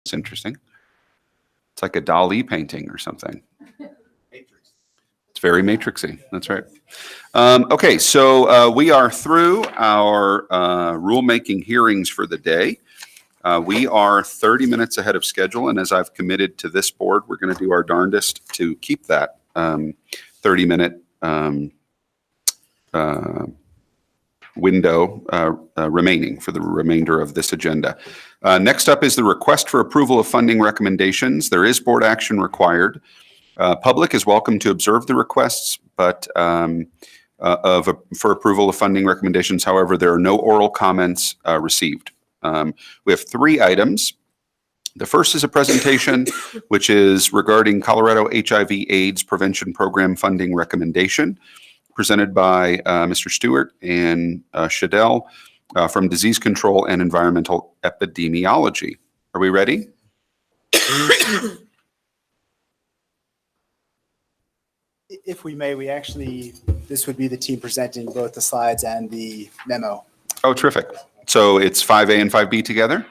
It's interesting. It's like a Dali painting or something. It's very matrixy. That's right. Okay, so we are through our rulemaking hearings for the day. We are 30 minutes ahead of schedule, and as I've committed to this board, we're going to do our darndest to keep that 30-minute window remaining for the remainder of this agenda. Next up is the request for approval of funding recommendations. There is board action required. Public is welcome to observe the requests, but for approval of funding recommendations. However, there are no oral comments received. We have 3 items. The first is a presentation, which is regarding Colorado HIV/AIDS Prevention Program funding recommendation, presented by Mr. Stewart and Shadell from Disease Control and Environmental Epidemiology. Are we ready? If we may, this would be the team presenting both the slides and the memo. Oh, terrific. So it's 5A and 5B together?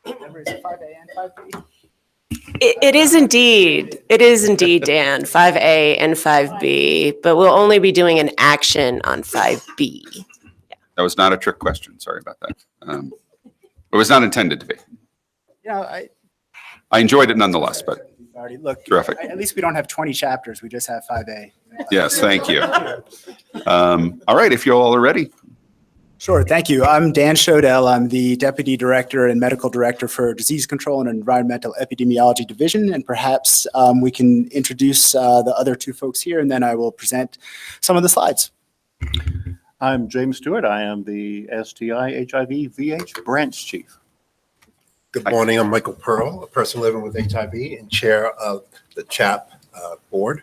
Remember, is it 5A and 5B? It is indeed. It is indeed, Dan, 5A and 5B, but we'll only be doing an action on 5B. That was not a trick question. Sorry about that. It was not intended to be. I enjoyed it nonetheless, but look, terrific. At least we don't have 20 chapters. We just have 5A. Yes, thank you. All right, if you all are ready. Sure, thank you. I'm Dan Shodell. I'm the Deputy Director and Medical Director for Disease Control and Environmental Epidemiology Division, and perhaps we can introduce the other 2 folks here, and then I will present some of the slides. I'm James Stewart. I am the STI HIV VH Branch Chief. Good morning. I'm Michael Pearl, a person living with HIV and chair of the CHAP board.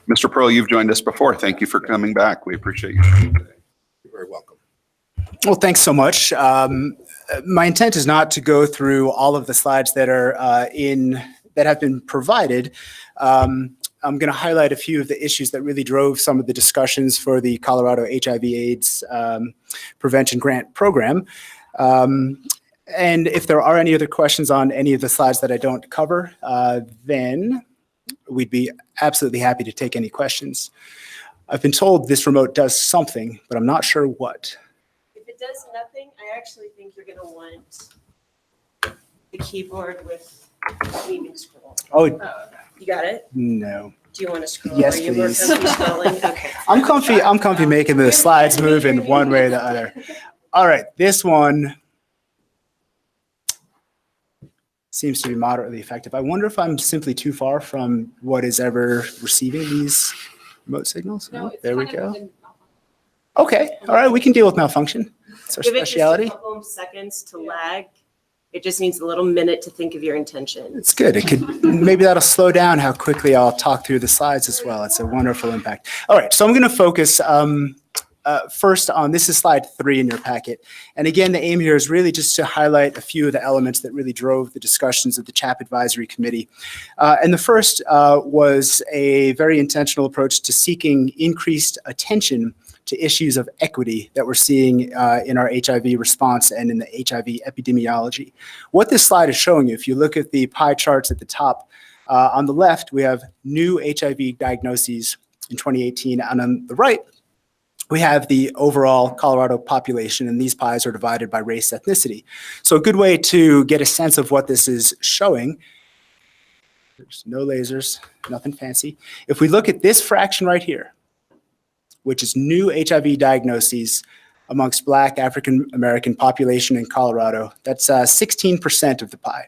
Mr. Pearl, you've joined us before. Thank you for coming back. We appreciate you today. You're very welcome. Well, thanks so much. My intent is not to go through all of the slides that are that have been provided. I'm going to highlight a few of the issues that really drove some of the discussions for the Colorado HIV/AIDS Prevention Grant Program. And if there are any other questions on any of the slides that I don't cover, then we'd be absolutely happy to take any questions. I've been told this remote does something, but I'm not sure what. If it does nothing, I actually think you're going to want the keyboard with leaving scroll. Oh, You got it? no. Do you want to scroll? Yes, Are you more please. comfy scrolling? Okay. I'm comfy making the slides move in one way or the other. All right, this one seems to be moderately effective. I wonder if I'm simply too far from what is ever receiving these remote signals. No, There we go. Okay, all right, we can deal with malfunction. It's our Give it just specialty. a couple of seconds to lag. It just needs a little minute to think of your intention. It's good. Maybe that'll slow down how quickly I'll talk through the slides as well. It's a wonderful impact. All right, so I'm going to focus first on, this is slide 3 in your packet. And again, the aim here is really just to highlight a few of the elements that really drove the discussions of the CHAP Advisory Committee. And the first was a very intentional approach to seeking increased attention to issues of equity that we're seeing in our HIV response and in the HIV epidemiology. What this slide is showing you, if you look at the pie charts at the top, on the left, we have new HIV diagnoses in 2018, and on the right, we have the overall Colorado population, and these pies are divided by race ethnicity. So a good way to get a sense of what this is showing, there's no lasers, nothing fancy. If we look at this fraction right here, which is new HIV diagnoses amongst Black African-American population in Colorado, that's 16% of the pie.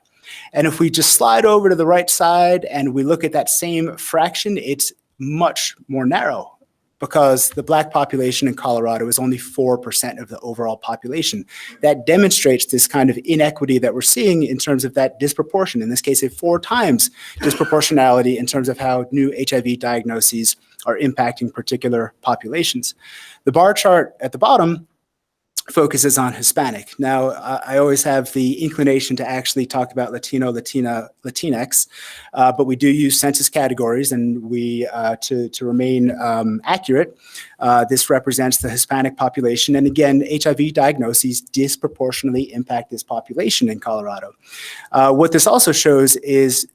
And if we just slide over to the right side and we look at that same fraction, it's much more narrow, because the Black population in Colorado is only 4% of the overall population. That demonstrates this kind of inequity that we're seeing in terms of that disproportion, in this case, a 4 times disproportionality in terms of how new HIV diagnoses are impacting particular populations. The bar chart at the bottom focuses on Hispanic. Now, I always have the inclination to actually talk about Latino, Latina, Latinx, but we do use census categories, and we, to remain accurate, this represents the Hispanic population. And again, HIV diagnoses disproportionately impact this population in Colorado. What this also shows is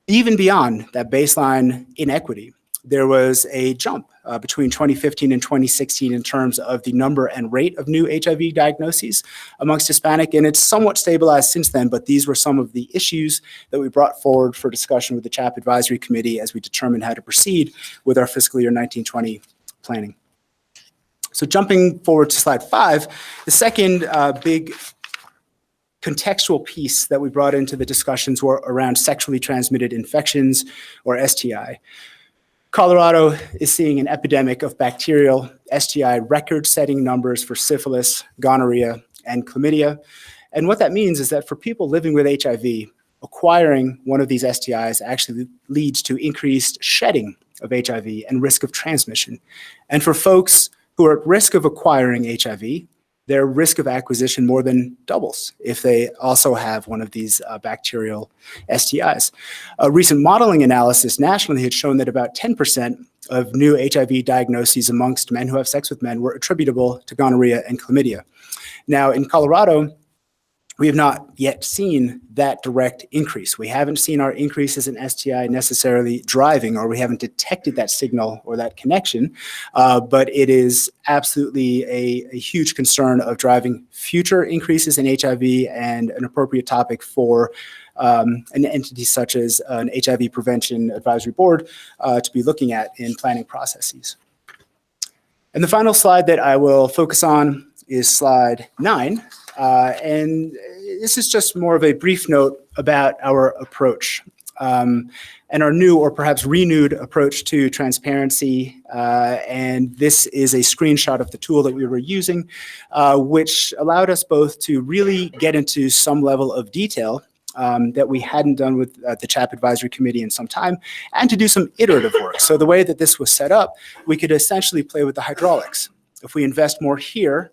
even beyond that baseline inequity, there was a jump between 2015 and 2016 in terms of the number and rate of new HIV diagnoses amongst Hispanic, and it's somewhat stabilized since then, but these were some of the issues that we brought forward for discussion with the CHAP Advisory Committee as we determined how to proceed with our fiscal year 1920 planning. So jumping forward to slide 5, the second big contextual piece that we brought into the discussions were around sexually transmitted infections, or STI. Colorado is seeing an epidemic of bacterial STI, record-setting numbers for syphilis, gonorrhea, and chlamydia. And what that means is that for people living with HIV, acquiring one of these STIs actually leads to increased shedding of HIV and risk of transmission. And for folks who are at risk of acquiring HIV, their risk of acquisition more than doubles if they also have one of these bacterial STIs. A recent modeling analysis nationally had shown that about 10% of new HIV diagnoses amongst men who have sex with men were attributable to gonorrhea and chlamydia. Now, in Colorado, we have not yet seen that direct increase. We haven't seen our increases in STI necessarily driving, or we haven't detected that signal or that connection, but it is absolutely a huge concern of driving future increases in HIV and an appropriate topic for an entity such as an HIV Prevention Advisory Board to be looking at in planning processes. And the final slide that I will focus on is slide 9. And this is just more of a brief note about our approach and our new or perhaps renewed approach to transparency. And this is a screenshot of the tool that we were using, which allowed us both to really get into some level of detail that we hadn't done with the CHAP Advisory Committee in some time, and to do some iterative work. So the way that this was set up, we could essentially play with the hydraulics. If we invest more here,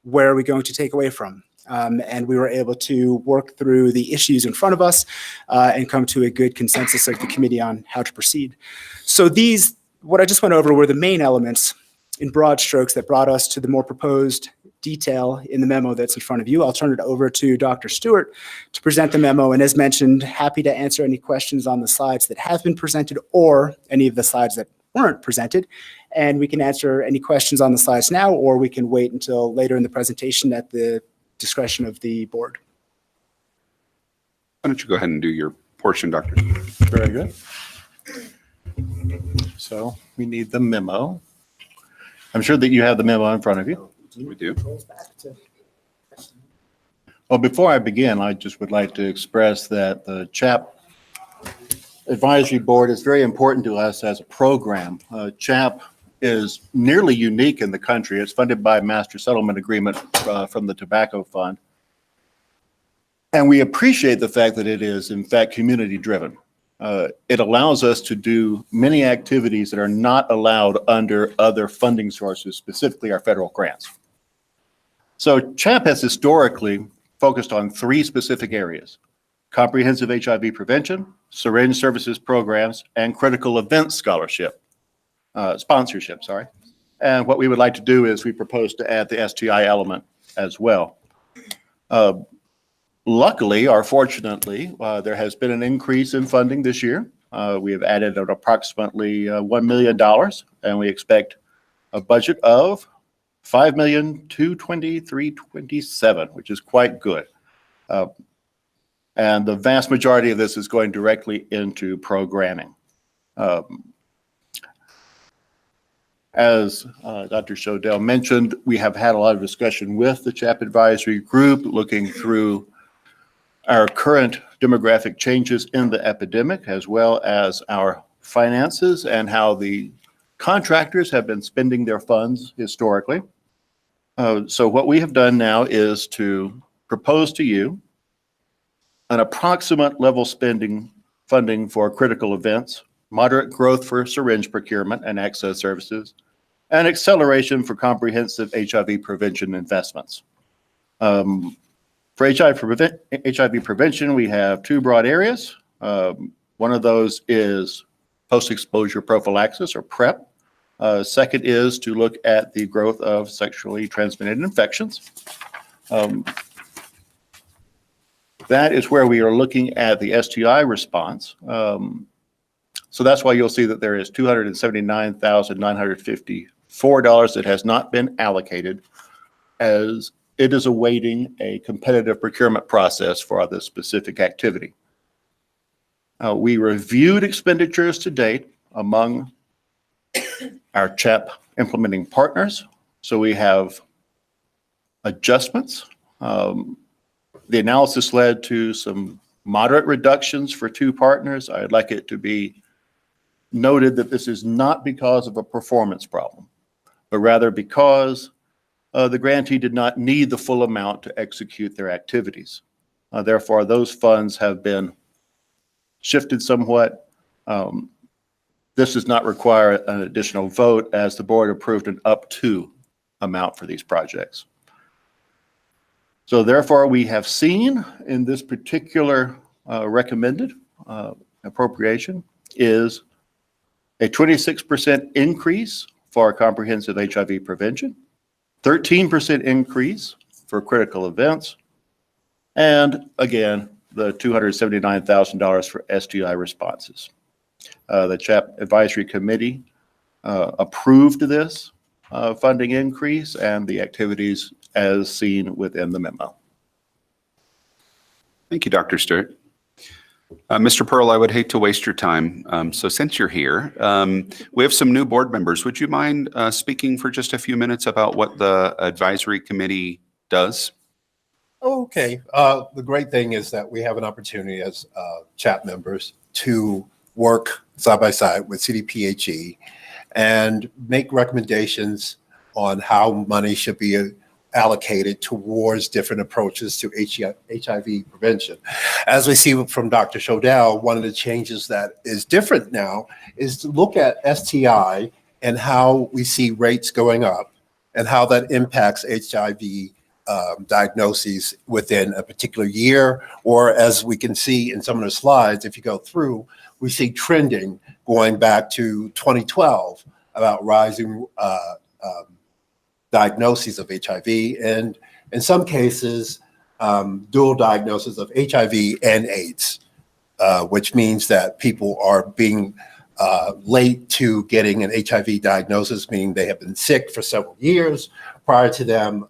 where are we going to take away from? And we were able to work through the issues in front of us and come to a good consensus of the committee on how to proceed. So these, what I just went over, were the main elements in broad strokes that brought us to the more proposed detail in the memo that's in front of you. I'll turn it over to Dr. Stewart to present the memo. And as mentioned, happy to answer any questions on the slides that have been presented or any of the slides that weren't presented. And we can answer any questions on the slides now, or we can wait until later in the presentation at the discretion of the board. Why don't you go ahead and do your portion, Dr. Very good. So we need the memo. I'm sure that you have the memo in front of you. We do. Well, before I begin, I just would like to express that the CHAP Advisory Board is very important to us as a program. CHAP is nearly unique in the country. It's funded by a master settlement agreement from the Tobacco Fund. And we appreciate the fact that it is, in fact, community-driven. It allows us to do many activities that are not allowed under other funding sources, specifically our federal grants. So CHAP has historically focused on 3 specific areas: comprehensive HIV prevention, syringe services programs, and critical event sponsorship. And what we would like to do is we propose to add the STI element as well. Luckily, or fortunately, there has been an increase in funding this year. We have added approximately $1 million, and we expect a budget of $5,223,027, which is quite good. And the vast majority of this is going directly into programming. As Dr. Shodell mentioned, we have had a lot of discussion with the CHAP Advisory Group, looking through our current demographic changes in the epidemic, as well as our finances and how the contractors have been spending their funds historically. So what we have done now is to propose to you an approximate level funding for critical events, moderate growth for syringe procurement and access services, and acceleration for comprehensive HIV prevention investments. For HIV prevention, we have two broad areas. One of those is post-exposure prophylaxis, or PrEP. Second is to look at the growth of sexually transmitted infections. That is where we are looking at the STI response. So that's why you'll see that there is $279,954 that has not been allocated, as it is awaiting a competitive procurement process for this specific activity. We reviewed expenditures to date among our CHAP implementing partners. So we have adjustments. The analysis led to some moderate reductions for two partners. I'd like it to be noted that this is not because of a performance problem, but rather because the grantee did not need the full amount to execute their activities. Therefore, those funds have been shifted somewhat. This does not require an additional vote, as the board approved an up to amount for these projects. So therefore, we have seen in this particular recommended appropriation is a 26% increase for comprehensive HIV prevention, 13% increase for critical events, and again, the $279,000 for STI responses. The CHAP Advisory Committee approved this funding increase and the activities as seen within the memo. Thank you, Dr. Stewart. Mr. Pearl, I would hate to waste your time. So since you're here, we have some new board members. Would you mind speaking for just a few minutes about what the advisory committee does? Okay. The great thing is that we have an opportunity as CHAP members to work side by side with CDPHE and make recommendations on how money should be allocated towards different approaches to HIV prevention. As we see from Dr. Shodell, one of the changes that is different now is to look at STI and how we see rates going up and how that impacts HIV diagnoses within a particular year, or as we can see in some of the slides, if you go through, we see trending going back to 2012 about rising diagnoses of HIV, and in some cases, dual diagnosis of HIV and AIDS, which means that people are being late to getting an HIV diagnosis, meaning they have been sick for several years prior to them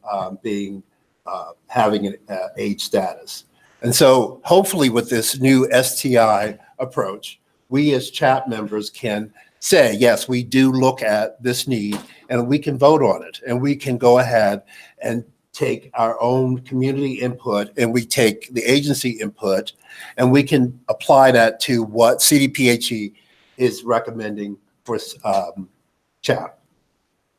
having an AIDS status. And so hopefully with this new STI approach, we as CHAP members can say, yes, we do look at this need and we can vote on it, and we can go ahead and take our own community input, and we take the agency input, and we can apply that to what CDPHE is recommending for CHAP.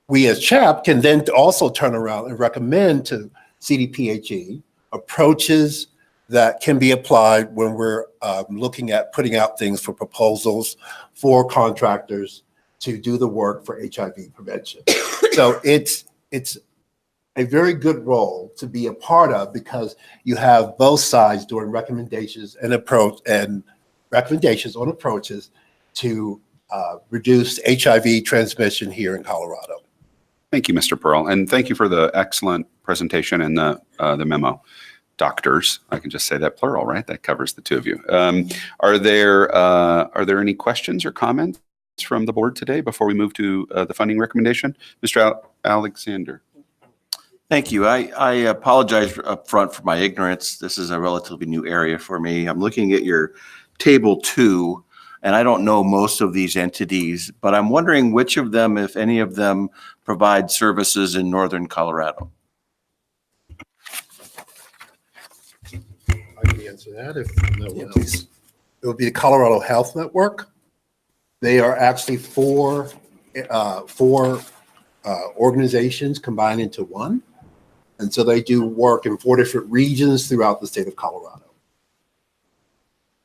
We as CHAP can then also turn around and recommend to CDPHE approaches that can be applied when we're looking at putting out things for proposals for contractors to do the work for HIV prevention. So it's a very good role to be a part of, because you have both sides doing recommendations and recommendations on approaches to reduce HIV transmission here in Colorado. Thank you, Mr. Pearl, and thank you for the excellent presentation and the memo. Doctors, I can just say that plural, right? That covers the two of you. Are there any questions or comments from the board today before we move to the funding recommendation? Mr. Alexander. Thank you. I apologize up front for my ignorance. This is a relatively new area for me. I'm looking at your table 2, and I don't know most of these entities, but I'm wondering which of them, if any of them, provide services in northern Colorado. I can answer that if no one else. It would be the Colorado Health Network. They are actually four organizations combined into one. And so they do work in 4 different regions throughout the state of Colorado.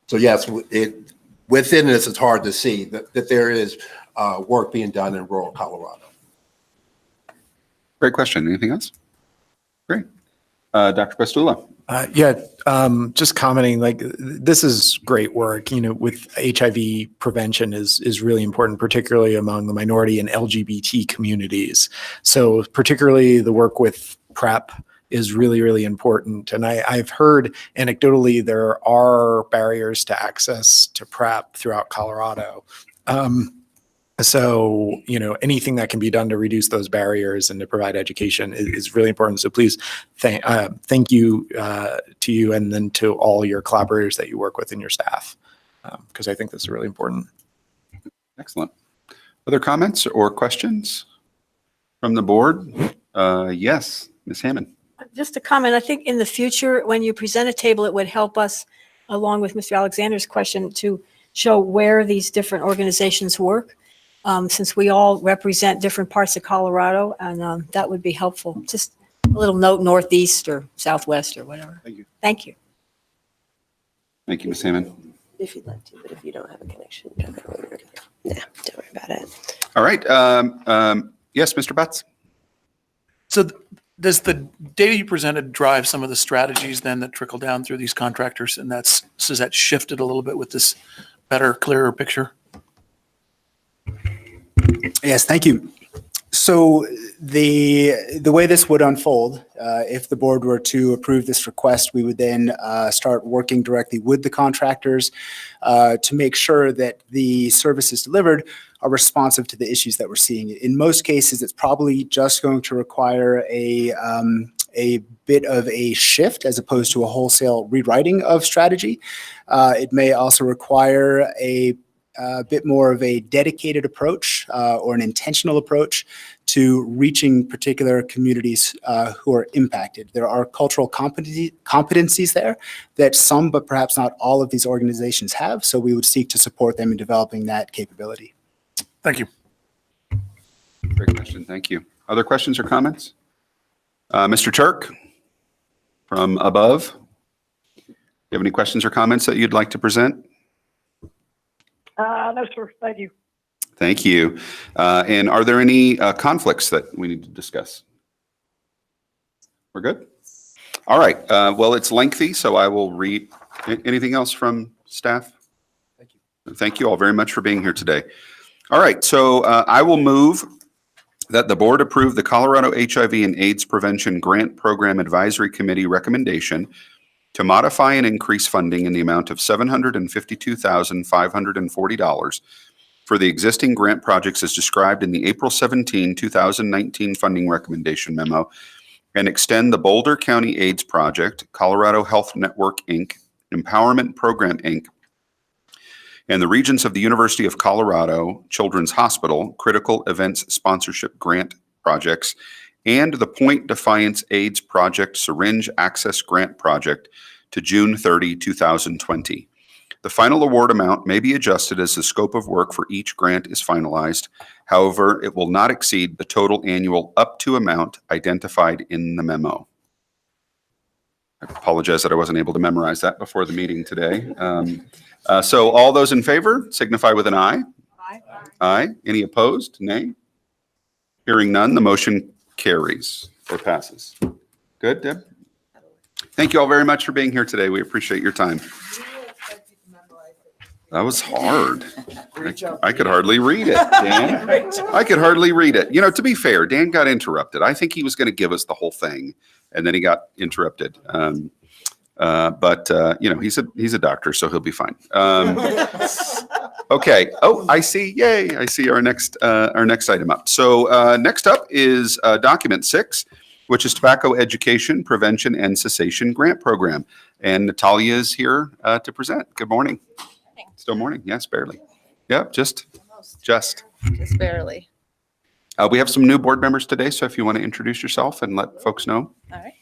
So yes, within this, it's hard to see that there is work being done in rural Colorado. Great question. Anything else? Great. Dr. Pastula. Just commenting, like, this is great work, with HIV prevention is really important, particularly among the minority and LGBT communities. So particularly the work with PrEP is really, really important. And I've heard anecdotally there are barriers to access to PrEP throughout Colorado. So, anything that can be done to reduce those barriers and to provide education is really important. So please thank you to you and then to all your collaborators that you work with and your staff, because I think this is really important. Excellent. Other comments or questions from the board? Yes, Ms. Hammond. Just a comment. I think in the future, when you present a table, it would help us, along with Mr. Alexander's question, to show where these different organizations work. Since we all represent different parts of Colorado, and that would be helpful. Just a little note, northeast or southwest or whatever. Thank you. Thank you. Thank you, Ms. Hammond. If you'd like to, but if you don't have a connection, don't worry about it. All right. Yes, Mr. Butts. So does the data you presented drive some of the strategies then that trickle down through these contractors? And so has that shifted a little bit with this better, clearer picture? Yes, thank you. So the way this would unfold, if the board were to approve this request, we would then start working directly with the contractors to make sure that the services delivered are responsive to the issues that we're seeing. In most cases, it's probably just going to require a bit of a shift as opposed to a wholesale rewriting of strategy. It may also require a bit more of a dedicated approach or an intentional approach to reaching particular communities who are impacted. There are cultural competencies there that some, but perhaps not all of these organizations have. So we would seek to support them in developing that capability. Thank you. Great question. Thank you. Other questions or comments? Mr. Turk from above. Do you have any questions or comments that you'd like to present? No, sir. Thank you. Thank you. And are there any conflicts that we need to discuss? We're good? All right. Well, it's lengthy, so I will read. Anything else from staff? Thank you. Thank you all very much for being here today. All right. So I will move that the board approve the Colorado HIV and AIDS Prevention Grant Program Advisory Committee recommendation to modify and increase funding in the amount of $752,540 for the existing grant projects as described in the April 17, 2019 funding recommendation memo, and extend the Boulder County AIDS Project, Colorado Health Network, Inc., Empowerment Program, Inc., and the Regents of the University of Colorado Children's Hospital Critical Events Sponsorship Grant projects and the Point Defiance AIDS Project Syringe Access Grant Project to June 30, 2020. The final award amount may be adjusted as the scope of work for each grant is finalized. However, it will not exceed the total annual up to amount identified in the memo. I apologize that I wasn't able to memorize that before the meeting today. So all those in favor signify with an aye. Aye. Aye. Any opposed? Nay. Hearing none, the motion carries or passes. Good, Deb? Thank you all very much for being here today. We appreciate your time. That was hard. I could hardly read it, Dan. I could hardly read it. To be fair, Dan got interrupted. I think he was going to give us the whole thing, and then he got interrupted. But he's a doctor, so he'll be fine. Okay. Oh, I see. Yay! I see our next item up. So next up is document 6, which is Tobacco Education, Prevention, and Cessation Grant Program. And Natalia is here to present. Good morning. Still morning? Yes, barely. Yep, just barely. We have some new board members today, so if you want to introduce yourself and let folks know. All right.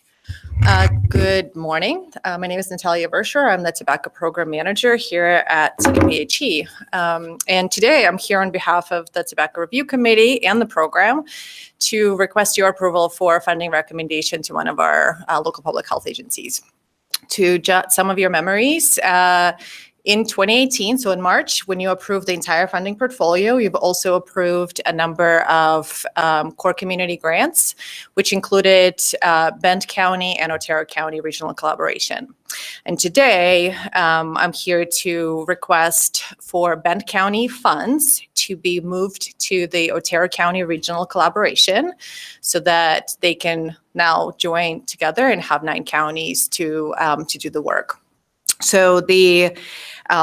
Good morning. My name is Natalia Bersher. I'm the Tobacco Program Manager here at MUH. And today I'm here on behalf of the Tobacco Review Committee and the program to request your approval for a funding recommendation to one of our local public health agencies. To jot some of your memories, In 2018, so in March, when you approved the entire funding portfolio, you've also approved a number of core community grants, which included Bend County and Otero County regional collaboration. And today, I'm here to request for Bend County funds to be moved to the Otero County regional collaboration so that they can now join together and have 9 counties to do the work. So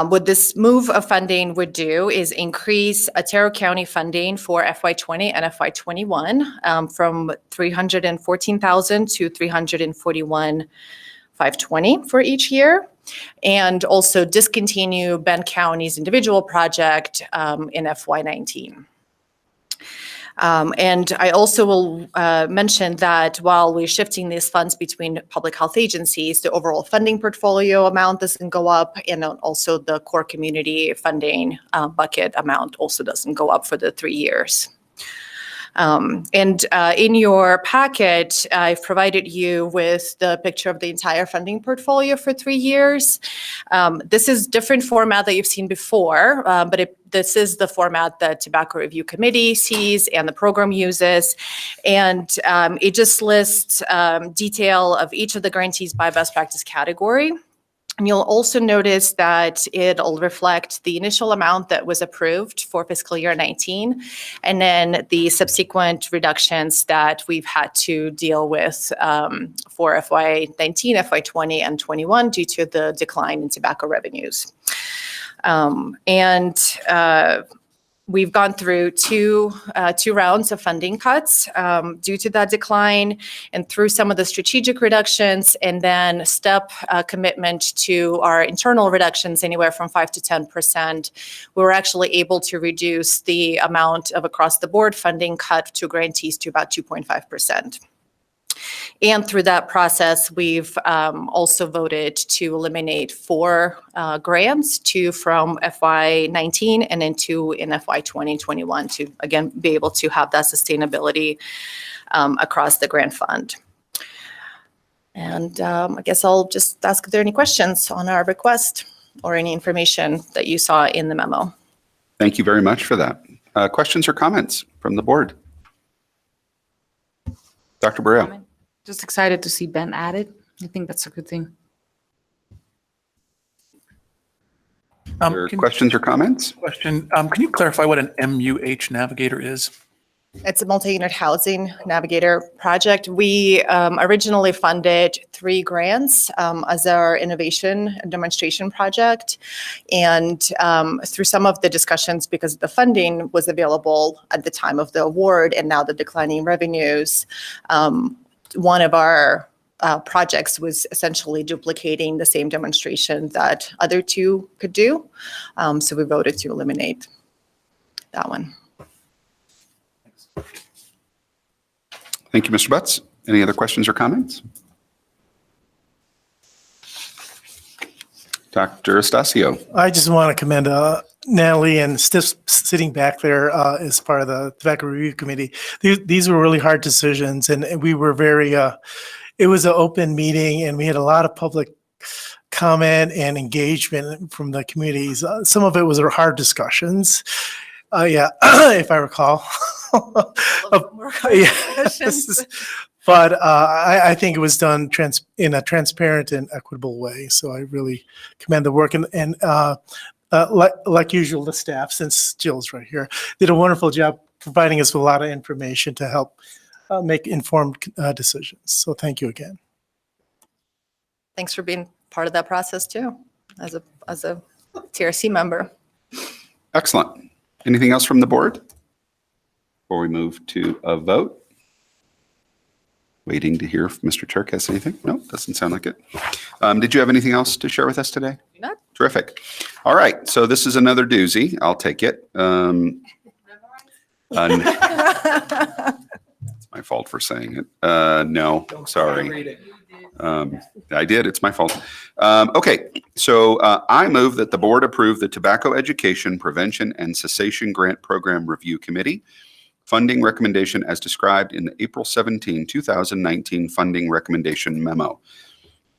what this move of funding would do is increase Otero County funding for FY20 and FY21 from $314,000 to $341,520 for each year, and also discontinue Bend County's individual project in FY19. And I also will mention that while we're shifting these funds between public health agencies, the overall funding portfolio amount doesn't go up, and also the core community funding bucket amount also doesn't go up for the 3 years. In your packet, I've provided you with the picture of the entire funding portfolio for 3 years. This is different format that you've seen before, but this is the format that Tobacco Review Committee sees and the program uses. And it just lists detail of each of the grantees by best practice category. And you'll also notice that it'll reflect the initial amount that was approved for fiscal year 19, and then the subsequent reductions that we've had to deal with for FY19, FY20, and 21 due to the decline in tobacco revenues. We've gone through two rounds of funding cuts due to that decline, and through some of the strategic reductions, and then step commitment to our internal reductions anywhere from 5 to 10%. We were actually able to reduce the amount of across the board funding cut to grantees to about 2.5%. And through that process, we've also voted to eliminate 4 grants, 2 from FY19 and then 2 in FY20 and 21 to, again, be able to have that sustainability across the grant fund. And I guess I'll just ask if there are any questions on our request or any information that you saw in the memo. Thank you very much for that. Questions or comments from the board? Dr. Burrell. Just excited to see Ben added. I think that's a good thing. Questions or comments? Question, can you clarify what an MUH Navigator is? It's a multi-unit housing navigator project. We originally funded 3 grants as our innovation demonstration project. And through some of the discussions, because the funding was available at the time of the award and now the declining revenues, one of our projects was essentially duplicating the same demonstration that other 2 could do. So we voted to eliminate that one. Thank you, Mr. Butts. Any other questions or comments? Dr. Estacio. I just want to commend Natalie and Stiff sitting back there as part of the Tobacco Review Committee. These were really hard decisions, and we were very, it was an open meeting, and we had a lot of public comment and engagement from the communities. Some of it was hard discussions. Yeah, if I recall. Yes. But I think it was done in a transparent and equitable way. So I really commend the work. And like usual, the staff, since Jill's right here, did a wonderful job providing us with a lot of information to help make informed decisions. So thank you again. Thanks for being part of that process too, as a TRC member. Excellent. Anything else from the board before we move to a vote? Waiting to hear if Mr. Turk has anything. No, doesn't sound like it. Did you have anything else to share with us today? No. Terrific. All right. So this is another doozy. I'll take it. It's my fault for saying it. No, sorry. I did. It's my fault. Okay. So I move that the board approve the Tobacco Education Prevention and Cessation Grant Program Review Committee funding recommendation as described in the April 17, 2019 funding recommendation memo.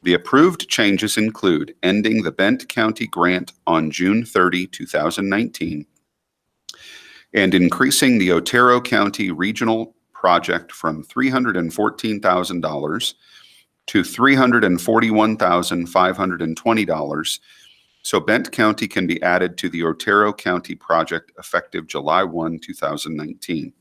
The approved changes include ending the Bent County grant on June 30, 2019, and increasing the Otero County Regional Project from $314,000 to $341,520, so Bent County can be added to the Otero County project effective July 1, 2019.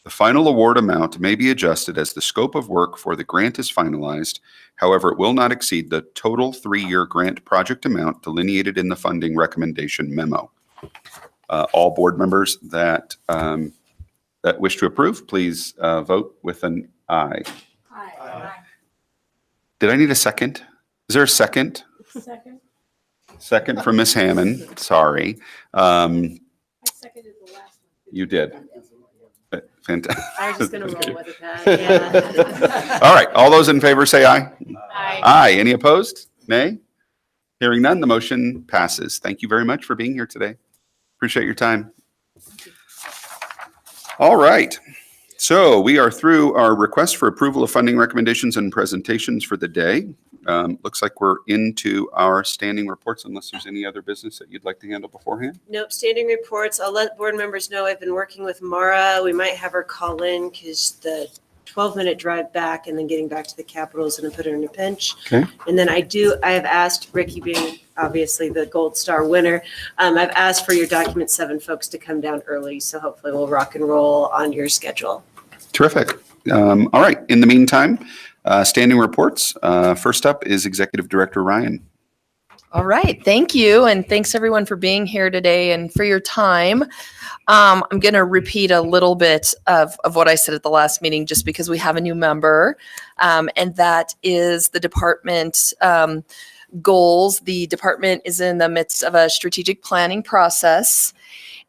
The final award amount may be adjusted as the scope of work for the grant is finalized. However, it will not exceed the total 3-year grant project amount delineated in the funding recommendation memo. All board members that wish to approve, please vote with an aye. Aye. Did I need a second? Is there a second? Second. Second from Ms. Hammond, sorry. I seconded the last one. You did. Fantastic. I was just going to roll with it, Pat. Yeah. All right, all those in favor say aye. Aye. Aye. Any opposed? Nay? Hearing none, the motion passes. Thank you very much for being here today. Appreciate your time. All right. So we are through our request for approval of funding recommendations and presentations for the day. Looks like we're into our standing reports unless there's any other business that you'd like to handle beforehand. Nope, standing reports. I'll let board members know I've been working with Mara. We might have her call in because the 12-minute drive back and then getting back to the Capitol is going to put her in a pinch. Okay. And then I have asked Ricky, being obviously the Gold Star winner, I've asked for your document 7 folks to come down early. So hopefully we'll rock and roll on your schedule. Terrific. All right. In the meantime, standing reports. First up is Executive Director Ryan. All right. Thank you. And thanks everyone for being here today and for your time. I'm going to repeat a little bit of what I said at the last meeting, just because we have a new member, and that is the department goals. The department is in the midst of a strategic planning process.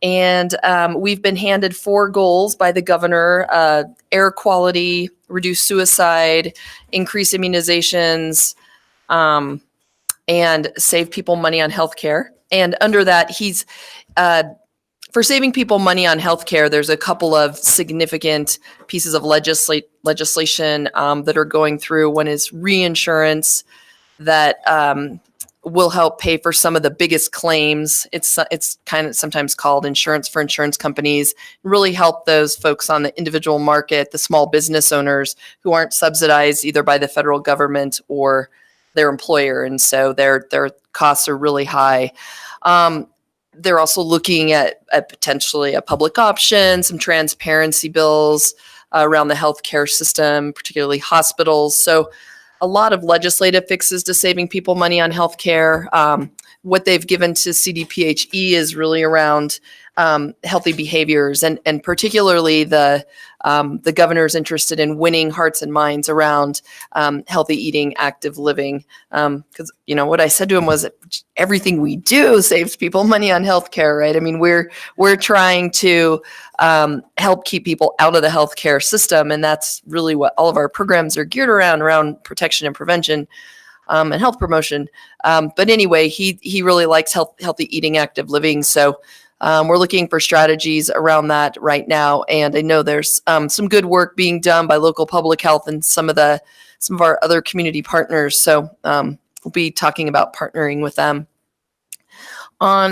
And we've been handed 4 goals by the governor: air quality, reduce suicide, increase immunizations, and save people money on healthcare. And under that, he's for saving people money on healthcare, there's a couple of significant pieces of legislation that are going through. One is reinsurance that will help pay for some of the biggest claims. It's kind of sometimes called insurance for insurance companies, really help those folks on the individual market, the small business owners who aren't subsidized either by the federal government or their employer. And so their costs are really high. They're also looking at potentially a public option, some transparency bills around the healthcare system, particularly hospitals. So a lot of legislative fixes to saving people money on healthcare. What they've given to CDPHE is really around healthy behaviors, and particularly the governor's interested in winning hearts and minds around healthy eating, active living. Because what I said to him was, everything we do saves people money on healthcare, right? I mean, we're trying to help keep people out of the healthcare system, and that's really what all of our programs are geared around protection and prevention. And health promotion. But anyway, he really likes healthy eating, active living. So we're looking for strategies around that right now. And I know there's some good work being done by local public health and some of our other community partners. So we'll be talking about partnering with them. On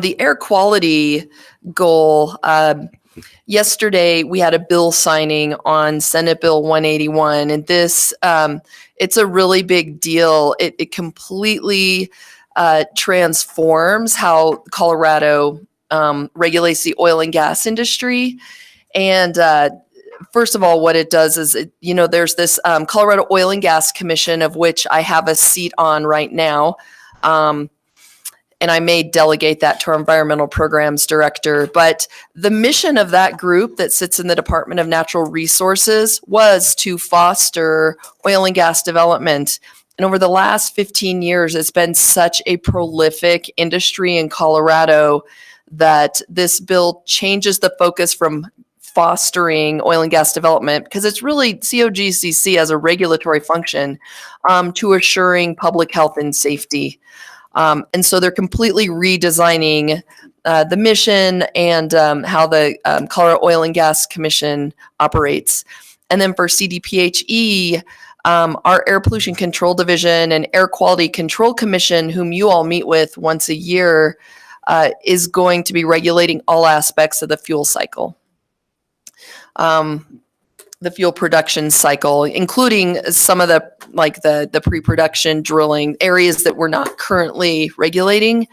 the air quality goal, yesterday we had a bill signing on Senate Bill 181, and this it's a really big deal. It completely transforms how Colorado regulates the oil and gas industry. And first of all, what it does is, there's this Colorado Oil and Gas Commission, of which I have a seat on right now. And I may delegate that to our environmental programs director. But the mission of that group that sits in the Department of Natural Resources was to foster oil and gas development. And over the last 15 years, it's been such a prolific industry in Colorado that this bill changes the focus from fostering oil and gas development, because it's really COGCC as a regulatory function, to assuring public health and safety. And so they're completely redesigning the mission and how the Colorado Oil and Gas Commission operates. And then for CDPHE, Our Air Pollution Control Division and Air Quality Control Commission, whom you all meet with once a year, is going to be regulating all aspects of the fuel cycle. The fuel production cycle, including some of the pre-production drilling areas that we're not currently regulating.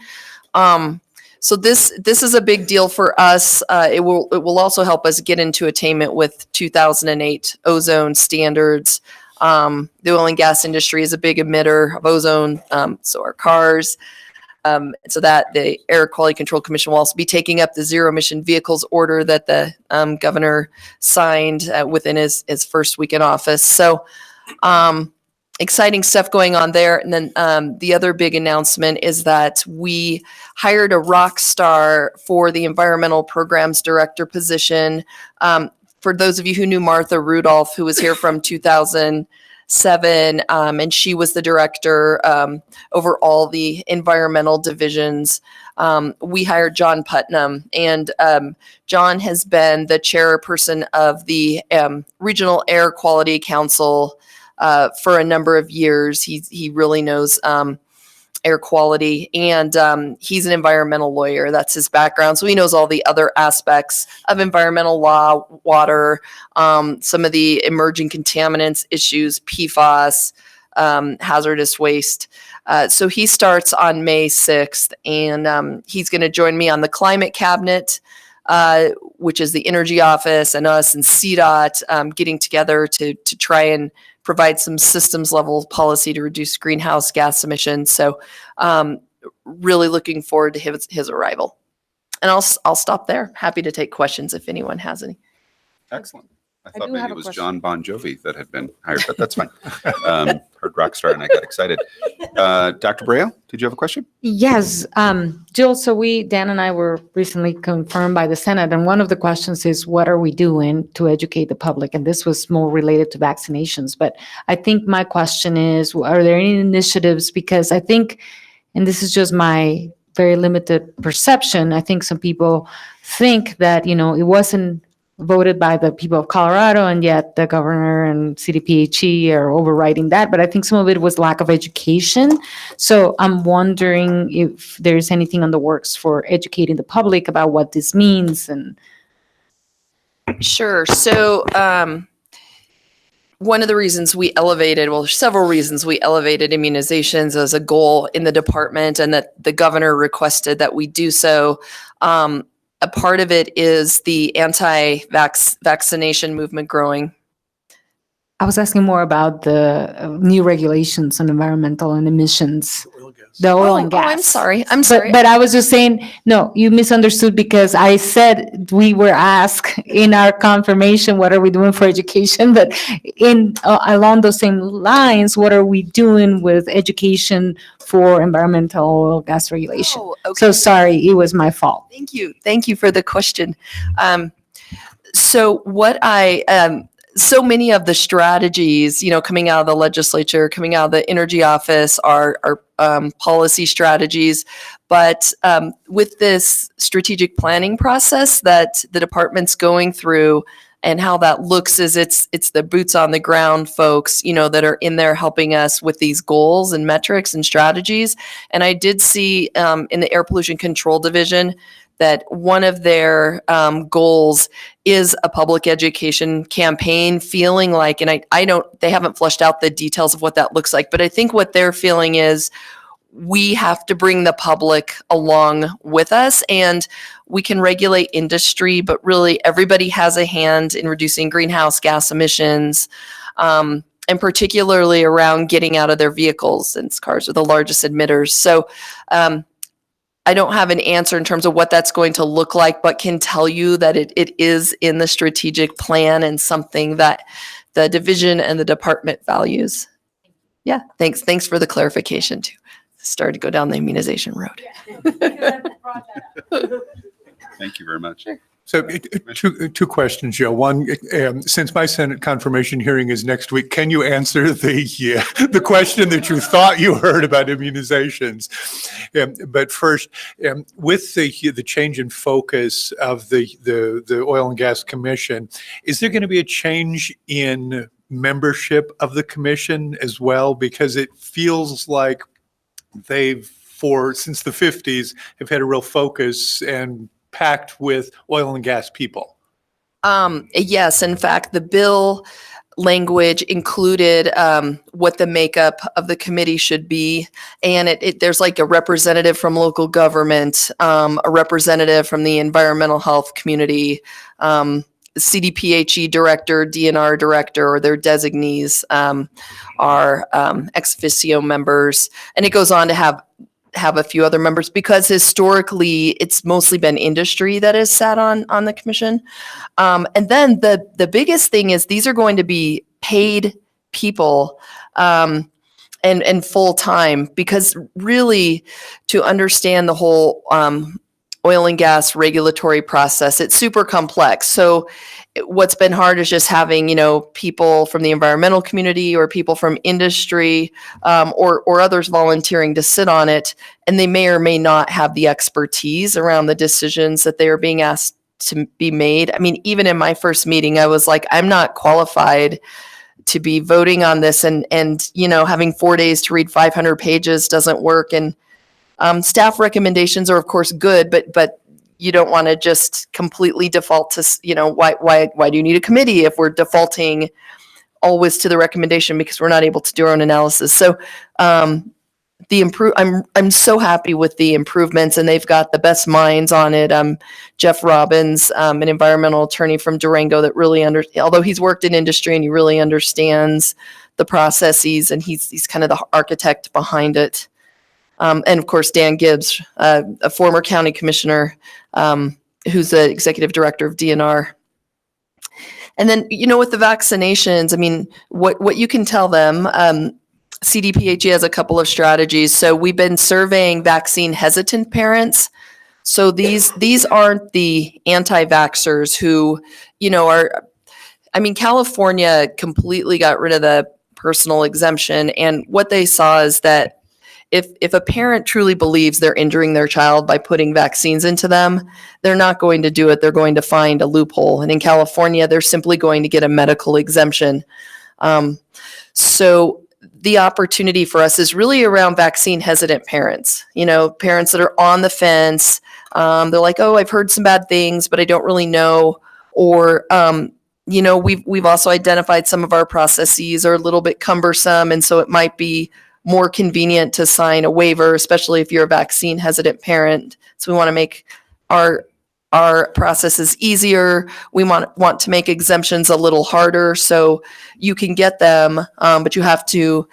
So this is a big deal for us. It will also help us get into attainment with 2008 ozone standards. The oil and gas industry is a big emitter of ozone, so are cars. So that the Air Quality Control Commission will also be taking up the zero emission vehicles order that the governor signed within his first week in office. So exciting stuff going on there. And then the other big announcement is that we hired a rock star for the environmental programs director position. For those of you who knew Martha Rudolph, who was here from 2007, and she was the director over all the environmental divisions. We hired John Putnam, and John has been the chairperson of the Regional Air Quality Council for a number of years. He really knows air quality, and he's an environmental lawyer. That's his background. So he knows all the other aspects of environmental law, water, some of the emerging contaminants issues, PFAS, hazardous waste. So he starts on May 6th, and he's going to join me on the climate cabinet, which is the energy office and us and CDOT getting together to try and provide some systems level policy to reduce greenhouse gas emissions. So really looking forward to his arrival. And I'll stop there. Happy to take questions if anyone has any. Excellent. I I thought do maybe have it a was question. John Bon Jovi that had been hired, but that's fine. Heard Rockstar and I got excited. Dr. Breo, did you have a question? Yes, Jill, so Dan and I were recently confirmed by the Senate, and one of the questions is, what are we doing to educate the public? And this was more related to vaccinations. But I think my question is, are there any initiatives? Because I think, and this is just my very limited perception, I think some people think that, it wasn't voted by the people of Colorado, and yet the governor and CDPHE are overriding that. But I think some of it was lack of education. So I'm wondering if there's anything on the works for educating the public about what this means. And Sure. So one of the reasons we elevated, well, several reasons we elevated immunizations as a goal in the department, and that the governor requested that we do so. A part of it is the anti-vaccination movement growing. I was asking more about the new regulations on environmental and emissions. The oil and gas. Oh, I'm sorry. But I was just saying, no, you misunderstood, because I said we were asked in our confirmation, what are we doing for education? But along those same lines, what are we doing with education for environmental oil gas regulation? Oh, okay. So sorry, it was my fault. Thank you. Thank you for the question. So many of the strategies, coming out of the legislature, coming out of the energy office are policy strategies. But with this strategic planning process that the department's going through, and how that looks is it's the boots on the ground folks, that are in there helping us with these goals and metrics and strategies. And I did see in the Air Pollution Control Division that one of their goals is a public education campaign, feeling like, and they haven't fleshed out the details of what that looks like, but I think what they're feeling is we have to bring the public along with us, and we can regulate industry, but really everybody has a hand in reducing greenhouse gas emissions, and particularly around getting out of their vehicles, since cars are the largest emitters. So I don't have an answer in terms of what that's going to look like, but can tell you that it is in the strategic plan and something that the division and the department values. Yeah, thanks for the clarification too. Started to go down the immunization road. Thank you very much. So two questions, Joe. One, since my Senate confirmation hearing is next week, can you answer the question that you thought you heard about immunizations? But first, with the change in focus of the Oil and Gas Commission, is there going to be a change in membership of the commission as well? Because it feels like they've, since the 50s, have had a real focus and packed with oil and gas people. Yes, in fact, the bill language included what the makeup of the committee should be. And there's like a representative from local government, a representative from the environmental health community, CDPHE director, DNR director, or their designees are ex officio members. And it goes on to have a few other members, because historically it's mostly been industry that has sat on the commission. And then the biggest thing is these are going to be paid people and full time, because really to understand the whole oil and gas regulatory process, it's super complex. So what's been hard is just having, people from the environmental community or people from industry or others volunteering to sit on it. And they may or may not have the expertise around the decisions that they are being asked to be made. I mean, even in my first meeting, I was like, I'm not qualified to be voting on this. And having 4 days to read 500 pages doesn't work. And staff recommendations are, of course, good, but you don't want to just completely default to, why do you need a committee if we're defaulting always to the recommendation because we're not able to do our own analysis? So I'm so happy with the improvements, and they've got the best minds on it. Jeff Robbins, an environmental attorney from Durango that really although he's worked in industry and he really understands the processes, and he's kind of the architect behind it. And of course, Dan Gibbs, a former county commissioner, who's the executive director of DNR. And then, with the vaccinations, I mean, what you can tell them, CDPHE has a couple of strategies. So we've been surveying vaccine hesitant parents. So these aren't the anti-vaxxers who, California completely got rid of the personal exemption. And what they saw is that if a parent truly believes they're injuring their child by putting vaccines into them, they're not going to do it. They're going to find a loophole. And in California, they're simply going to get a medical exemption. So the opportunity for us is really around vaccine hesitant parents, parents that are on the fence. They're like, oh, I've heard some bad things, but I don't really know. Or, we've also identified some of our processes are a little bit cumbersome. And so it might be more convenient to sign a waiver, especially if you're a vaccine hesitant parent. So we want to make our processes easier. We want to make exemptions a little harder so you can get them, but you have to,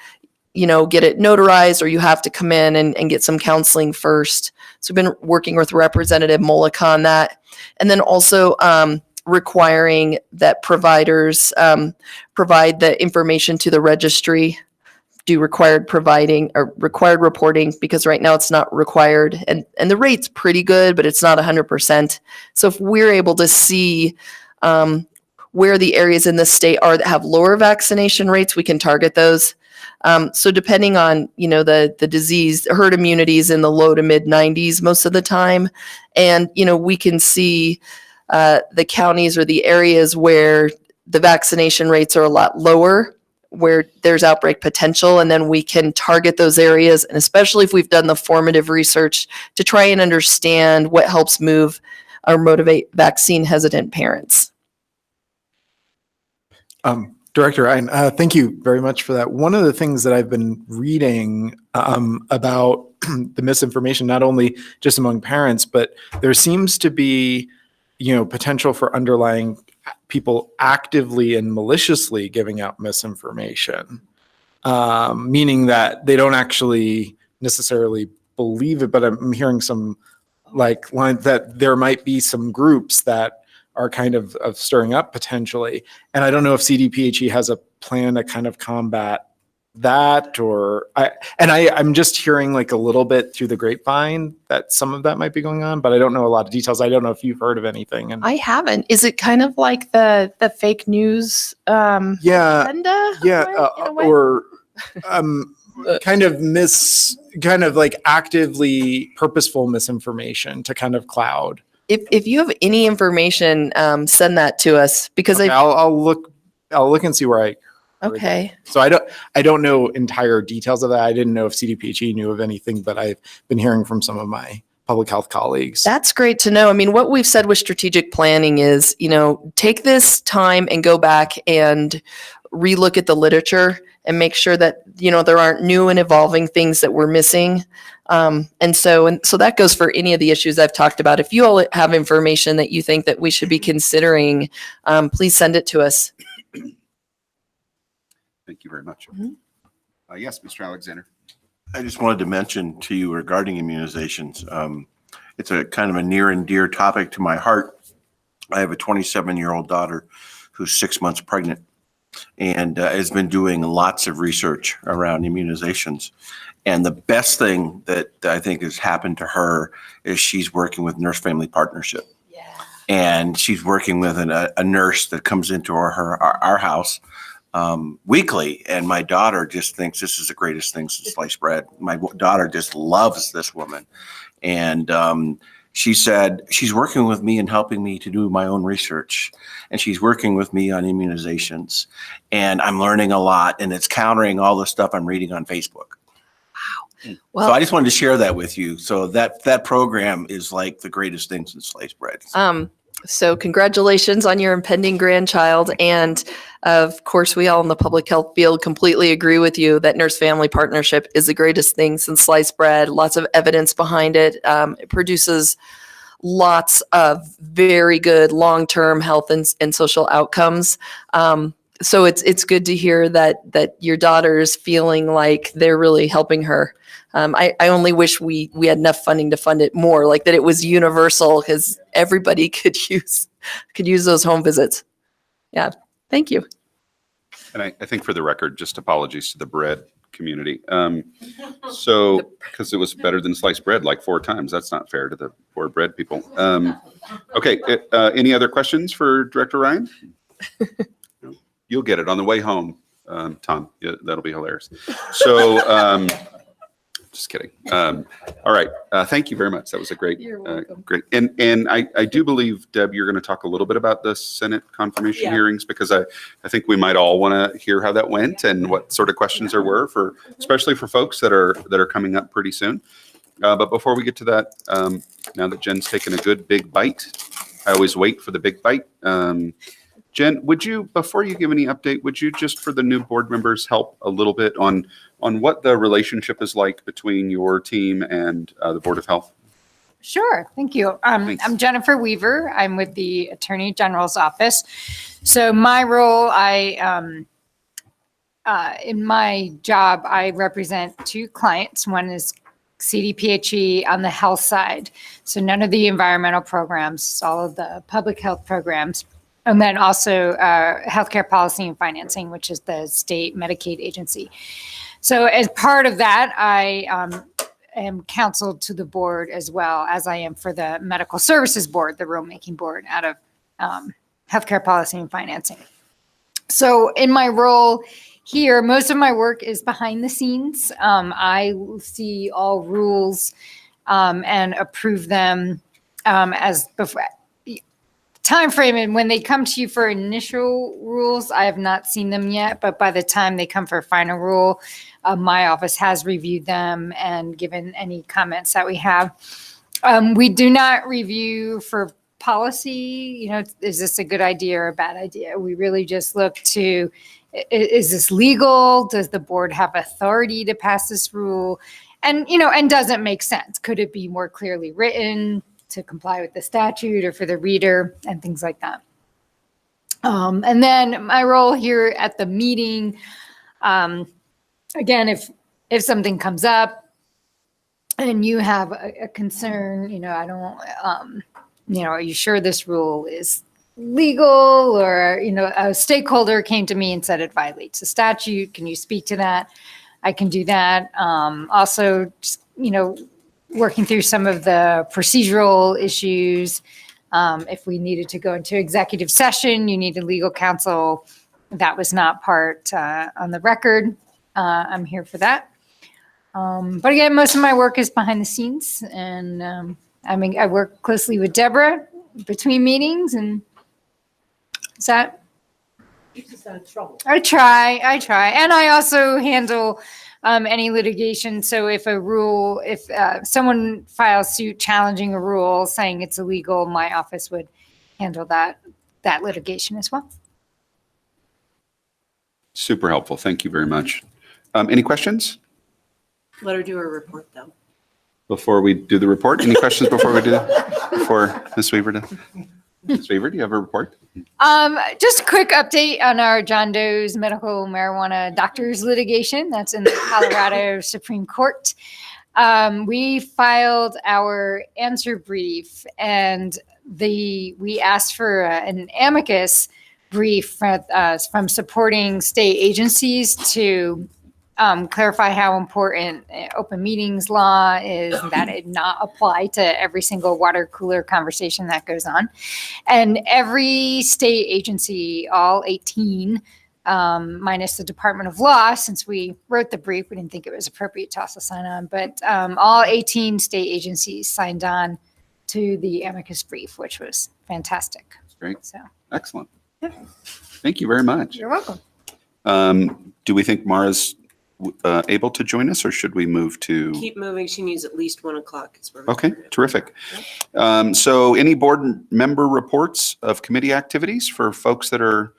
get it notarized, or you have to come in and get some counseling first. So we've been working with Representative Molick on that. And then also requiring that providers provide the information to the registry, do required reporting, because right now it's not required, and the rate's pretty good, but it's not 100%. So if we're able to see where the areas in the state are that have lower vaccination rates, we can target those. So depending on, the disease, herd immunity is in the low to mid 90s most of the time. And, we can see the counties or the areas where the vaccination rates are a lot lower, where there's outbreak potential, and then we can target those areas. And especially if we've done the formative research to try and understand what helps move or motivate vaccine hesitant parents. Director Ryan, thank you very much for that. One of the things that I've been reading about the misinformation, not only just among parents, but there seems to be, potential for underlying people actively and maliciously giving out misinformation, meaning that they don't actually necessarily believe it, but I'm hearing some lines that there might be some groups that are kind of stirring up potentially. And I don't know if CDPHE has a plan to kind of combat that, I'm just hearing a little bit through the grapevine that some of that might be going on, but I don't know a lot of details. I don't know if you've heard of anything. And I haven't. Is it kind of like the fake news agenda? Yeah, or kind of actively purposeful misinformation to kind of cloud. If you have any information, send that to us, because okay, I'll look and see where I Okay. So I don't know entire details of that. I didn't know if CDPHE knew of anything, but I've been hearing from some of my public health colleagues. That's great to know. I mean, what we've said with strategic planning is, take this time and go back and relook at the literature and make sure that, there aren't new and evolving things that we're missing. And so that goes for any of the issues I've talked about. If you all have information that you think that we should be considering, please send it to us. Thank you very much. Yes, Mr. Alexander. I just wanted to mention to you regarding immunizations. It's a kind of a near and dear topic to my heart. I have a 27-year-old daughter who's 6 months pregnant and has been doing lots of research around immunizations. And the best thing that I think has happened to her is she's working with Nurse Family Partnership. Yeah. And she's working with a nurse that comes into our house weekly, and my daughter just thinks this is the greatest thing since sliced bread. My daughter just loves this woman, and she said she's working with me and helping me to do my own research, and she's working with me on immunizations, and I'm learning a lot, and it's countering all the stuff I'm reading on Facebook. Wow! Well, so I just wanted to share that with you. So that program is like the greatest thing since sliced bread. So congratulations on your impending grandchild. And of course, we all in the public health field completely agree with you that Nurse Family Partnership is the greatest thing since sliced bread. Lots of evidence behind it. It produces lots of very good long-term health and social outcomes. So it's good to hear that your daughter is feeling like they're really helping her. I only wish we had enough funding to fund it more, like that it was universal, because everybody could use those home visits. Yeah, thank you. And I think for the record, just apologies to the bread community. So, because it was better than sliced bread like 4 times. That's not fair to the poor bread people. Okay, any other questions for Director Ryan? You'll get it on the way home, Tom. Yeah, that'll be hilarious. So, just kidding. All right. Thank you very much. That was a great, great. And I do believe, Deb, you're going to talk a little bit about the Senate confirmation hearings, because I think we might all want to hear how that went and what sort of questions there were especially for folks that are coming up pretty soon. But before we get to that, now that Jen's taken a good big bite, I always wait for the big bite. Jen, before you give any update, would you just for the new board members help a little bit on what the relationship is like between your team and the Board of Health? Sure, thank you. I'm Jennifer Weaver. I'm with the Attorney General's office. So my role, in my job, I represent 2 clients. One is CDPHE on the health side. So none of the environmental programs, all of the public health programs. And then also healthcare policy and financing, which is the state Medicaid agency. So as part of that, I am counsel to the board as well as I am for the medical services board, the rulemaking board out of healthcare policy and financing. So in my role here, most of my work is behind the scenes. I see all rules and approve them as before. Time frame, and when they come to you for initial rules, I have not seen them yet, but by the time they come for final rule, my office has reviewed them and given any comments that we have. We do not review for policy, is this a good idea or a bad idea? We really just look to, is this legal? Does the board have authority to pass this rule? And, and does it make sense? Could it be more clearly written to comply with the statute or for the reader and things like that. And then my role here at the meeting, again, if something comes up and you have a concern, I don't, are you sure this rule is legal? Or, a stakeholder came to me and said it violates the statute. Can you speak to that? I can do that. Also, just, working through some of the procedural issues. If we needed to go into executive session, you needed legal counsel. That was not part on the record. I'm here for that. But again, most of my work is behind the scenes. And I work closely with Deborah between meetings. And is that? I try. And I also handle any litigation. So if someone files suit challenging a rule saying it's illegal, my office would handle that litigation as well. Super helpful. Thank you very much. Any questions Let her do her report, though. before we do the report? Any questions before we do before Ms. Weaver does? Ms. Weaver, do you have a report? Just a quick update on our John Doe's medical marijuana doctors litigation. That's in the Colorado Supreme Court. We filed our answer brief, and we asked for an amicus brief from supporting state agencies to clarify how important open meetings law is, and that it not apply to every single water cooler conversation that goes on. And every state agency, all 18, minus the Department of Law, since we wrote the brief, we didn't think it was appropriate to also sign on, but all 18 state agencies signed on to the amicus brief, which was fantastic. Great. So, Excellent. Thank you very much. you're welcome. Do we think Mara's able to join us, or should we move to? Keep moving. She needs at least 1 o'clock. Okay, terrific. So any board member reports of committee activities for folks that are,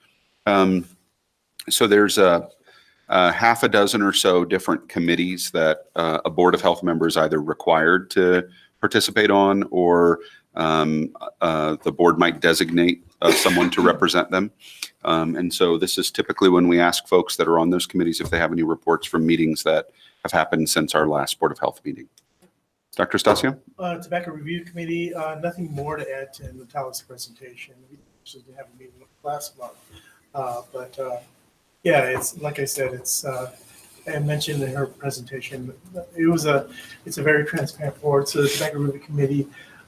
so there's a half a dozen or so different committees that a Board of Health member is either required to participate on, or the board might designate someone to represent them. And so this is typically when we ask folks that are on those committees if they have any reports from meetings that have happened since our last Board of Health meeting. Dr. Stasio? Tobacco Review Committee, nothing more to add to Natalia's presentation. We actually did have a meeting last month. Yeah, it's like I said, it's I mentioned in her presentation, it's a very transparent board. So the Tobacco Review Committee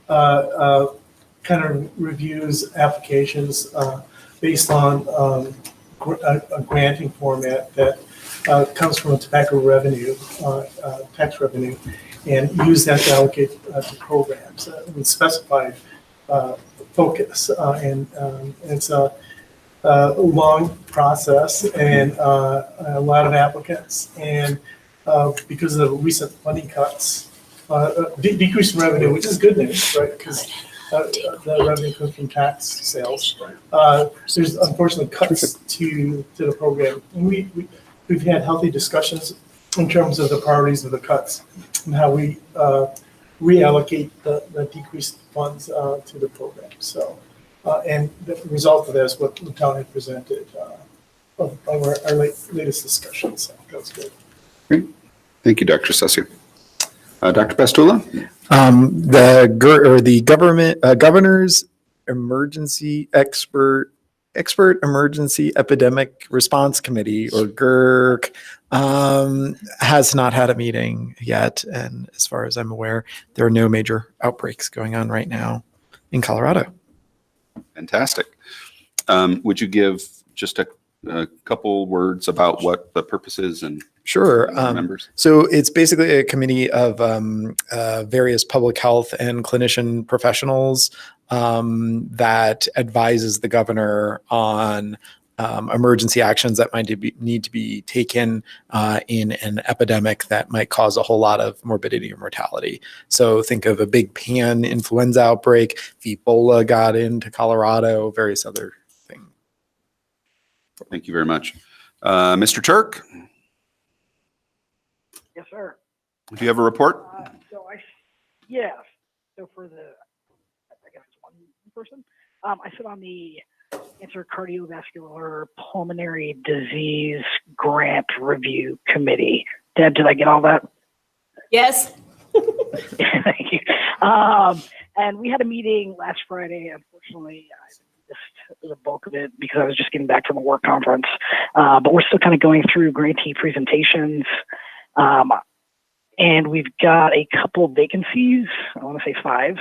kind of reviews applications based on a granting format that comes from a tobacco revenue, tax revenue, and use that to allocate to programs with specified focus. And it's a long process and a lot of applicants. And because of the recent funding cuts, decrease in revenue, which is good news, right? Because the revenue comes from tax sales. There's unfortunately cuts to the program. And we've had healthy discussions in terms of the priorities of the cuts and how we reallocate the decreased funds to the program. So, and the result of that is what Natalia presented of our latest discussion. So that was good. Great. Thank you, Dr. Stasio. Dr. Pastula? The governor's emergency expert emergency epidemic response committee, or GERC, has not had a meeting yet. And as far as I'm aware, there are no major outbreaks going on right now in Colorado. Fantastic. Would you give just a couple words about what the purpose is and Sure. members? So it's basically a committee of various public health and clinician professionals that advises the governor on emergency actions that might need to be taken in an epidemic that might cause a whole lot of morbidity or mortality. So think of a big pan influenza outbreak, if Ebola got into Colorado, various other things. Thank you very much. Mr. Turk? Yes, sir. Do you have a report? Yes. So for I guess it's one person. I sit on the Cancer Cardiovascular Pulmonary Disease Grant Review Committee. Deb, did I get all that? Yes. Thank you. And we had a meeting last Friday. Unfortunately, I missed the bulk of it because I was just getting back from a work conference. But we're still kind of going through grantee presentations. And we've got a couple vacancies, I want to say 5,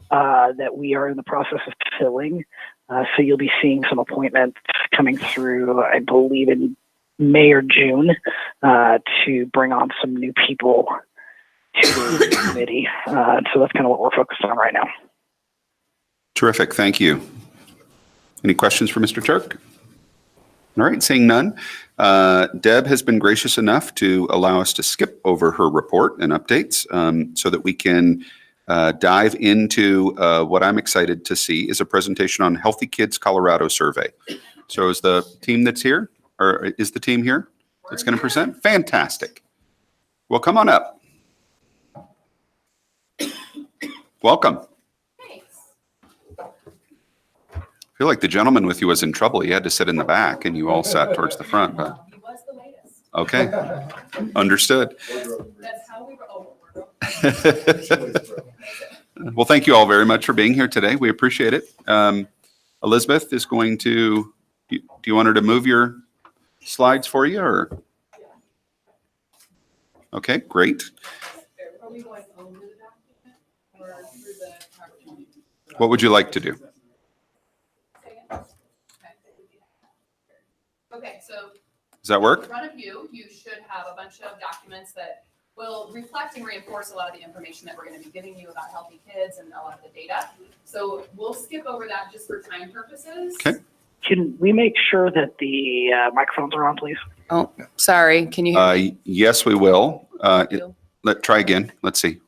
that we are in the process of filling. So you'll be seeing some appointments coming through, I believe, in May or June to bring on some new people to the committee. So that's kind of what we're focused on right now. Terrific. Thank you. Any questions for Mr. Turk? All right, seeing none. Deb has been gracious enough to allow us to skip over her report and updates so that we can dive into what I'm excited to see is a presentation on Healthy Kids Colorado survey. So is the team that's here, or is the team here that's going to present? Fantastic. Well, come on up. Welcome. I feel like the gentleman with you was in trouble. He had to sit in the back and you all sat towards the front. But He was the latest. okay, understood. That's how we were. Well, thank you all very much for being here today. We appreciate it. Elizabeth is going to, do you want her to move your slides for you or? Okay, great. Are we going over the document or through the PowerPoint? What would you like to do? Okay, so Does that in work? front of you, you should have a bunch of documents that will reflect and reinforce a lot of the information that we're going to be giving you about healthy kids and a lot of the data. So we'll skip over that just for time purposes. Okay. Can we make sure that the microphones are on, please? Oh, sorry. Can you hear me? Yes, we will. Try again. Let's see.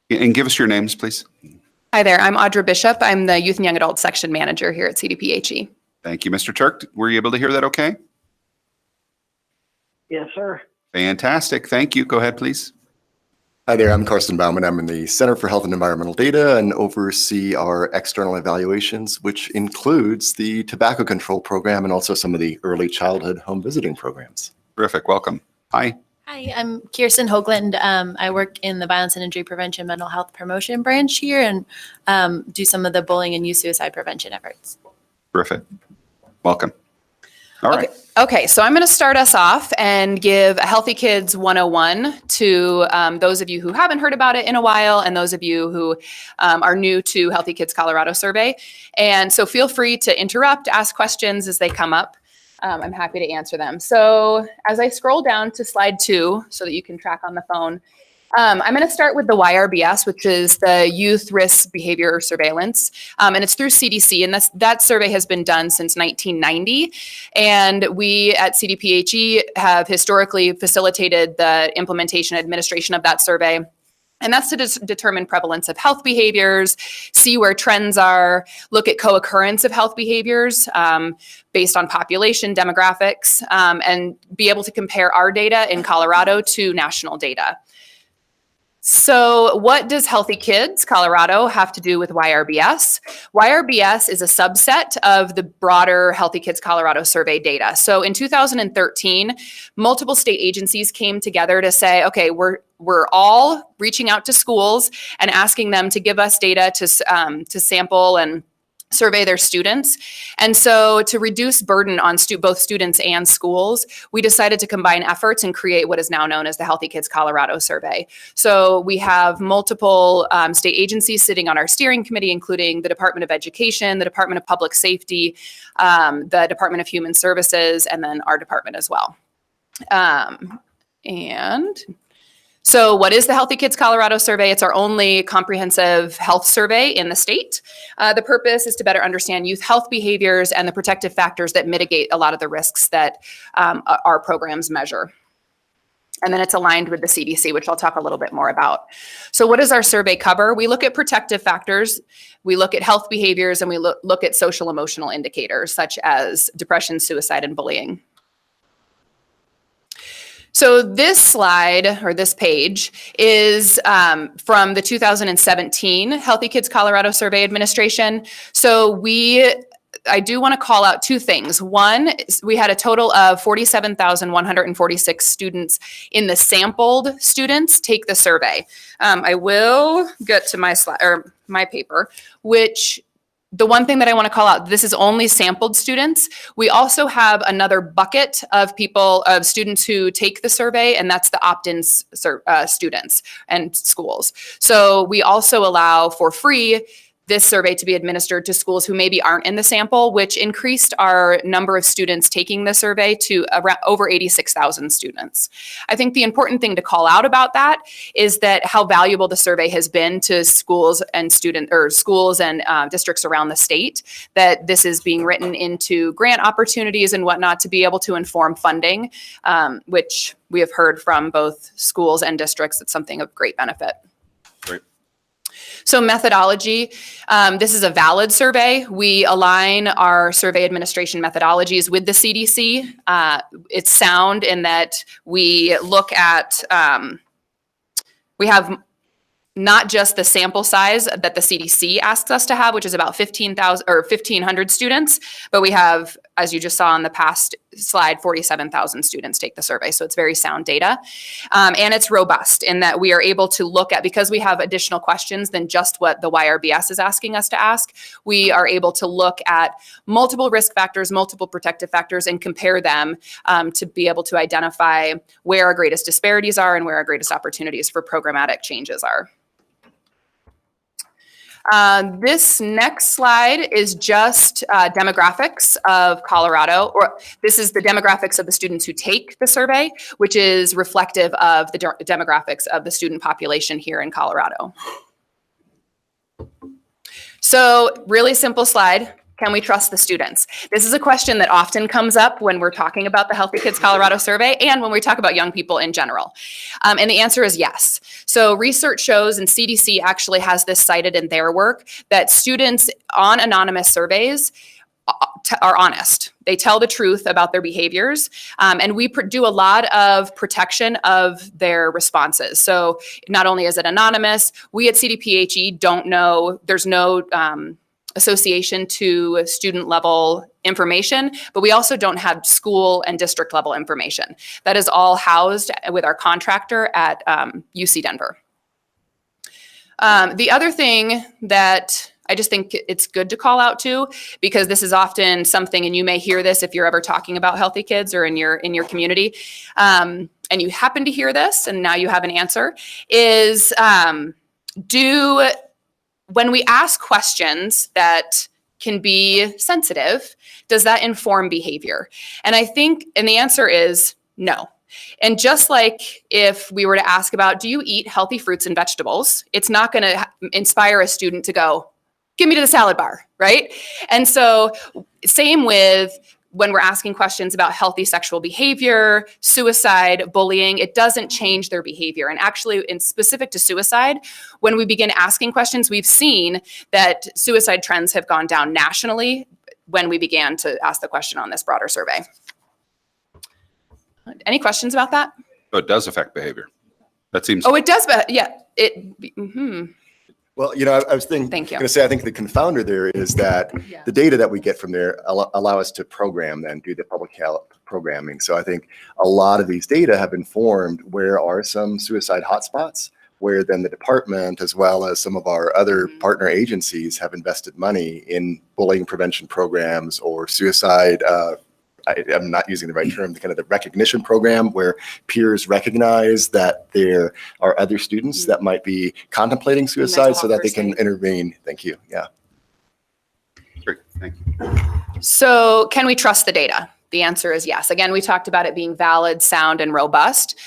And give us your names, please. Hi there. I'm Audra Bishop. I'm the Youth and Young Adult Section Manager here at CDPHE. Thank you, Mr. Turk. Were you able to hear that okay? Yes, sir. Fantastic. Thank you. Go ahead, please. Hi there, I'm Karsten Baumann. I'm in the Center for Health and Environmental Data and oversee our external evaluations, which includes the tobacco control program and also some of the early childhood home visiting programs. Terrific. Welcome. Hi. Hi, I'm Kirsten Hoagland. I work in the Violence and Injury Prevention Mental Health Promotion branch here and do some of the bullying and youth suicide prevention efforts. Terrific. Welcome. All right. Okay, so I'm going to start us off and give a Healthy Kids 101 to those of you who haven't heard about it in a while and those of you who are new to Healthy Kids Colorado survey. And so feel free to interrupt, ask questions as they come up. I'm happy to answer them. So as I scroll down to slide 2 so that you can track on the phone, I'm going to start with the YRBS, which is the Youth Risk Behavior Surveillance, and it's through CDC, and that survey has been done since 1990, and we at CDPHE have historically facilitated the implementation and administration of that survey. And that's to determine prevalence of health behaviors, see where trends are, look at co-occurrence of health behaviors based on population demographics, and be able to compare our data in Colorado to national data. So what does Healthy Kids Colorado have to do with YRBS? YRBS is a subset of the broader Healthy Kids Colorado survey data. So in 2013, multiple state agencies came together to say, okay, we're all reaching out to schools and asking them to give us data to sample and survey their students. And so to reduce burden on both students and schools, we decided to combine efforts and create what is now known as the Healthy Kids Colorado survey. So we have multiple state agencies sitting on our steering committee, including the Department of Education, the Department of Public Safety, the Department of Human Services, and then our department as well. So what is the Healthy Kids Colorado survey? It's our only comprehensive health survey in the state. The purpose is to better understand youth health behaviors and the protective factors that mitigate a lot of the risks that our programs measure. And then it's aligned with the CDC, which I'll talk a little bit more about. So what does our survey cover? We look at protective factors, we look at health behaviors, and we look at social emotional indicators such as depression, suicide, and bullying. So this slide, or this page, is from the 2017 Healthy Kids Colorado Survey Administration. So I do want to call out two things. One, we had a total of 47,146 students in the sampled students take the survey. I will get to my slide, or my paper, which the one thing that I want to call out, this is only sampled students. We also have another bucket of students who take the survey, and that's the opt-in students and schools. So we also allow for free this survey to be administered to schools who maybe aren't in the sample, which increased our number of students taking the survey to around over 86,000 students. I think the important thing to call out about that is that how valuable the survey has been to schools and districts around the state, that this is being written into grant opportunities and whatnot to be able to inform funding, which we have heard from both schools and districts. It's something of great benefit. Great. So methodology, this is a valid survey. We align our survey administration methodologies with the CDC. It's sound in that we look at, we have not just the sample size that the CDC asks us to have, which is about 15,000 or 1,500 students, but we have, as you just saw on the past slide, 47,000 students take the survey. So it's very sound data. And it's robust in that we are able to look at, because we have additional questions than just what the YRBS is asking us to ask, we are able to look at multiple risk factors, multiple protective factors, and compare them to be able to identify where our greatest disparities are and where our greatest opportunities for programmatic changes are. This next slide is just demographics of Colorado, or this is the demographics of the students who take the survey, which is reflective of the demographics of the student population here in Colorado. So really simple slide. Can we trust the students? This is a question that often comes up when we're talking about the Healthy Kids Colorado survey and when we talk about young people in general. And the answer is yes. So research shows, and CDC actually has this cited in their work, that students on anonymous surveys are honest. They tell the truth about their behaviors. And we do a lot of protection of their responses. So not only is it anonymous, we at CDPHE don't know, there's no association to student level information, but we also don't have school and district level information. That is all housed with our contractor at UC Denver. The other thing that I just think it's good to call out too, because this is often something, and you may hear this if you're ever talking about healthy kids or in your community, and you happen to hear this and now you have an answer, is when we ask questions that can be sensitive, does that inform behavior? And I think, and the answer is no. And just like if we were to ask about, do you eat healthy fruits and vegetables? It's not going to inspire a student to go, give me to the salad bar, right? And so same with when we're asking questions about healthy sexual behavior, suicide, bullying, it doesn't change their behavior. And actually, in specific to suicide, when we begin asking questions, we've seen that suicide trends have gone down nationally when we began to ask the question on this broader survey. Any questions about that? So it does affect behavior. That seems. Oh, it does, but yeah, Well, you know, I was going to say, I think the confounder there is that the data that we get from there allow us to program then, do the public health programming. So I think a lot of these data have informed where are some suicide hotspots, where then the department, as well as some of our other partner agencies, have invested money in bullying prevention programs or suicide. I'm not using the right term, the kind of the recognition program where peers recognize that there are other students that might be contemplating suicide so that they can intervene. Thank you. Yeah. Great. Thank you. So can we trust the data? The answer is yes. Again, we talked about it being valid, sound, and robust.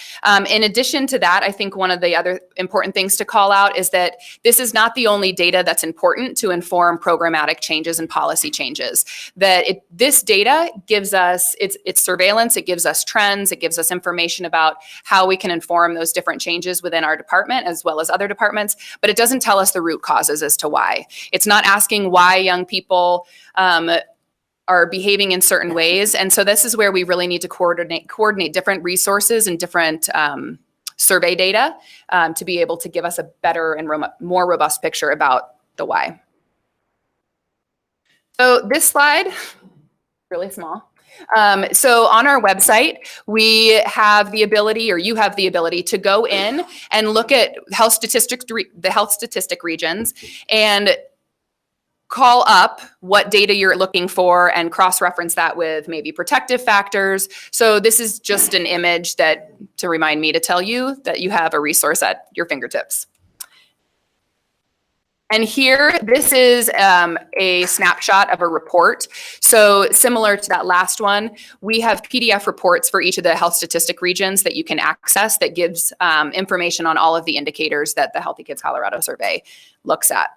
In addition to that, I think one of the other important things to call out is that this is not the only data that's important to inform programmatic changes and policy changes. This data gives us, it's surveillance, it gives us trends, it gives us information about how we can inform those different changes within our department as well as other departments, but it doesn't tell us the root causes as to why. It's not asking why young people are behaving in certain ways. And so this is where we really need to coordinate different resources and different survey data to be able to give us a better and more robust picture about the why. So this slide, really small. So on our website, we have the ability, or you have the ability, to go in and look at the health statistic regions and call up what data you're looking for and cross-reference that with maybe protective factors. So this is just an image to remind me to tell you that you have a resource at your fingertips. And here, this is a snapshot of a report. So similar to that last one, we have PDF reports for each of the health statistic regions that you can access that gives information on all of the indicators that the Healthy Kids Colorado survey looks at.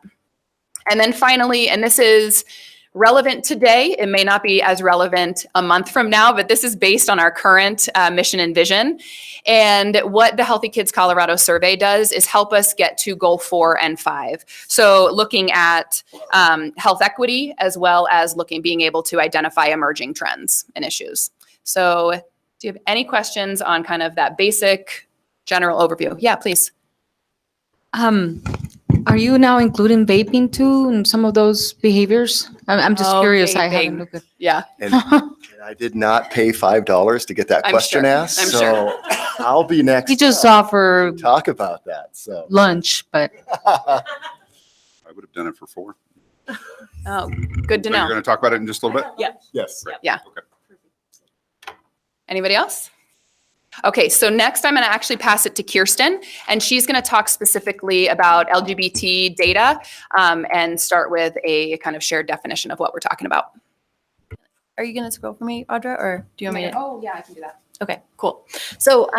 And then finally, and this is relevant today, it may not be as relevant a month from now, but this is based on our current mission and vision. And what the Healthy Kids Colorado survey does is help us get to goal 4 and 5. So looking at health equity, as well as being able to identify emerging trends and issues. So do you have any questions on kind of that basic general overview? Yeah, please. Are you now including vaping too in some of those behaviors? I'm just curious. I haven't looked at. Yeah. And I did not pay $5 to get that I'm question sure. asked, I'm so sure. I'll be next. We just up offer to talk about that. So lunch, but I would have done it for 4. Oh, good to So know. you're going to talk about it in just a little bit? Yeah. yes. Yeah. Okay. Anybody else? Okay, so next I'm going to actually pass it to Kirsten, and she's going to talk specifically about LGBT data and start with a kind of shared definition of what we're talking about. Are you going to scroll for me, Audra, or do you want me to? Oh, yeah, I can do that. Okay, cool. So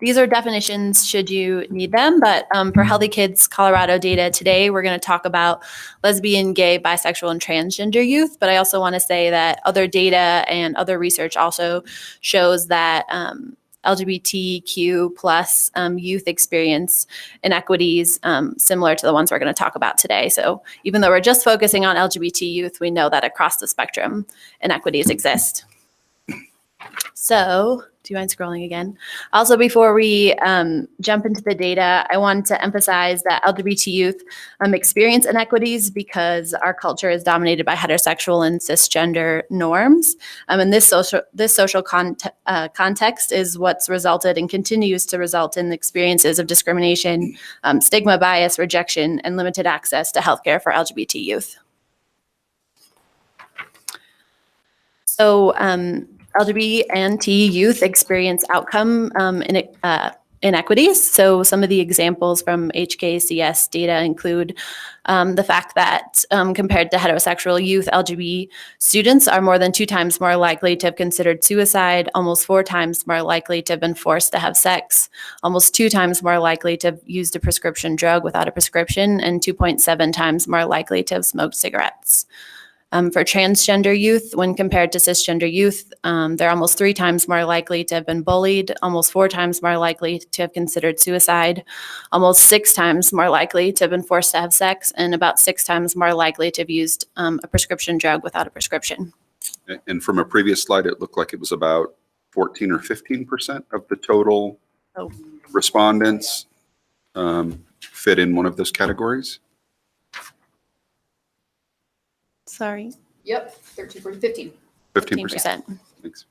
these are definitions should you need them, but for Healthy Kids Colorado data today, we're going to talk about lesbian, gay, bisexual, and transgender youth. But I also want to say that other data and other research also shows that LGBTQ plus youth experience inequities similar to the ones we're going to talk about today. So even though we're just focusing on LGBT youth, we know that across the spectrum, inequities exist. So do you mind scrolling again? Also, before we jump into the data, I want to emphasize that LGBT youth experience inequities because our culture is dominated by heterosexual and cisgender norms. And this social context is what's resulted and continues to result in experiences of discrimination, stigma, bias, rejection, and limited access to healthcare for LGBT youth. So LGBT youth experience outcome inequities. So some of the examples from HKCS data include the fact that compared to heterosexual youth, LGBT students are more than 2 times more likely to have considered suicide, almost 4 times more likely to have been forced to have sex, almost 2 times more likely to have used a prescription drug without a prescription, and 2.7 times more likely to have smoked cigarettes. For transgender youth, when compared to cisgender youth, they're almost 3 times more likely to have been bullied, almost 4 times more likely to have considered suicide, almost 6 times more likely to have been forced to have sex, and about 6 times more likely to have used a prescription drug without a prescription. And from a previous slide, it looked like it was about 14 or 15% of the total respondents fit in one of those categories. Sorry. Yep, 13, 14, 15. 15%. Thanks.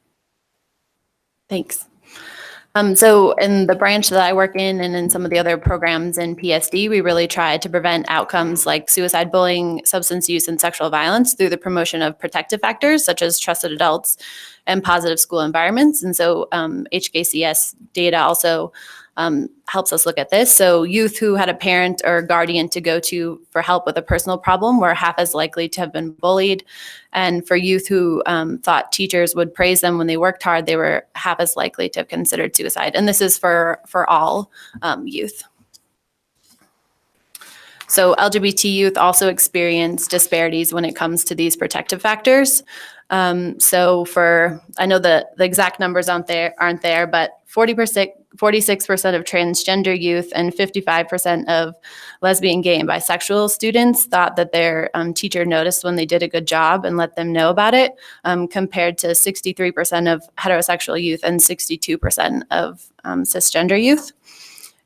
Thanks. So in the branch that I work in and in some of the other programs in PSD, we really try to prevent outcomes like suicide, bullying, substance use, and sexual violence through the promotion of protective factors such as trusted adults and positive school environments. And so HKCS data also helps us look at this. So youth who had a parent or guardian to go to for help with a personal problem were half as likely to have been bullied. And for youth who thought teachers would praise them when they worked hard, they were half as likely to have considered suicide. And this is for all youth. So LGBT youth also experience disparities when it comes to these protective factors. So I know the exact numbers aren't there, but 46% of transgender youth and 55% of lesbian, gay, and bisexual students thought that their teacher noticed when they did a good job and let them know about it, compared to 63% of heterosexual youth and 62% of cisgender youth.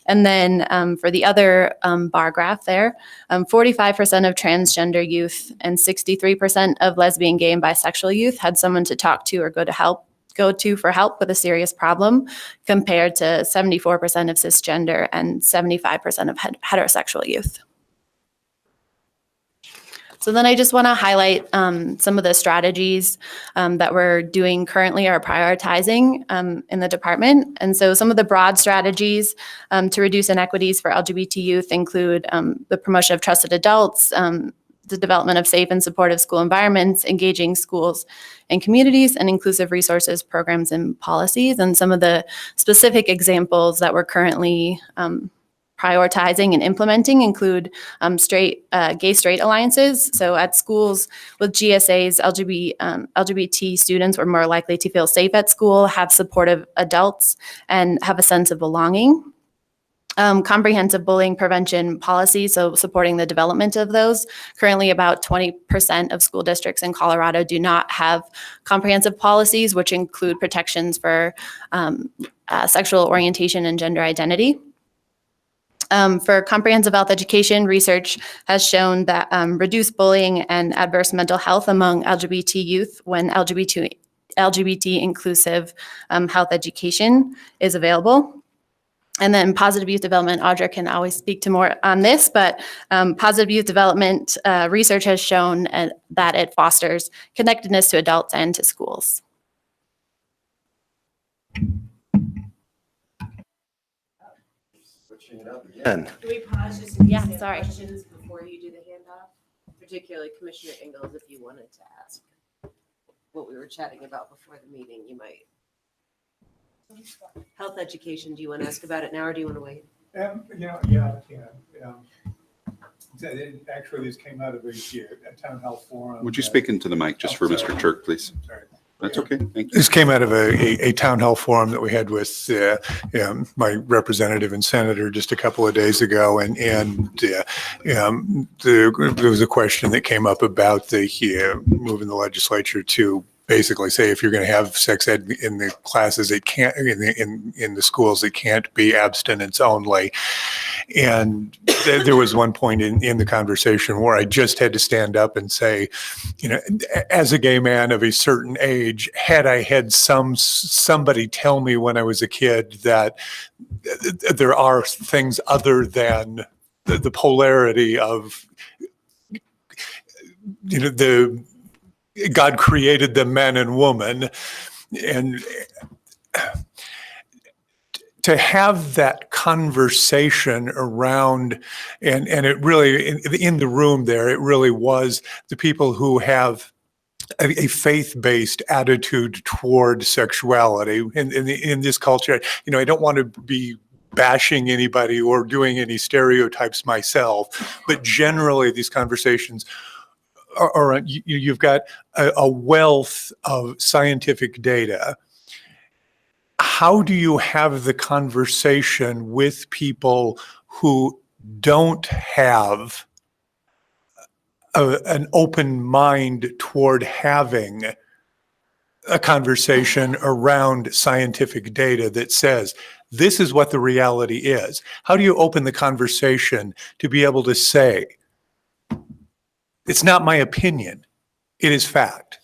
And then for the other bar graph there, 45% of transgender youth and 63% of lesbian, gay, and bisexual youth had someone to talk to or go to for help with a serious problem, compared to 74% of cisgender and 75% of heterosexual youth. So then I just want to highlight some of the strategies that we're doing currently or prioritizing in the department. And so some of the broad strategies to reduce inequities for LGBT youth include the promotion of trusted adults, the development of safe and supportive school environments, engaging schools and communities, and inclusive resources, programs, and policies. And some of the specific examples that we're currently prioritizing and implementing include gay-straight alliances. So at schools with GSAs, LGBT students were more likely to feel safe at school, have supportive adults, and have a sense of belonging. Comprehensive bullying prevention policies, so supporting the development of those. Currently, about 20% of school districts in Colorado do not have comprehensive policies, which include protections for sexual orientation and gender identity. For comprehensive health education, research has shown that reduced bullying and adverse mental health among LGBT youth when LGBT inclusive health education is available. And then positive youth development, Audra can always speak to more on this, but positive youth development research has shown that it fosters connectedness to adults and to schools. Switching it up again. Can we pause just in case Yeah, you have sorry. questions before you do the handoff? Particularly Commissioner Ingalls, if you wanted to ask what we were chatting about before the meeting, you might. Health education, do you want to ask about it now or do you want to wait? Yeah, I can. Actually, this came out of a town health forum. Would you speak into the mic just for Mr. Turk, please? Sorry. That's okay. Thank you. This came out of a town health forum that we had with my representative and senator just a couple of days ago, and there was a question that came up about the moving the legislature to basically say if you're going to have sex ed in the classes, it can't in the schools, it can't be abstinence only. And there was one point in the conversation where I just had to stand up and say, as a gay man of a certain age, had I had somebody tell me when I was a kid that there are things other than the polarity of, the God created them man and woman, and to have that conversation around, and it really, in the room there, it really was the people who have a faith-based attitude toward sexuality in this culture. I don't want to be bashing anybody or doing any stereotypes myself, but generally these conversations are you've got a wealth of scientific data. How do you have the conversation with people who don't have an open mind toward having a conversation around scientific data that says, this is what the reality is? How do you open the conversation to be able to say, it's not my opinion, it is fact?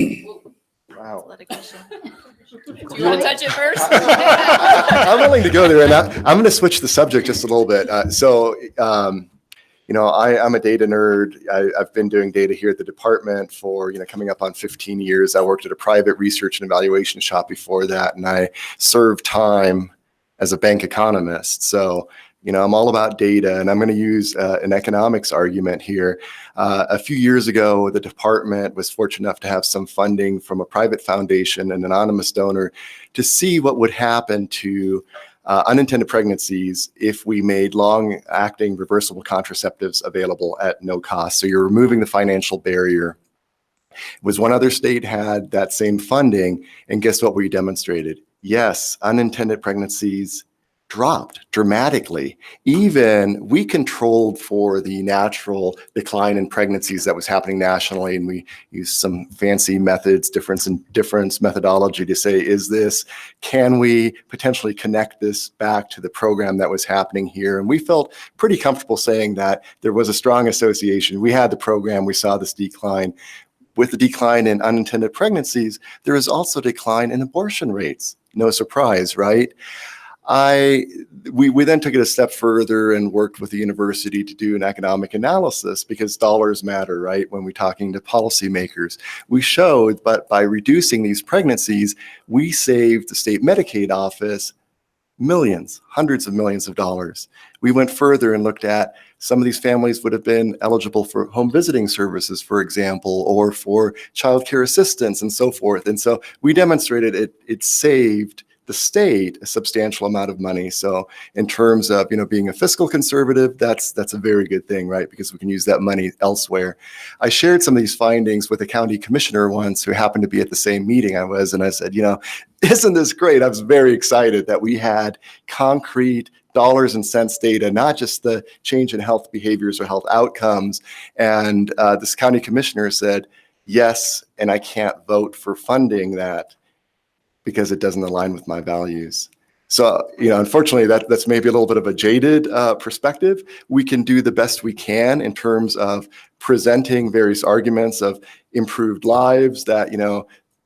Wow. Do you want to touch it first? I'm willing to go there, and I'm going to switch the subject just a little bit. I'm a data nerd. I've been doing data here at the department for, coming up on 15 years. I worked at a private research and evaluation shop before that, and I served time as a bank economist. So, I'm all about data, and I'm going to use an economics argument here. A few years ago, the department was fortunate enough to have some funding from a private foundation, an anonymous donor, to see what would happen to unintended pregnancies if we made long-acting reversible contraceptives available at no cost. So you're removing the financial barrier. Was one other state had that same funding, and guess what we demonstrated? Yes, unintended pregnancies dropped dramatically. Even we controlled for the natural decline in pregnancies that was happening nationally, and we used some fancy methods, difference methodology to say, can we potentially connect this back to the program that was happening here? And we felt pretty comfortable saying that there was a strong association. We had the program, we saw this decline. With the decline in unintended pregnancies, there is also decline in abortion rates. No surprise, right? we then took it a step further and worked with the university to do an economic analysis, because dollars matter, right? When we're talking to policymakers, we showed, but by reducing these pregnancies, we saved the state Medicaid office millions, hundreds of millions of dollars. We went further and looked at some of these families would have been eligible for home visiting services, for example, or for childcare assistance and so forth. And so we demonstrated it saved the state a substantial amount of money. So in terms of, being a fiscal conservative, that's a very good thing, right? Because we can use that money elsewhere. I shared some of these findings with a county commissioner once who happened to be at the same meeting I was, and I said, isn't this great? I was very excited that we had concrete dollars and cents data, not just the change in health behaviors or health outcomes. And this county commissioner said, yes, and I can't vote for funding that because it doesn't align with my values. So, unfortunately, that's maybe a little bit of a jaded perspective. We can do the best we can in terms of presenting various arguments of improved lives, that,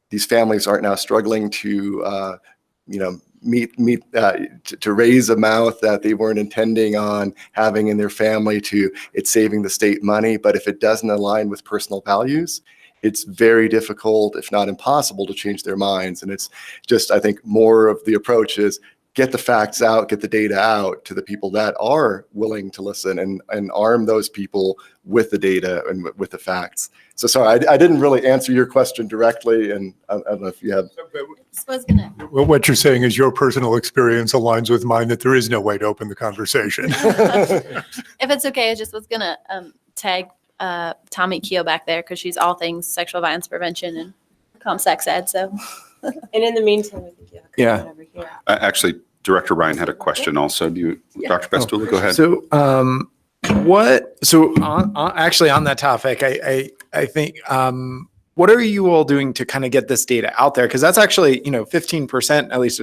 these families aren't now struggling to, to raise a mouth that they weren't intending on having in their family, to it's saving the state money. But if it doesn't align with personal values, it's very difficult, if not impossible, to change their minds. And it's just, I think, more of the approach is get the facts out, get the data out to the people that are willing to listen, and arm those people with the data and with the facts. So sorry, I didn't really answer your question directly, and I don't know if you have. Well, what you're saying is your personal experience aligns with mine, that there is no way to open the conversation. If it's okay, I just was gonna tag Tommy Keo back there, because she's all things sexual violence prevention and ComSec ed. So, And in the meantime, I think Yeah. over here. Actually, Director Ryan had a question also. Dr. Bestula, go ahead. So, actually on that topic, I think, what are you all doing to kind of get this data out there? Because that's actually, 15%, at least,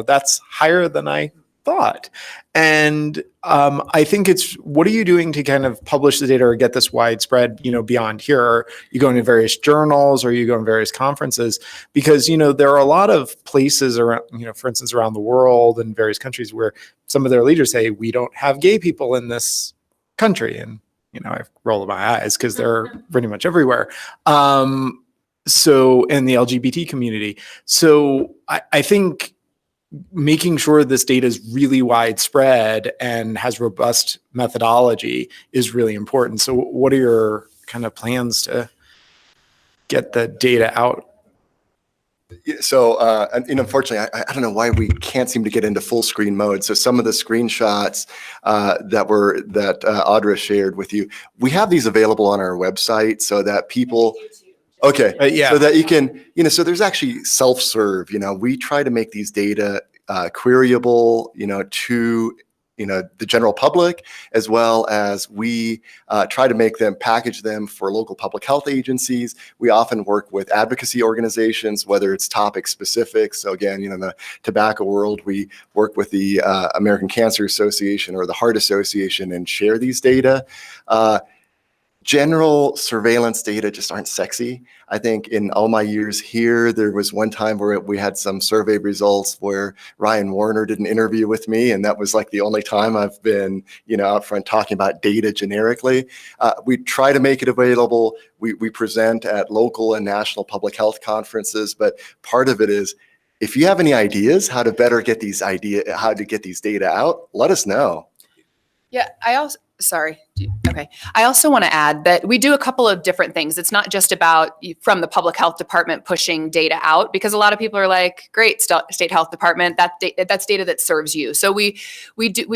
that's higher than I thought. And I think what are you doing to kind of publish the data or get this widespread, beyond here? Are you going to various journals, or are you going to various conferences? Because, there are a lot of places around, for instance, around the world and various countries where some of their leaders say, we don't have gay people in this country. And, I roll my eyes because they're pretty much everywhere. So, in the LGBT community. So I think making sure this data is really widespread and has robust methodology is really important. So what are your kind of plans to get the data out? So, and unfortunately, I don't know why we can't seem to get into full screen mode. So some of the screenshots that Audra shared with you, we have these available on our website so that people. Okay. Yeah. So that you can, so there's actually self-serve, we try to make these data queryable, to, the general public, as well as we try to package them for local public health agencies. We often work with advocacy organizations, whether it's topic specific. So again, in the tobacco world, we work with the American Cancer Association or the Heart Association and share these data. General surveillance data just aren't sexy. I think in all my years here, there was one time where we had some survey results where Ryan Warner did an interview with me, and that was like the only time I've been, out front talking about data generically. We try to make it available. We present at local and national public health conferences, but part of it is, if you have any ideas how to better get how to get these data out, let us know. Yeah, Okay. I also want to add that we do a couple of different things. It's not just about from the public health department pushing data out, because a lot of people are like, great, state health department, that's data that serves you. So we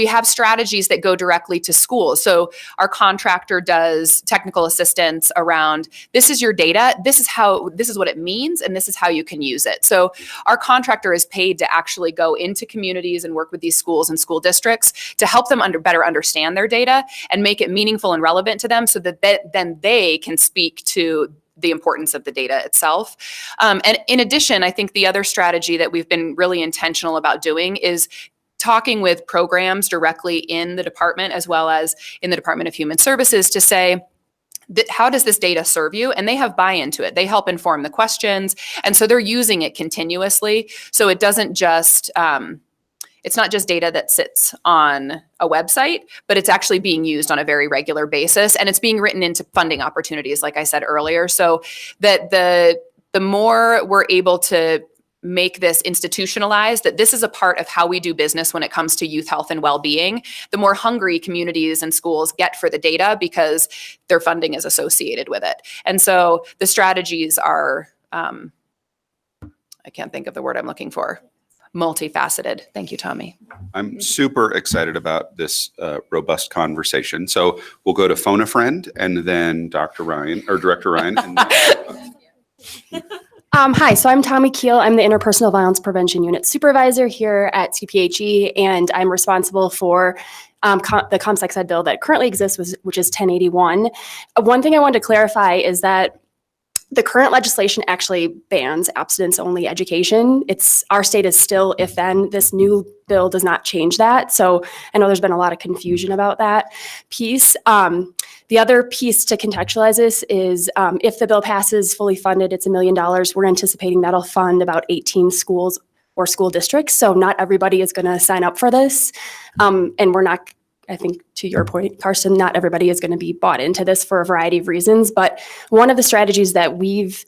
have strategies that go directly to schools. So our contractor does technical assistance around, this is your data, this is what it means, and this is how you can use it. So our contractor is paid to actually go into communities and work with these schools and school districts to help them better understand their data and make it meaningful and relevant to them, so that then they can speak to the importance of the data itself. And in addition, I think the other strategy that we've been really intentional about doing is talking with programs directly in the department, as well as in the Department of Human Services, to say, how does this data serve you? And they have buy-in to it. They help inform the questions. And so they're using it continuously. So it doesn't just, it's not just data that sits on a website, but it's actually being used on a very regular basis, and it's being written into funding opportunities, like I said earlier, so that the more we're able to make this institutionalized, that this is a part of how we do business when it comes to youth health and well-being, the more hungry communities and schools get for the data because their funding is associated with it. And so the strategies are, I can't think of the word I'm looking for, multifaceted. Thank you, Tommy. I'm super excited about this robust conversation. So we'll go to Phone a Friend and then Dr. Ryan or Director Ryan. And Hi, so I'm Tommy Keel. I'm the Interpersonal Violence Prevention Unit Supervisor here at CPHE, and I'm responsible for the ComSec Ed bill that currently exists, which is 1081. One thing I wanted to clarify is that the current legislation actually bans abstinence-only education. Our state is still if-then. This new bill does not change that. So I know there's been a lot of confusion about that piece. The other piece to contextualize this is if the bill passes fully funded, it's $1 million. We're anticipating that'll fund about 18 schools or school districts. So not everybody is going to sign up for this. And we're not, I think to your point, Karsten, not everybody is going to be bought into this for a variety of reasons. But one of the strategies that we've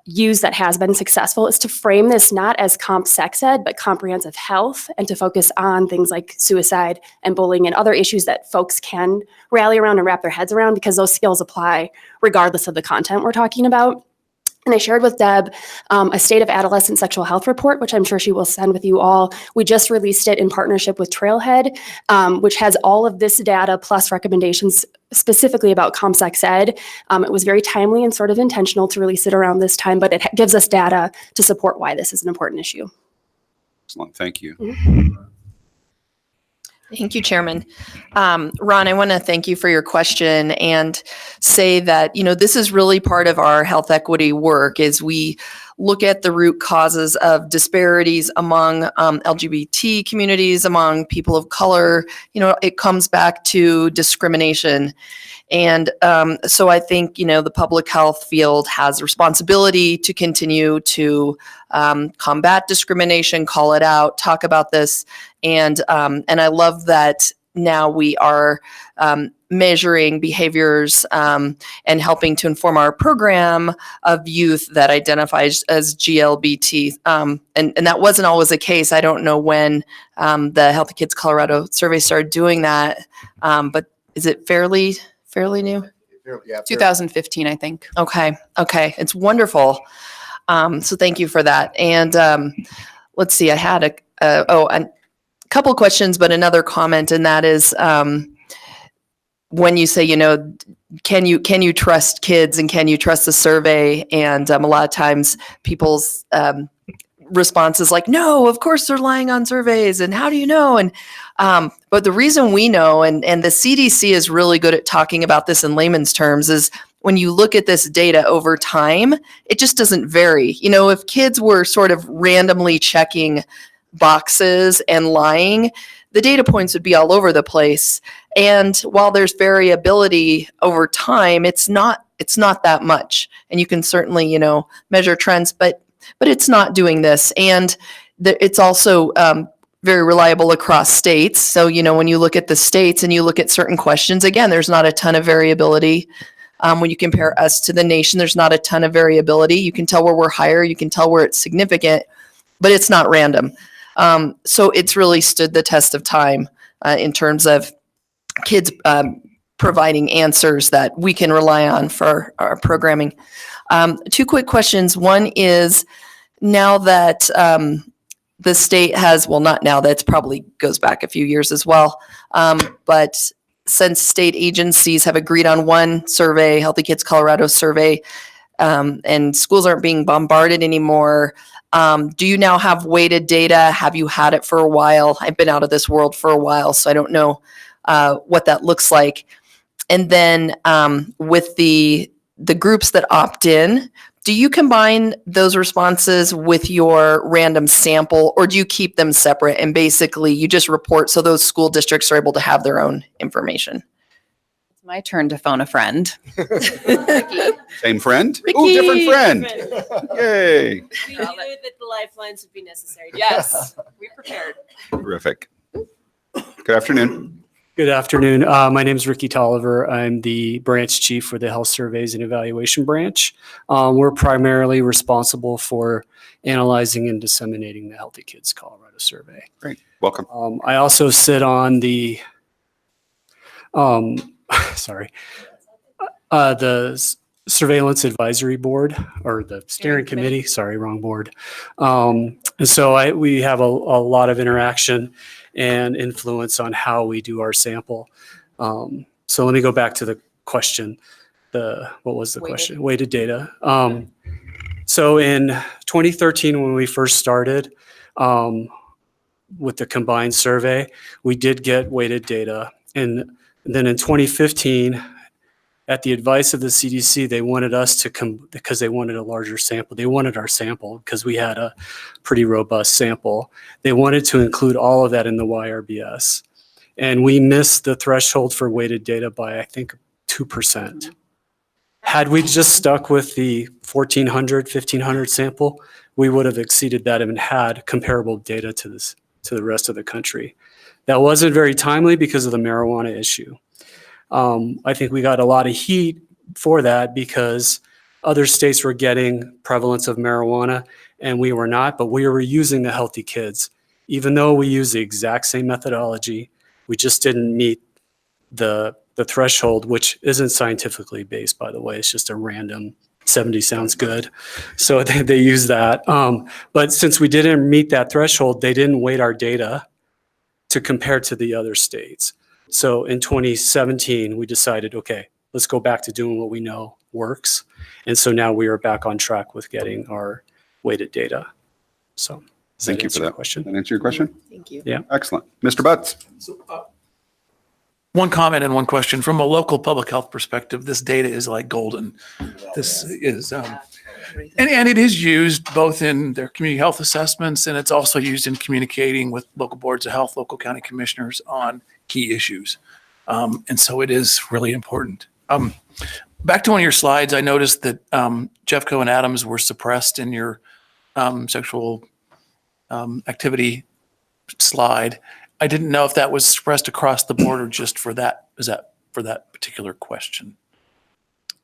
used that has been successful is to frame this not as comp sex ed, but comprehensive health, and to focus on things like suicide and bullying and other issues that folks can rally around and wrap their heads around, because those skills apply regardless of the content we're talking about. And I shared with Deb a State of Adolescent Sexual Health report, which I'm sure she will send with you all. We just released it in partnership with Trailhead, which has all of this data plus recommendations specifically about ComSec Ed. It was very timely and sort of intentional to release it around this time, but it gives us data to support why this is an important issue. Excellent, thank you. Thank you, Chairman. Ron, I want to thank you for your question and say that, this is really part of our health equity work as we look at the root causes of disparities among LGBT communities, among people of color. It comes back to discrimination. And so I think, the public health field has responsibility to continue to combat discrimination, call it out, talk about this. And I love that now we are measuring behaviors and helping to inform our program of youth that identifies as GLBT. And that wasn't always the case. I don't know when the Healthy Kids Colorado survey started doing that, but is it fairly new? Yeah, 2015, I think. Okay. It's wonderful. So thank you for that. And let's see, I had a couple of questions, but another comment, and that is when you say, can you trust kids and can you trust the survey? And a lot of times people's response is like, no, of course they're lying on surveys. And how do you know? And but the reason we know, and the CDC is really good at talking about this in layman's terms, is when you look at this data over time, it just doesn't vary. If kids were sort of randomly checking boxes and lying, the data points would be all over the place. And while there's variability over time, it's not that much. And you can certainly, measure trends, but it's not doing this. And it's also very reliable across states. So, when you look at the states and you look at certain questions, again, there's not a ton of variability. When you compare us to the nation, there's not a ton of variability. You can tell where we're higher, you can tell where it's significant, but it's not random. So it's really stood the test of time in terms of kids providing answers that we can rely on for our programming. Two quick questions. One is, now that the state has, well, not now, that probably goes back a few years as well, but since state agencies have agreed on one survey, Healthy Kids Colorado survey, and schools aren't being bombarded anymore, do you now have weighted data? Have you had it for a while? I've been out of this world for a while, so I don't know what that looks like. And then with the groups that opt in, do you combine those responses with your random sample, or do you keep them separate and basically you just report so those school districts are able to have their own information? My turn to phone a friend. Same friend? Ricky. Ooh, different friend. Yay. We knew that the lifelines would be necessary. Yes, we prepared. Terrific. Good afternoon. Good afternoon. My name is Ricky Tolliver. I'm the branch chief for the Health Surveys and Evaluation Branch. We're primarily responsible for analyzing and disseminating the Healthy Kids Colorado Survey. Great. Welcome. I also sit on the, the Surveillance Advisory Board, or the Steering Committee, sorry, wrong board. And so we have a lot of interaction and influence on how we do our sample. So let me go back to the question. What was the question? Weighted data. So in 2013, when we first started with the combined survey, we did get weighted data. And then in 2015, at the advice of the CDC, they wanted us to because they wanted a larger sample. They wanted our sample because we had a pretty robust sample. They wanted to include all of that in the YRBS. And we missed the threshold for weighted data by, I think, 2%. Had we just stuck with the 1,400, 1,500 sample, we would have exceeded that and had comparable data to the rest of the country. That wasn't very timely because of the marijuana issue. I think we got a lot of heat for that because other states were getting prevalence of marijuana and we were not, but we were using the Healthy Kids. Even though we use the exact same methodology, we just didn't meet the threshold, which isn't scientifically based, by the way. It's just a random 70 sounds good. So they use that. But since we didn't meet that threshold, they didn't weight our data to compare to the other states. So in 2017, we decided, okay, let's go back to doing what we know works. And so now we are back on track with getting our weighted data. So thank you for that question. That answer your question? Thank you. Yeah. Excellent. Mr. Butts. One comment and one question. From a local public health perspective, this data is like golden. This is, and it is used both in their community health assessments, and it's also used in communicating with local boards of health, local county commissioners on key issues. And so it is really important. Back to one of your slides, I noticed that Jeffco and Adams were suppressed in your sexual activity slide. I didn't know if that was suppressed across the board or just for that, is that for that particular question?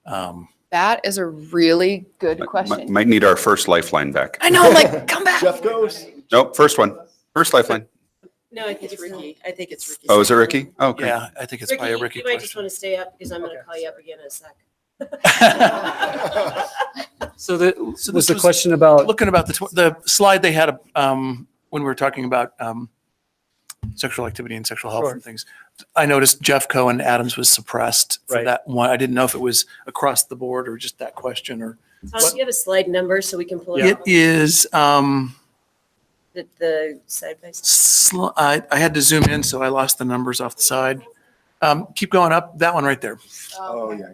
That is a really good question. Might need our first lifeline back. I know, I'm like, come back. Jeff goes. Nope, first one. First lifeline. No, I think it's Ricky. I think it's Ricky. Oh, is it Ricky? Oh, okay. Yeah, I think it's probably a Ricky You might just question. want to stay up because I'm going to call you up again in a sec. So So was this the question about looking about the slide they had when we were talking about sexual activity and sexual health and things. I noticed Jeffco and Adams was suppressed for that one. I didn't know if it was across the board or just that question or. Tom, do you have a slide number so we can pull it It up? is. The side by side. I had to zoom in, so I lost the numbers off the side. Keep going up. That one right there. Oh, yeah.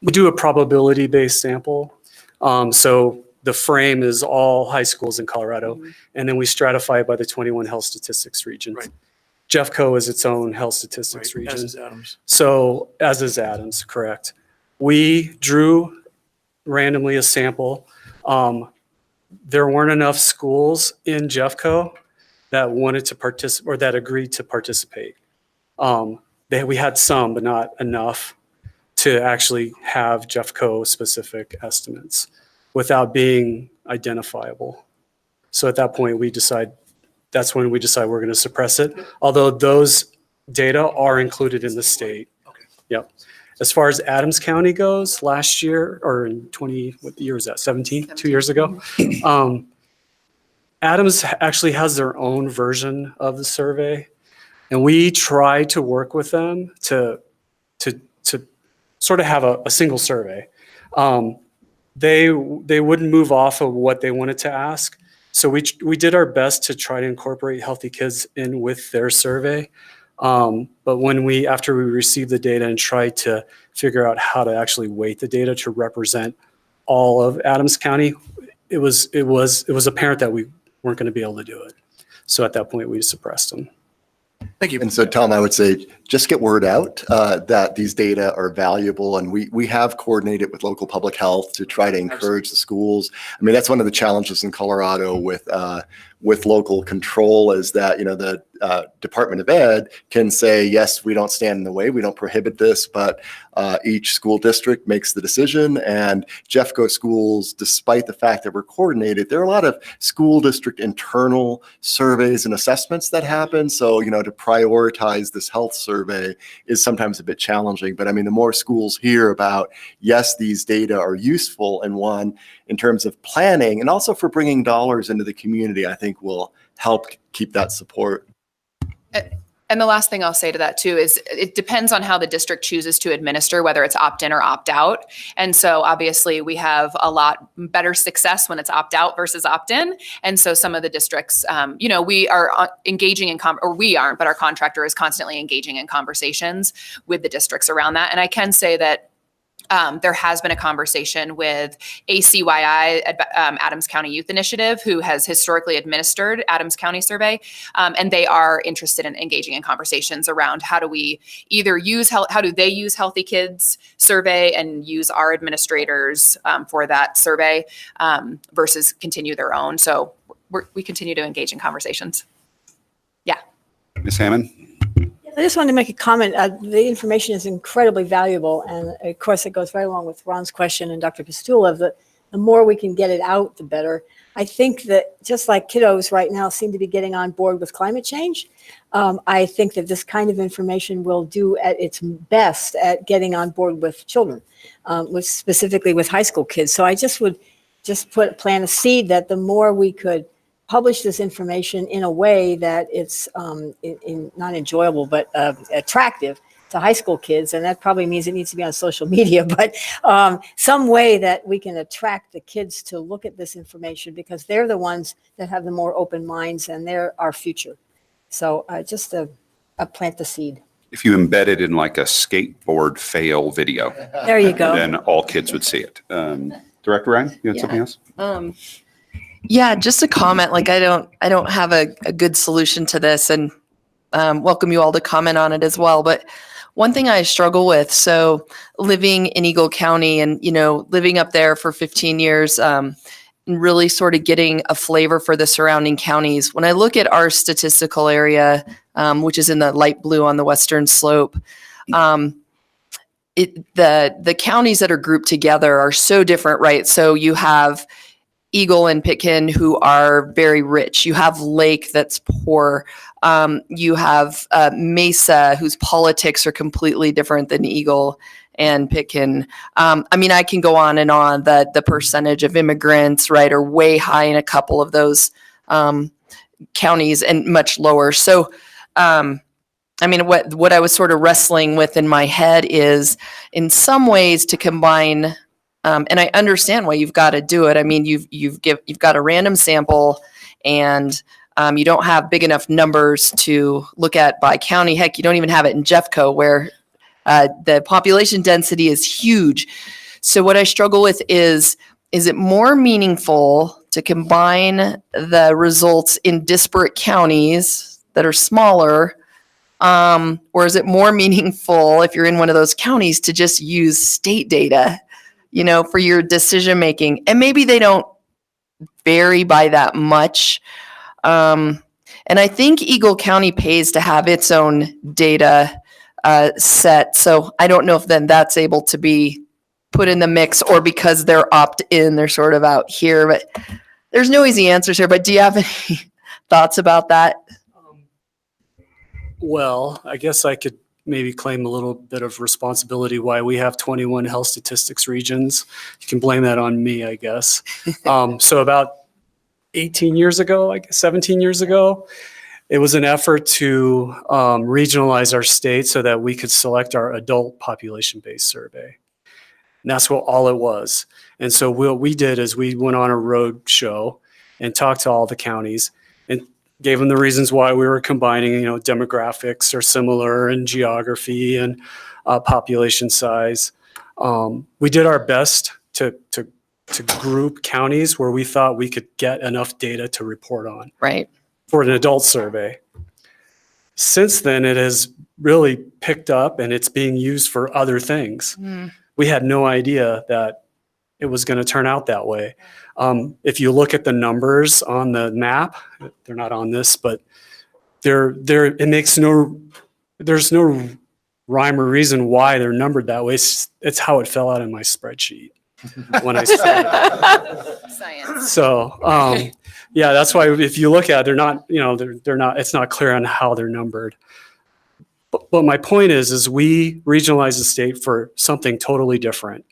we do a probability-based sample. So the frame is all high schools in Colorado, and then we stratify it by the 21 health statistics regions. Right. Jeffco is its own health statistics Right, region. as is Adams. So, as is Adams, correct. We drew randomly a sample. There weren't enough schools in Jeffco that wanted to participate or that agreed to participate. We had some, but not enough to actually have Jeffco specific estimates without being identifiable. So at that point, that's when we decide we're going to suppress it. Although those data are included in the state. Okay. Yep. As far as Adams County goes, last year, or in what year was that, 17, 2 years ago? Adams actually has their own version of the survey, and we tried to work with them to sort of have a single survey. They wouldn't move off of what they wanted to ask, so we did our best to try to incorporate Healthy Kids in with their survey. But after we received the data and tried to figure out how to actually weight the data to represent all of Adams County, it was apparent that we weren't going to be able to do it. So at that point, we suppressed them. Thank you. And so, Tom, I would say just get word out that these data are valuable, and we have coordinated with local public health to try to encourage the schools. I mean, that's one of the challenges in Colorado with local control is that, you know, the Department of Ed can say, yes, we don't stand in the way, we don't prohibit this, but each school district makes the decision. And Jeffco schools, despite the fact that we're coordinated, there are a lot of school district internal surveys and assessments that happen. So, you know, to prioritize this health survey is sometimes a bit challenging. But I mean, the more schools hear about, yes, these data are useful, and one, in terms of planning and also for bringing dollars into the community, I think will help keep that support. And the last thing I'll say to that too is it depends on how the district chooses to administer, whether it's opt-in or opt-out. And so obviously we have a lot better success when it's opt-out versus opt-in. And so some of the districts, you know, we are engaging in, or we aren't, but our contractor is constantly engaging in conversations with the districts around that. And I can say that there has been a conversation with ACYI, Adams County Youth Initiative, who has historically administered Adams County survey. And they are interested in engaging in conversations around how do we either use, how do they use Healthy Kids survey and use our administrators for that survey versus continue their own. So we continue to engage in conversations. Yeah. Ms. Hammond? I just wanted to make a comment. The information is incredibly valuable. And of course, it goes right along with Ron's question and Dr. Pistula, that the more we can get it out, the better. I think that just like kiddos right now seem to be getting on board with climate change, I think that this kind of information will do at its best at getting on board with children, specifically with high school kids. So I just would plant a seed that the more we could publish this information in a way that it's not enjoyable, but attractive to high school kids. And that probably means it needs to be on social media, but some way that we can attract the kids to look at this information, because they're the ones that have the more open minds and they're our future. So just plant the seed. If you embed it in like a skateboard fail video. There you go. Then all kids would see it. Director Ryan, you had something else? Yeah, just a comment. Like I don't have a good solution to this, and welcome you all to comment on it as well. But one thing I struggle with, so living in Eagle County and, you know, living up there for 15 years, and really sort of getting a flavor for the surrounding counties. When I look at our statistical area, which is in the light blue on the western slope, the counties that are grouped together are so different, right? So you have Eagle and Pitkin, who are very rich. You have Lake, that's poor. You have Mesa, whose politics are completely different than Eagle and Pitkin. I mean, I can go on and on. The percentage of immigrants, right, are way high in a couple of those counties and much lower. So, I mean, what I was sort of wrestling with in my head is, in some ways, to combine. And I understand why you've got to do it. I mean, you've got a random sample, and you don't have big enough numbers to look at by county. Heck, you don't even have it in Jeffco, where the population density is huge. So what I struggle with is it more meaningful to combine the results in disparate counties that are smaller, or is it more meaningful, if you're in one of those counties, to just use state data, you know, for your decision making? And maybe they don't vary by that much. And I think Eagle County pays to have its own data set. So I don't know if then that's able to be put in the mix, or because they're opt-in, they're sort of out here. But there's no easy answers here. But do you have any thoughts about that? Well, I guess I could maybe claim a little bit of responsibility why we have 21 health statistics regions. You can blame that on me, I guess. So about 18 years ago, I guess 17 years ago, it was an effort to regionalize our state so that we could select our adult population-based survey. And that's all it was. And so what we did is we went on a road show and talked to all the counties and gave them the reasons why we were combining. You know, demographics are similar, and geography and population size. We did our best to group counties where we thought we could get enough data to report on. Right. For an adult survey. Since then, it has really picked up and it's being used for other things. We had no idea that it was going to turn out that way. If you look at the numbers on the map, they're not on this, but it makes there's no rhyme or reason why they're numbered that way. It's how it fell out in my spreadsheet when I started. Science. So, yeah, that's why if you look at it, they're not, they're not, it's not clear on how they're numbered. But my point is we regionalize the state for something totally different.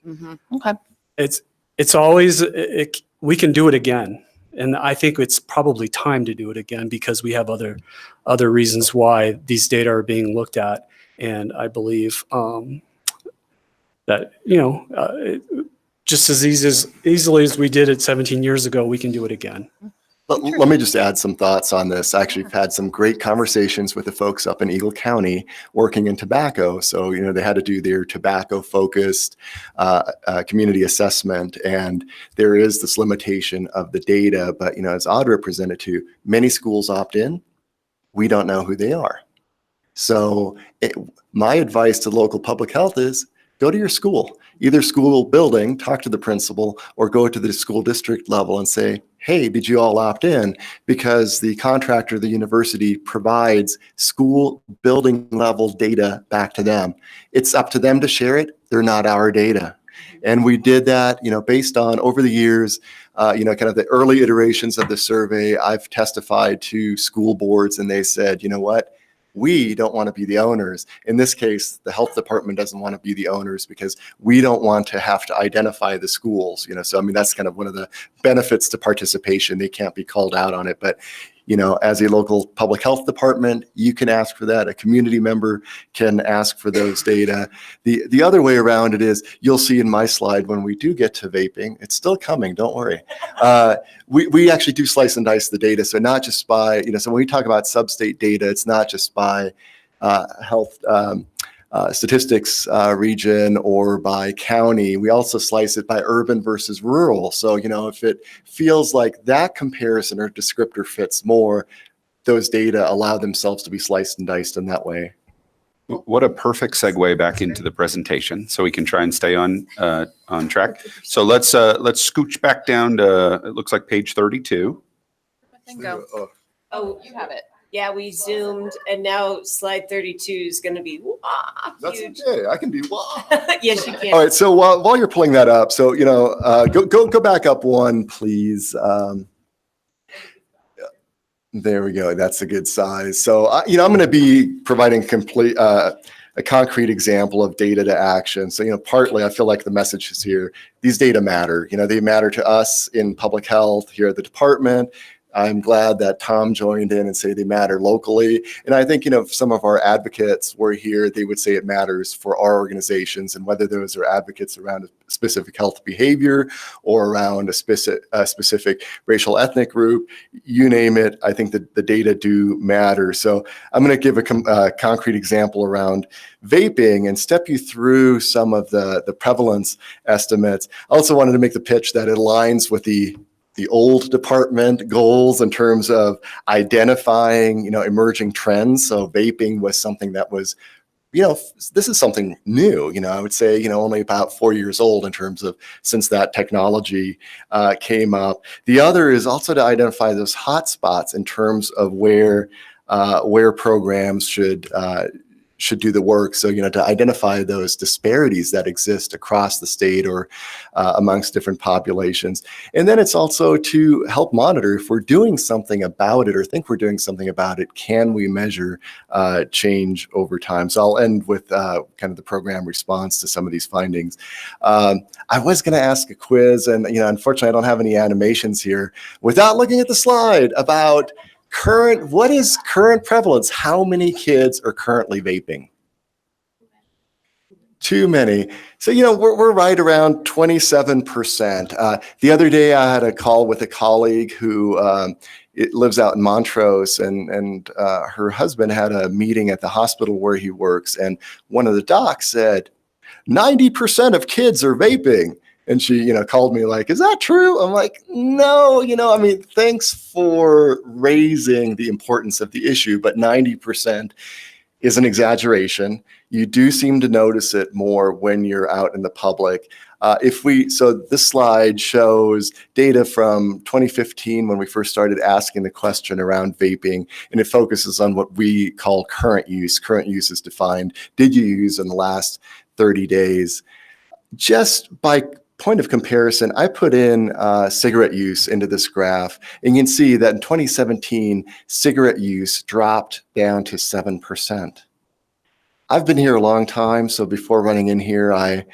Okay. It's always, we can do it again. And I think it's probably time to do it again because we have other reasons why these data are being looked at. And I believe that, just as easily as we did it 17 years ago, we can do it again. Let me just add some thoughts on this. I actually have had some great conversations with the folks up in Eagle County working in tobacco. So, they had to do their tobacco-focused community assessment, and there is this limitation of the data. But, as Audra presented to, many schools opt in. We don't know who they are. So my advice to local public health is go to your school, either school building, talk to the principal, or go to the school district level and say, hey, did you all opt in? Because the contractor, the university, provides school building level data back to them. It's up to them to share it. They're not our data. And we did that, based on over the years, kind of the early iterations of the survey. I've testified to school boards and they said, you know what? We don't want to be the owners. In this case, the health department doesn't want to be the owners because we don't want to have to identify the schools, So, that's kind of one of the benefits to participation. They can't be called out on it. But, as a local public health department, you can ask for that. A community member can ask for those data. The other way around it is, you'll see in my slide when we do get to vaping, it's still coming, don't worry. We actually do slice and dice the data. So not just by, so when we talk about sub-state data, it's not just by health statistics region or by county. We also slice it by urban versus rural. So, if it feels like that comparison or descriptor fits more, those data allow themselves to be sliced and diced in that way. What a perfect segue back into the presentation, so we can try and stay on track. So let's scooch back down to, it looks like page 32. Bingo. Oh, you have it. Yeah, we zoomed, and now slide 32 is going to be That's huge. okay. I can be wow. Yes, you can. All right. So while you're pulling that up, so go back up one, please. There we go. That's a good size. So I'm going to be providing a concrete example of data to action. So partly I feel like the message is here. These data matter. They matter to us in public health here at the department. I'm glad that Tom joined in and say they matter locally. And I think, if some of our advocates were here, they would say it matters for our organizations, and whether those are advocates around a specific health behavior or around a specific racial ethnic group, you name it, I think that the data do matter. So I'm going to give a concrete example around vaping and step you through some of the prevalence estimates. I also wanted to make the pitch that it aligns with the old department goals in terms of identifying, emerging trends. So vaping was something that was, this is something new, I would say, only about 4 years old in terms of since that technology came up. The other is also to identify those hot spots in terms of where programs should do the work. So, to identify those disparities that exist across the state or amongst different populations. And then it's also to help monitor if we're doing something about it or think we're doing something about it, can we measure change over time? So I'll end with kind of the program response to some of these findings. I was going to ask a quiz, and unfortunately I don't have any animations here, without looking at the slide, about what is current prevalence? How many kids are currently vaping? Too many. So, we're right around 27%. The other day I had a call with a colleague who lives out in Montrose, and her husband had a meeting at the hospital where he works. And one of the docs said, 90% of kids are vaping. And she, called me like, is that true? I'm like, no, thanks for raising the importance of the issue, but 90% is an exaggeration. You do seem to notice it more when you're out in the public. So this slide shows data from 2015 when we first started asking the question around vaping, and it focuses on what we call current use. Current use is defined. Did you use in the last 30 days? Just by point of comparison, I put in cigarette use into this graph, and you can see that in 2017, cigarette use dropped down to 7%. I've been here a long time, so before running in here, I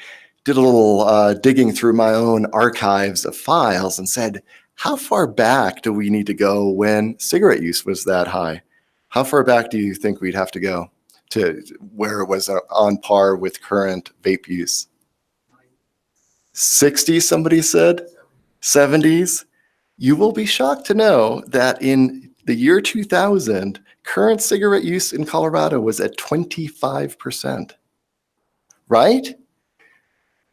did a little digging through my own archives of files and said, how far back do we need to go when cigarette use was that high? How far back do you think we'd have to go to where it was on par with current vape use? 60, somebody said? 70s? You will be shocked to know that in the year 2000, current cigarette use in Colorado was at 25%. Right?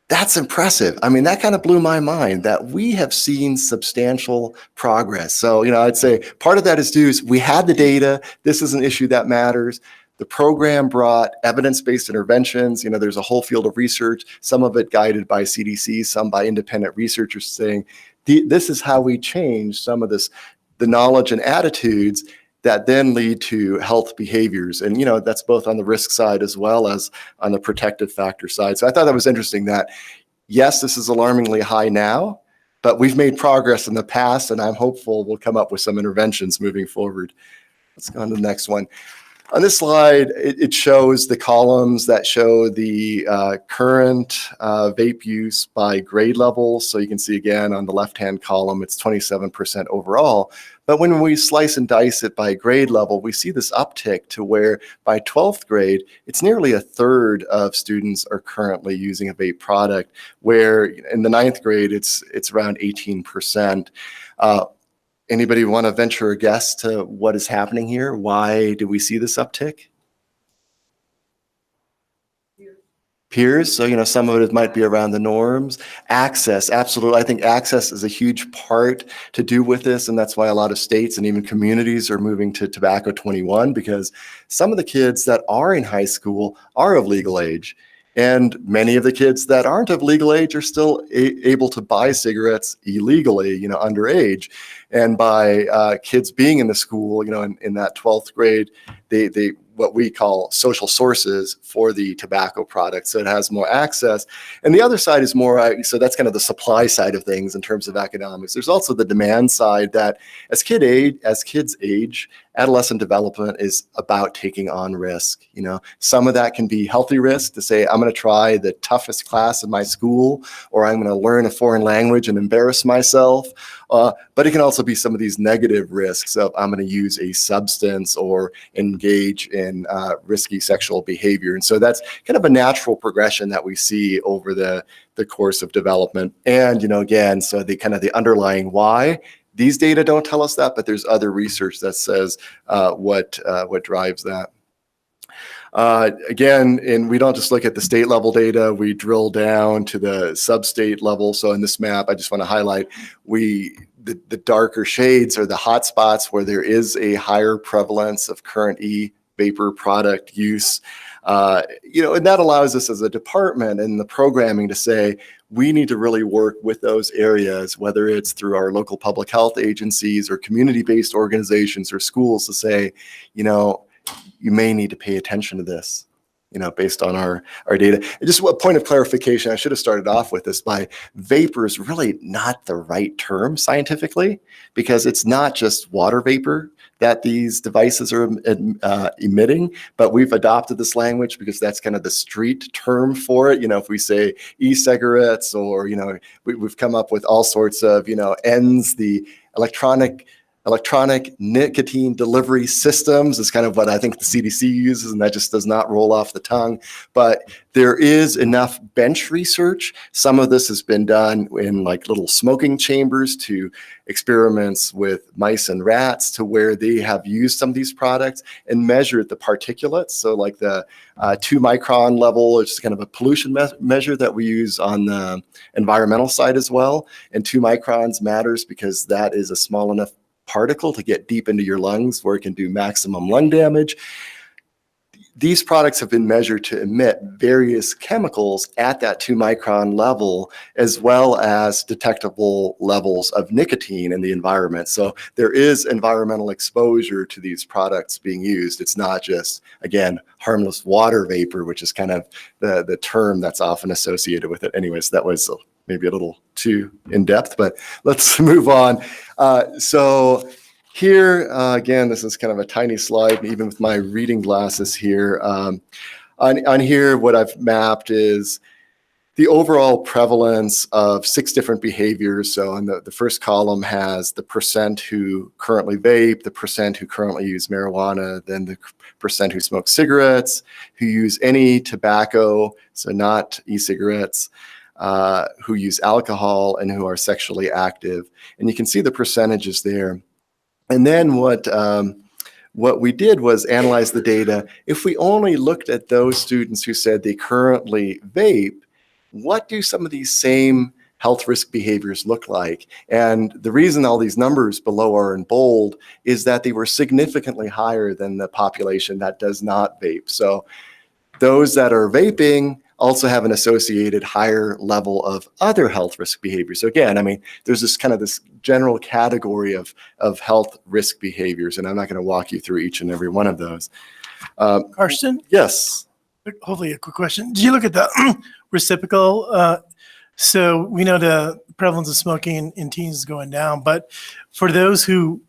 That's impressive. I mean, that kind of blew my mind that we have seen substantial progress. So, I'd say part of that is due we had the data. This is an issue that matters. The program brought evidence-based interventions. There's a whole field of research, some of it guided by CDC, some by independent researchers saying, this is how we change some of the knowledge and attitudes that then lead to health behaviors. And, that's both on the risk side as well as on the protective factor side. So I thought that was interesting that, yes, this is alarmingly high now, but we've made progress in the past, and I'm hopeful we'll come up with some interventions moving forward. Let's go on to the next one. On this slide, it shows the columns that show the current vape use by grade level. So you can see again on the left-hand column, it's 27% overall. But when we slice and dice it by grade level, we see this uptick to where by 12th grade, it's nearly a third of students are currently using a vape product, where in the 9th grade, it's around 18%. Anybody want to venture a guess to what is happening here? Why do we see this uptick? Peers. So, some of it might be around the norms. Access, absolutely. I think access is a huge part to do with this. And that's why a lot of states and even communities are moving to tobacco 21, because some of the kids that are in high school are of legal age. And many of the kids that aren't of legal age are still able to buy cigarettes illegally, underage. And by kids being in the school, in that 12th grade, they what we call social sources for the tobacco product. So it has more access. And the other side is more, so that's kind of the supply side of things in terms of economics. There's also the demand side that as kids age, adolescent development is about taking on risk. Some of that can be healthy risk to say, I'm going to try the toughest class in my school, or I'm going to learn a foreign language and embarrass myself. But it can also be some of these negative risks of I'm going to use a substance or engage in risky sexual behavior. And so that's kind of a natural progression that we see over the course of development. And, again, so the kind of the underlying why. These data don't tell us that, but there's other research that says what drives that. Again, and we don't just look at the state level data, we drill down to the sub-state level. So in this map, I just want to highlight, the darker shades are the hot spots where there is a higher prevalence of current e-vapor product use. And that allows us as a department in the programming to say, we need to really work with those areas, whether it's through our local public health agencies or community-based organizations or schools, to say, you may need to pay attention to this, based on our data. And just a point of clarification, I should have started off with this by vapor is really not the right term scientifically, because it's not just water vapor that these devices are emitting, but we've adopted this language because that's kind of the street term for it. If we say e-cigarettes or, we've come up with all sorts of, ENDS, the electronic electronic nicotine delivery systems is kind of what I think the CDC uses, and that just does not roll off the tongue. But there is enough bench research. Some of this has been done in like little smoking chambers to experiments with mice and rats, to where they have used some of these products and measured the particulates. So like the 2 micron level, which is kind of a pollution measure that we use on the environmental side as well. And 2 microns matters because that is a small enough particle to get deep into your lungs where it can do maximum lung damage. These products have been measured to emit various chemicals at that 2 micron level, as well as detectable levels of nicotine in the environment. So there is environmental exposure to these products being used. It's not just, again, harmless water vapor, which is kind of the term that's often associated with it. Anyways, that was maybe a little too in-depth, but let's move on. So here, again, this is kind of a tiny slide, even with my reading glasses here. On here, what I've mapped is the overall prevalence of 6 different behaviors. So in the first column has the percent who currently vape, the percent who currently use marijuana, then the percent who smoke cigarettes, who use any tobacco, so not e-cigarettes, who use alcohol, and who are sexually active. And you can see the percentages there. And then what we did was analyze the data. If we only looked at those students who said they currently vape, what do some of these same health risk behaviors look like? And the reason all these numbers below are in bold is that they were significantly higher than the population that does not vape. So those that are vaping also have an associated higher level of other health risk behaviors. So again, I mean, there's this kind of this general category of health risk behaviors, and I'm not going to walk you through each and every one of those. Karsten? Yes. Hopefully a quick question. Did you look at the reciprocal? So we know the prevalence of smoking in teens is going down, but for those who,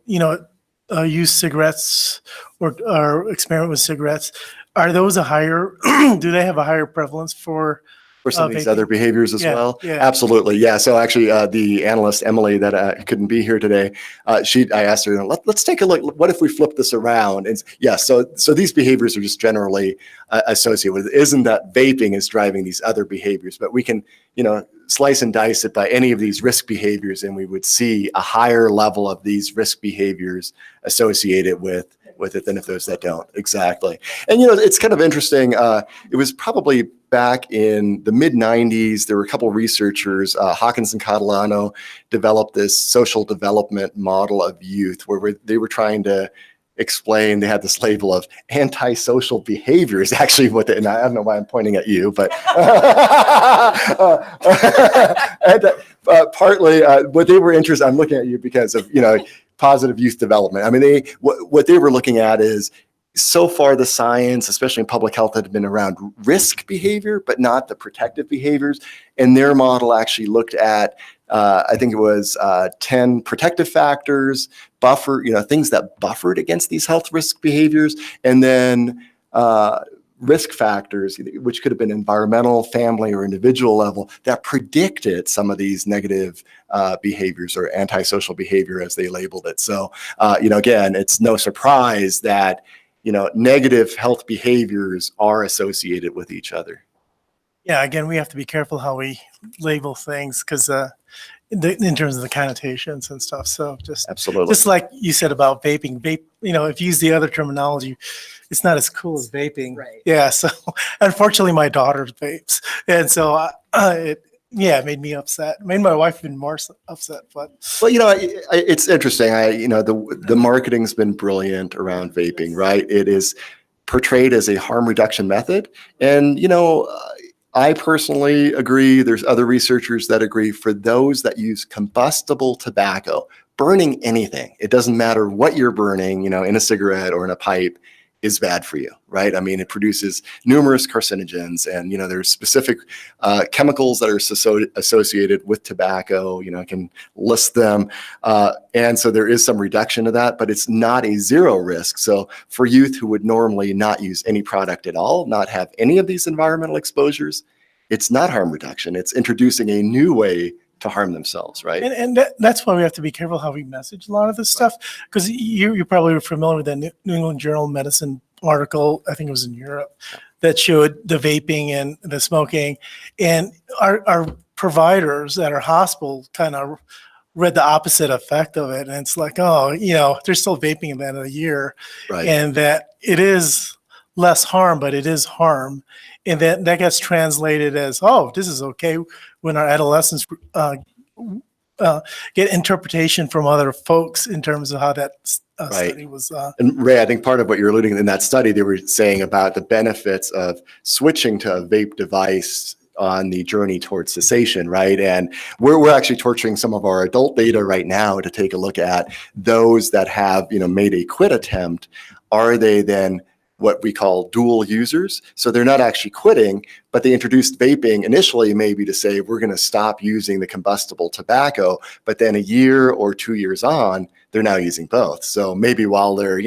use cigarettes or experiment with cigarettes, are those a higher, do they have a higher prevalence for some of these vaping? other behaviors as Yeah, well? yeah. Absolutely. Yeah. So actually, the analyst, Emily, that couldn't be here today, I asked her, let's take a look. What if we flip this around? And yeah, so these behaviors are just generally associated with it. Isn't that vaping is driving these other behaviors? But we can, slice and dice it by any of these risk behaviors, and we would see a higher level of these risk behaviors associated with it than if those that don't. Exactly. And, it's kind of interesting. It was probably back in the mid-90s, there were a couple of researchers, Hawkins and Catalano, developed this social development model of youth where they were trying to explain, they had this label of antisocial behavior is actually what and I don't know why I'm pointing at you, but and, partly what they were interested, I'm looking at you because of, positive youth development. I mean, what they were looking at is, so far the science, especially in public health, had been around risk behavior, but not the protective behaviors. And their model actually looked at, I think it was 10 protective factors, things that buffered against these health risk behaviors, and then risk factors, which could have been environmental, family, or individual level, that predicted some of these negative behaviors or antisocial behavior, as they labeled it. So, again, it's no surprise that, negative health behaviors are associated with each other. Yeah, again, we have to be careful how we label things because in terms of the connotations and stuff. So absolutely, just like you said about vaping, if you use the other terminology, it's not as cool as vaping. Right. Yeah. So unfortunately, my daughter vapes, and so it made me upset. It made my wife even more upset. But it's interesting. The marketing's been brilliant around vaping, right? It is portrayed as a harm reduction method, and I personally agree. There's other researchers that agree. For those that use combustible tobacco, burning anything, it doesn't matter what you're burning, in a cigarette or in a pipe, is bad for you, right? I mean, it produces numerous carcinogens, and there's specific chemicals that are associated with tobacco. I can list them, and so there is some reduction to that, but it's not a zero risk. So for youth who would normally not use any product at all, not have any of these environmental exposures, it's not harm reduction. It's introducing a new way harm themselves, right? And that's why we have to be careful how we message a lot of this stuff, because you're probably familiar with the New England Journal of Medicine article, I think it was in Europe, that showed the vaping and the smoking, and our providers at our hospital kind of read the opposite effect of it. And it's like, oh, they're still vaping at the end of the year, Right. and that it is less harm, but it is harm. And that gets translated as, oh, this is okay, when our adolescents get interpretation from other folks in terms of how that study was. And Ray, I think part of what you're alluding in that study, they were saying about the benefits of switching to a vape device on the journey towards cessation, right? And we're actually torturing some of our adult data right now to take a look at those that have, made a quit attempt. Are they then what we call dual users? So they're not actually quitting, but they introduced vaping initially maybe to say, we're going to stop using the combustible tobacco, but then a year or 2 years on, they're now using both. So maybe while they're,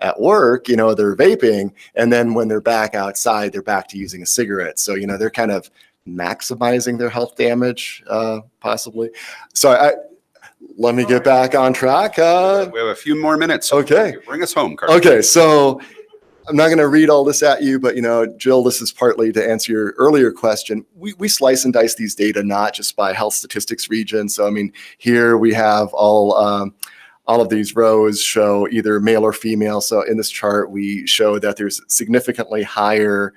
at work, they're vaping, and then when they're back outside, they're back to using a cigarette. So, they're kind of maximizing their health damage, possibly. So let me get back on track. We have a few more minutes. Okay. Bring us home, Carson. Okay, so I'm not going to read all this at you, but Jill, this is partly to answer your earlier question. We slice and dice these data not just by health statistics region. So here we have all of these rows show either male or female. So in this chart, we show that there's significantly higher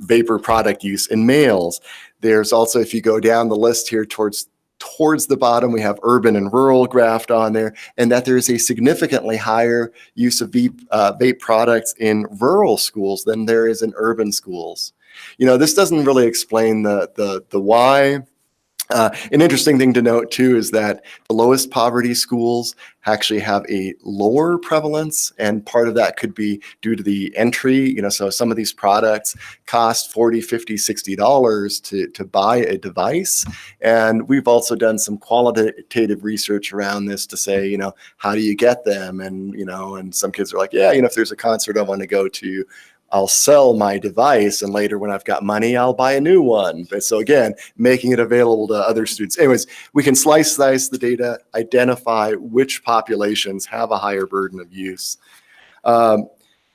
vapor product use in males. There's also, if you go down the list here towards the bottom, we have urban and rural graphed on there, and that there's a significantly higher use of vape products in rural schools than there is in urban schools. This doesn't really explain the why. An interesting thing to note too is that the lowest poverty schools actually have a lower prevalence, and part of that could be due to the entry. So some of these products cost $40, $50, $60 to buy a device. And we've also done some qualitative research around this to say, how do you get them? And some kids are like, yeah, if there's a concert I want to go to, I'll sell my device, and later when I've got money, I'll buy a new one. But so again, making it available to other students. Anyways, we can slice the data, identify which populations have a higher burden of use.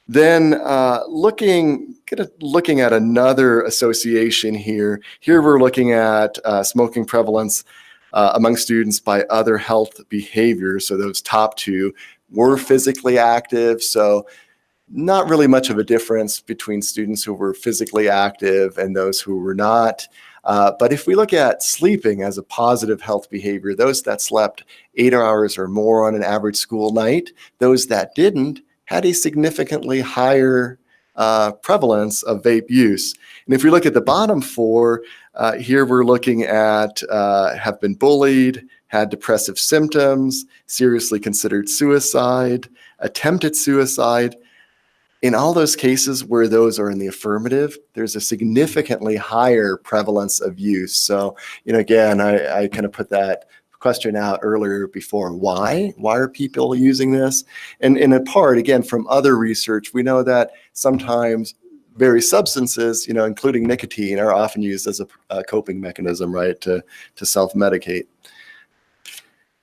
Then looking at another association here. Here we're looking at smoking prevalence among students by other health behaviors. So those top two were physically active. So not really much of a difference between students who were physically active and those who were not. But if we look at sleeping as a positive health behavior, those that slept 8 hours or more on an average school night, those that didn't had a significantly higher prevalence of vape use. And if we look at the bottom four, here we're looking at have been bullied, had depressive symptoms, seriously considered suicide, attempted suicide. In all those cases where those are in the affirmative, there's a significantly higher prevalence of use. So, again, I kind of put that question out earlier before. Why? Why are people using this? And in a part, again, from other research, we know that sometimes various substances, including nicotine, are often used as a coping mechanism, right, to self-medicate.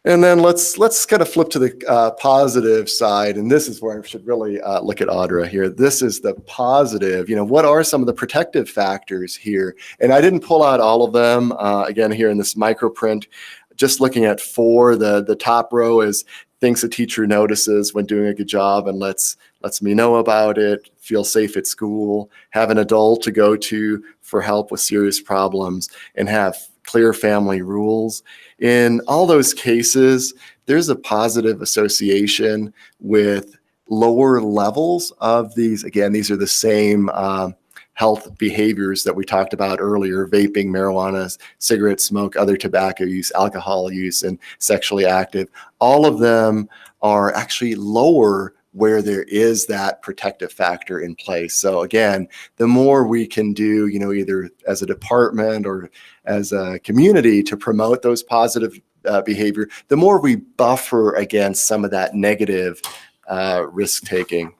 And then let's kind of flip to the positive side, and this is where I should really look at Audra here. This is the positive. What are some of the protective factors here? And I didn't pull out all of them. Again, here in this microprint, just looking at 4. The top row is things a teacher notices when doing a good job and lets me know about it. Feel safe at school. Have an adult to go to for help with serious problems, and have clear family rules. In all those cases, there's a positive association with lower levels of these. Again, these are the same health behaviors that we talked about earlier: vaping, marijuana, cigarette smoke, other tobacco use, alcohol use, and sexually active. All of them are actually lower where there is that protective factor in place. So again, the more we can do, either as a department or as a community to promote those positive behavior, the more we buffer against some of that negative risk taking.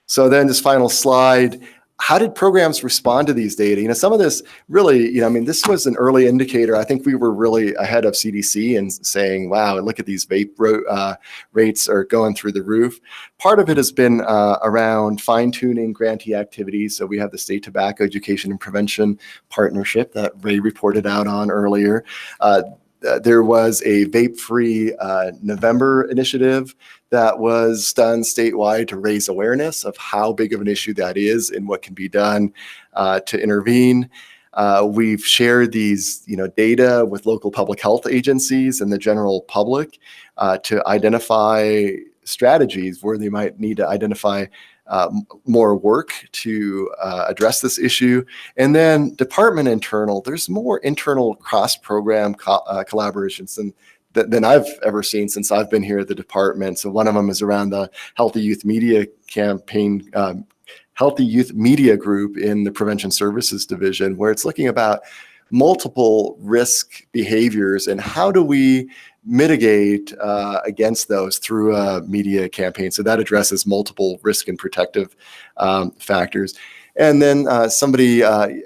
So then this final slide, how did programs respond to these data? You know, some of this really, you know, I mean, this was an early indicator. I think we were really ahead of CDC in saying, wow, look at these vape rates are going through the roof. Part of it has been around fine-tuning grantee activities. So we have the State Tobacco Education and Prevention Partnership that Ray reported out on earlier. There was a vape-free November initiative that was done statewide to raise awareness of how big of an issue that is and what can be done to intervene. We've shared these, you know, data with local public health agencies and the general public to identify strategies where they might need to identify more work to address this issue. And then department internal, there's more internal cross-program collaborations than I've ever seen since I've been here at the department. So one of them is around the Healthy Youth Media campaign, Healthy Youth Media Group in the Prevention Services Division, where it's looking about multiple risk behaviors and how do we mitigate against those through a media campaign. So that addresses multiple risk and protective factors. And then somebody, I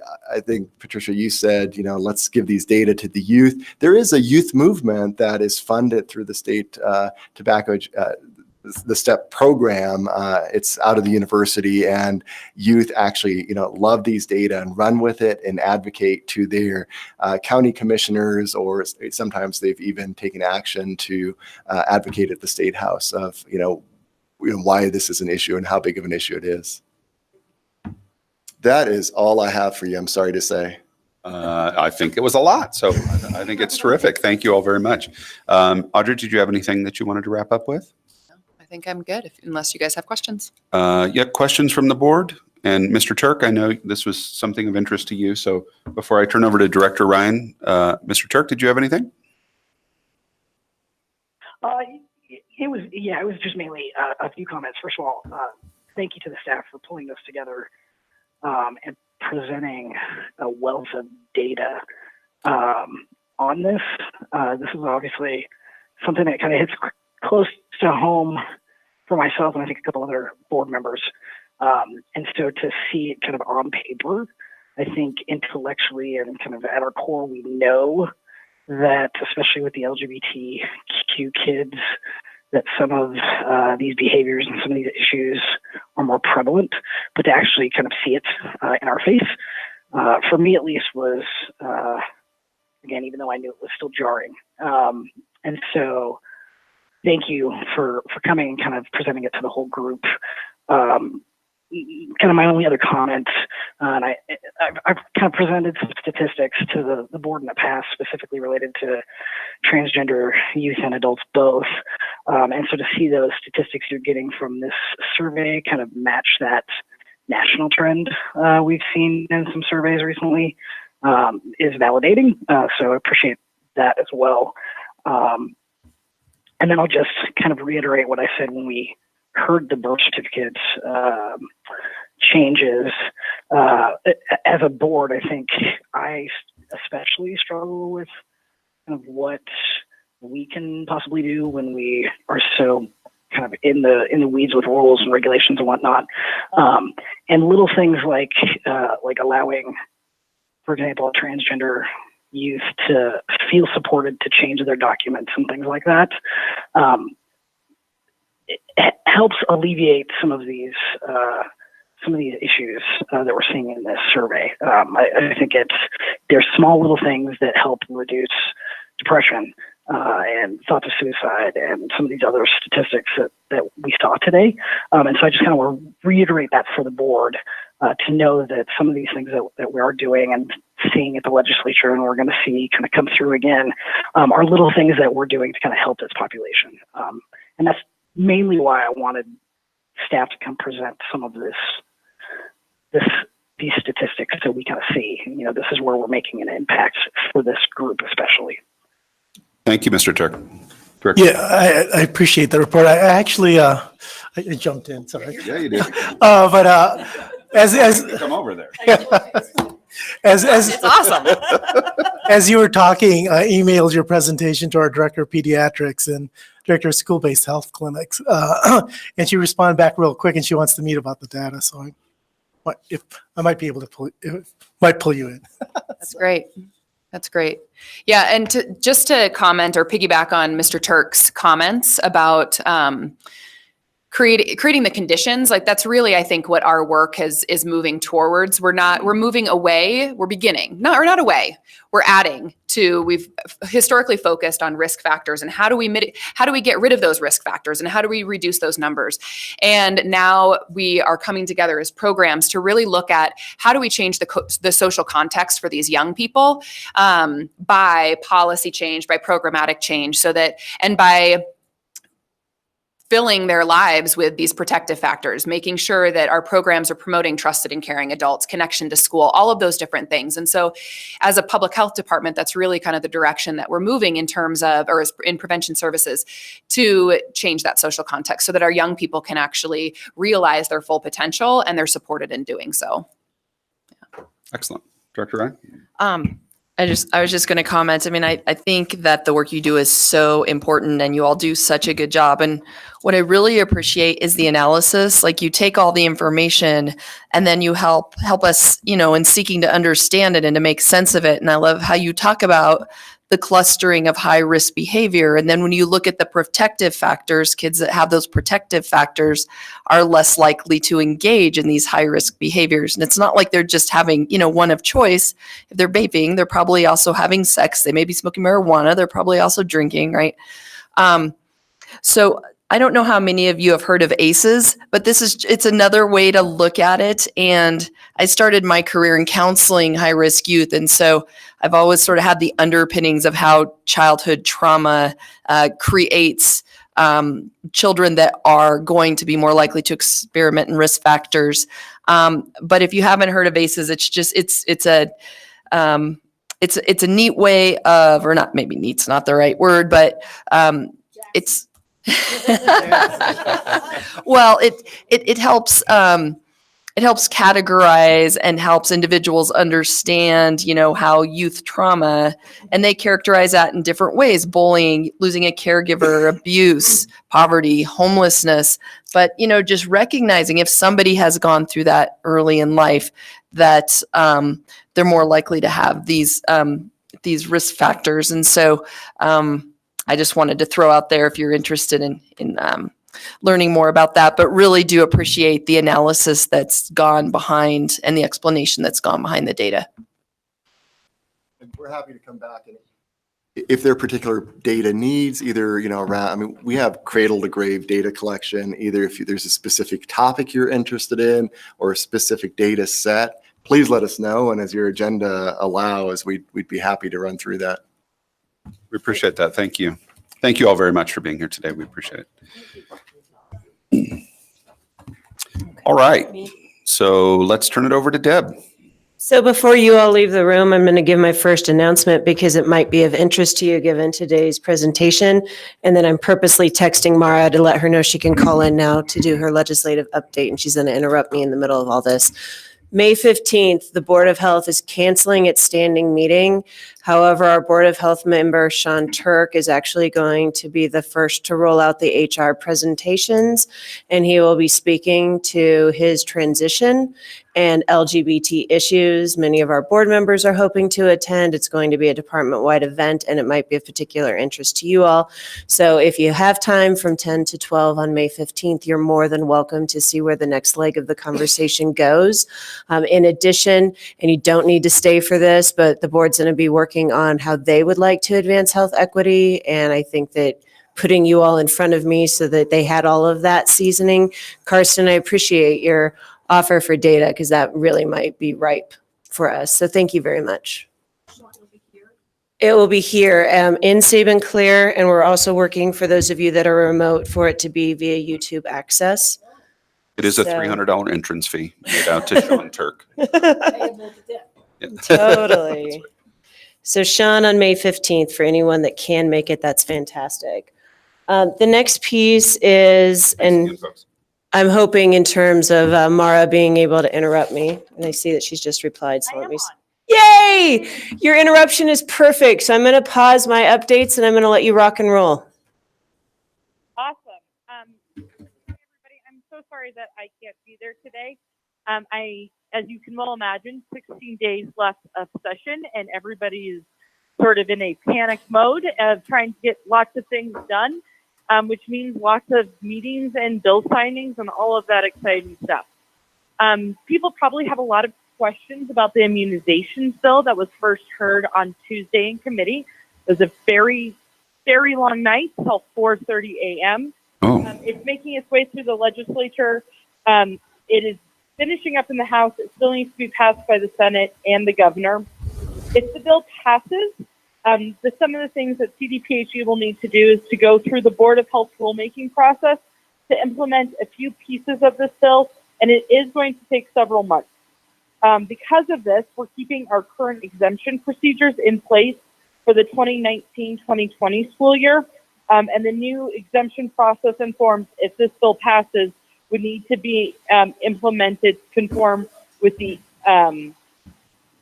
think, Patricia, you said, you know, let's give these data to the youth. There is a youth movement that is funded through the state tobacco, the STEP program. It's out of the university, and youth actually, you know, love these data and run with it and advocate to their county commissioners, or sometimes they've even taken action to advocate at the state house of, you know, why this is an issue and how big of an issue it is. That is all I have for you. I'm sorry to say. I think it was a lot, so I think it's terrific. Thank you all very much. Audrey, did you have anything that you wanted to wrap up with? I think I'm good, unless you guys have questions. Yeah, questions from the board? And Mr. Turk, I know this was something of interest to you, so before I turn over to Director Ryan, Mr. Turk, did you have anything? It was just mainly a few comments. First of all, thank you to the staff for pulling this together and presenting a wealth of data on this. This is obviously something that kind of hits close to home for myself and I think a couple other board members. And so to see it kind of on paper, I think intellectually and kind of at our core, we know that, especially with the LGBTQ kids, that some of these behaviors and some of these issues are more prevalent, but to actually kind of see it in our face, for me at least, was, again, even though I knew it was still jarring. And so thank you for coming and kind of presenting it to the whole group. Kind of my only other comment, and I've kind of presented some statistics to the board in the past, specifically related to transgender youth and adults both. And so to see those statistics you're getting from this survey kind of match that national trend we've seen in some surveys recently is validating. So I appreciate that as well. And then I'll just kind of reiterate what I said when we heard the birth certificates changes. As a board, I think I especially struggle with kind of what we can possibly do when we are so kind of in the weeds with rules and regulations and whatnot. And little things like allowing, for example, a transgender youth to feel supported to change their documents and things like that. It helps alleviate some of these issues that we're seeing in this survey. I think there's small little things that help reduce depression and thoughts of suicide and some of these other statistics that we saw today. And so I just kind of want to reiterate that for the board to know that some of these things that we are doing and seeing at the legislature and we're going to see kind of come through again are little things that we're doing to kind of help this population. And that's mainly why I wanted staff to come present some of these statistics so we kind of see, you know, this is where we're making an impact for this group especially. Thank you, Mr. Turk. Yeah, I appreciate the report. I actually I jumped in, sorry. Yeah, you did. But as come over there. As It's awesome. As you were talking, I emailed your presentation to our director of pediatrics and director of school-based health clinics, and she responded back real quick, and she wants to meet about the data. So I if I might be able to pull you in. That's great. That's great. Yeah, and just to comment or piggyback on Mr. Turk's comments about creating the conditions, like that's really, I think, what our work is moving towards. We're moving away. We're beginning, not away. We're adding to. We've historically focused on risk factors and how do we get rid of those risk factors and how do we reduce those numbers. And now we are coming together as programs to really look at how do we change the social context for these young people by policy change, by programmatic change, and by filling their lives with these protective factors, making sure that our programs are promoting trusted and caring adults, connection to school, all of those different things. And so as a public health department, that's really kind of the direction that we're moving in terms of, or in prevention services, to change that social context so that our young people can actually realize their full potential and they're supported in doing so. Yeah. Excellent. Director Ryan? I was just going to comment. I mean, I think that the work you do is so important and you all do such a good job. And what I really appreciate is the analysis. Like you take all the information and then you help us, in seeking to understand it and to make sense of it. And I love how you talk about the clustering of high risk behavior. And then when you look at the protective factors, kids that have those protective factors are less likely to engage in these high risk behaviors. And it's not like they're just having, one of choice. If they're vaping, they're probably also having sex. They may be smoking marijuana. They're probably also drinking, right? So I don't know how many of you have heard of ACEs, but it's another way to look at it. And I started my career in counseling high-risk youth. And so I've always sort of had the underpinnings of how childhood trauma creates children that are going to be more likely to experiment in risk factors. But if you haven't heard of ACEs, it's a neat way of, or not, maybe neat's not the right word, but it's, well, it helps categorize and helps individuals understand, how youth trauma, and they characterize that in different ways: bullying, losing a caregiver, abuse, poverty, homelessness. But, just recognizing if somebody has gone through that early in life, that they're more likely to have these risk factors. And so, I just wanted to throw out there if you're interested in learning more about that, but really do appreciate the analysis that's gone behind and the explanation that's gone behind the data. And we're happy to come back and if there are particular data needs, either, around, we have cradle to grave data collection, either if there's a specific topic you're interested in or a specific data set, please let us know. And as your agenda allows, we'd be happy to run through that. We appreciate that. Thank you. Thank you all very much for being here today. We appreciate it. All right. So let's turn it over to Deb. So before you all leave the room, I'm going to give my first announcement because it might be of interest to you given today's presentation. And then I'm purposely texting Mara to let her know she can call in now to do her legislative update. And she's going to interrupt me in the middle of all this. May 15th, the Board of Health is canceling its standing meeting. However, our Board of Health member, Sean Turk, is actually going to be the first to roll out the HR presentations, and he will be speaking to his transition and LGBT issues. Many of our board members are hoping to attend. It's going to be a department-wide event, and it might be of particular interest to you all. So if you have time from 10 to 12 on May 15th, you're more than welcome to see where the next leg of the conversation goes. In addition, and you don't need to stay for this, but the board's going to be working on how they would like to advance health equity, and I think that putting you all in front of me so that they had all of that seasoning. Karsten, I appreciate your offer for data because that really might be ripe for us. So thank you very much. It will be here in Sabin Clear, and we're also working for those of you that are remote for it to be via YouTube access. It is a $300 entrance fee made out to Sean Turk. Totally. So Sean on May 15th, for anyone that can make it, that's fantastic. The next piece is, and I'm hoping in terms of Mara being able to interrupt me, and I see that she's just replied, so let me. Yay! Your interruption is perfect. So I'm going to pause my updates and I'm going to let you rock and roll. Awesome. Hey everybody, I'm so sorry that I can't be there today. As you can well imagine, 16 days left of session, and everybody is sort of in a panic mode of trying to get lots of things done, which means lots of meetings and bill signings and all of that exciting stuff. People probably have a lot of questions about the immunizations bill that was first heard on Tuesday in committee. It was a very, very long night till 4:30 a.m. It's making its way through the legislature. It is finishing up in the House. It still needs to be passed by the Senate and the governor. If the bill passes, some of the things that CDPHE will need to do is to go through the Board of Health rulemaking process to implement a few pieces of this bill, and it is going to take several months. Because of this, we're keeping our current exemption procedures in place for the 2019-2020 school year, and the new exemption process and forms, if this bill passes, would need to be implemented conform with the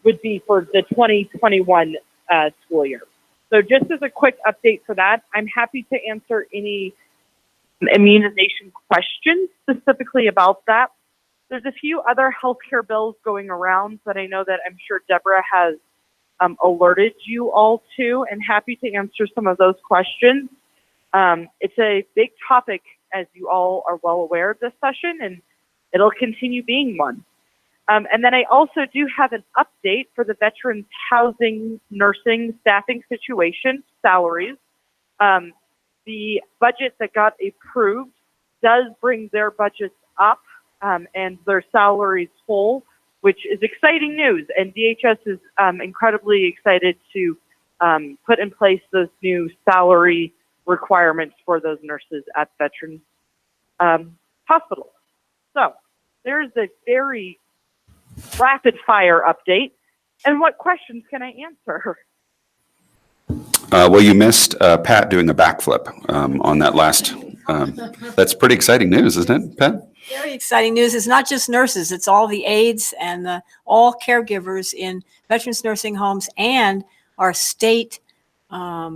would be for the 2021 school year. So just as a quick update for that, I'm happy to answer any immunization questions specifically about that. There's a few other healthcare bills going around that I know that I'm sure Deborah has alerted you all to, and happy to answer some of those questions. It's a big topic, as you all are well aware of this session, and it'll continue being one. And then I also do have an update for the veterans housing, nursing, staffing situation, salaries. The budget that got approved does bring their budgets up and their salaries full, which is exciting news. And DHS is incredibly excited to put in place those new salary requirements for those nurses at veterans hospitals. So there's a very rapid fire update. And what questions can I answer? Well, you missed Pat doing a backflip on that last. That's pretty exciting news, isn't it, Pat? Very exciting news. It's not just nurses, it's all the aides and all caregivers in veterans nursing homes and our state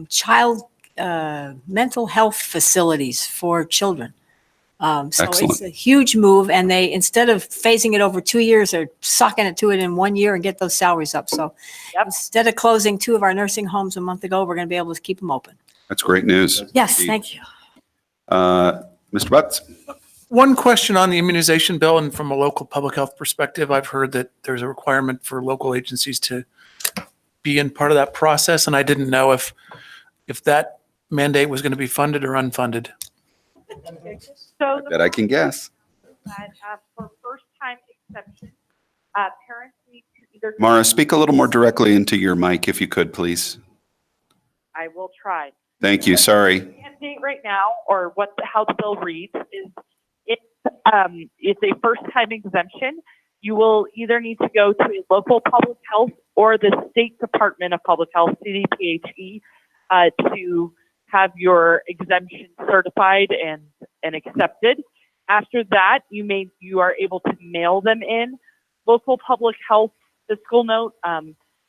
child mental health facilities for children. So Excellent. it's a huge move, and they, instead of phasing it over 2 years, are socking it to it in 1 year and get those salaries up. So instead of closing 2 of our nursing homes a month ago, we're going to be able to keep them open. That's great news. Yes, Indeed. thank you. Mr. Butts? One question on the immunization bill, and from a local public health perspective, I've heard that there's a requirement for local agencies to be in part of that process, and I didn't know if that mandate was going to be funded or unfunded. So That I can guess. for first-time exception, parents need to either. Mara, speak a little more directly into your mic if you could, please. I will try. Thank you. Sorry. The mandate right now, or how the bill reads, is it's a first-time exemption. You will either need to go to a local public health or the State Department of Public Health, CDPHE, to have your exemption certified and accepted. After that, you are able to mail them in. Local public health fiscal note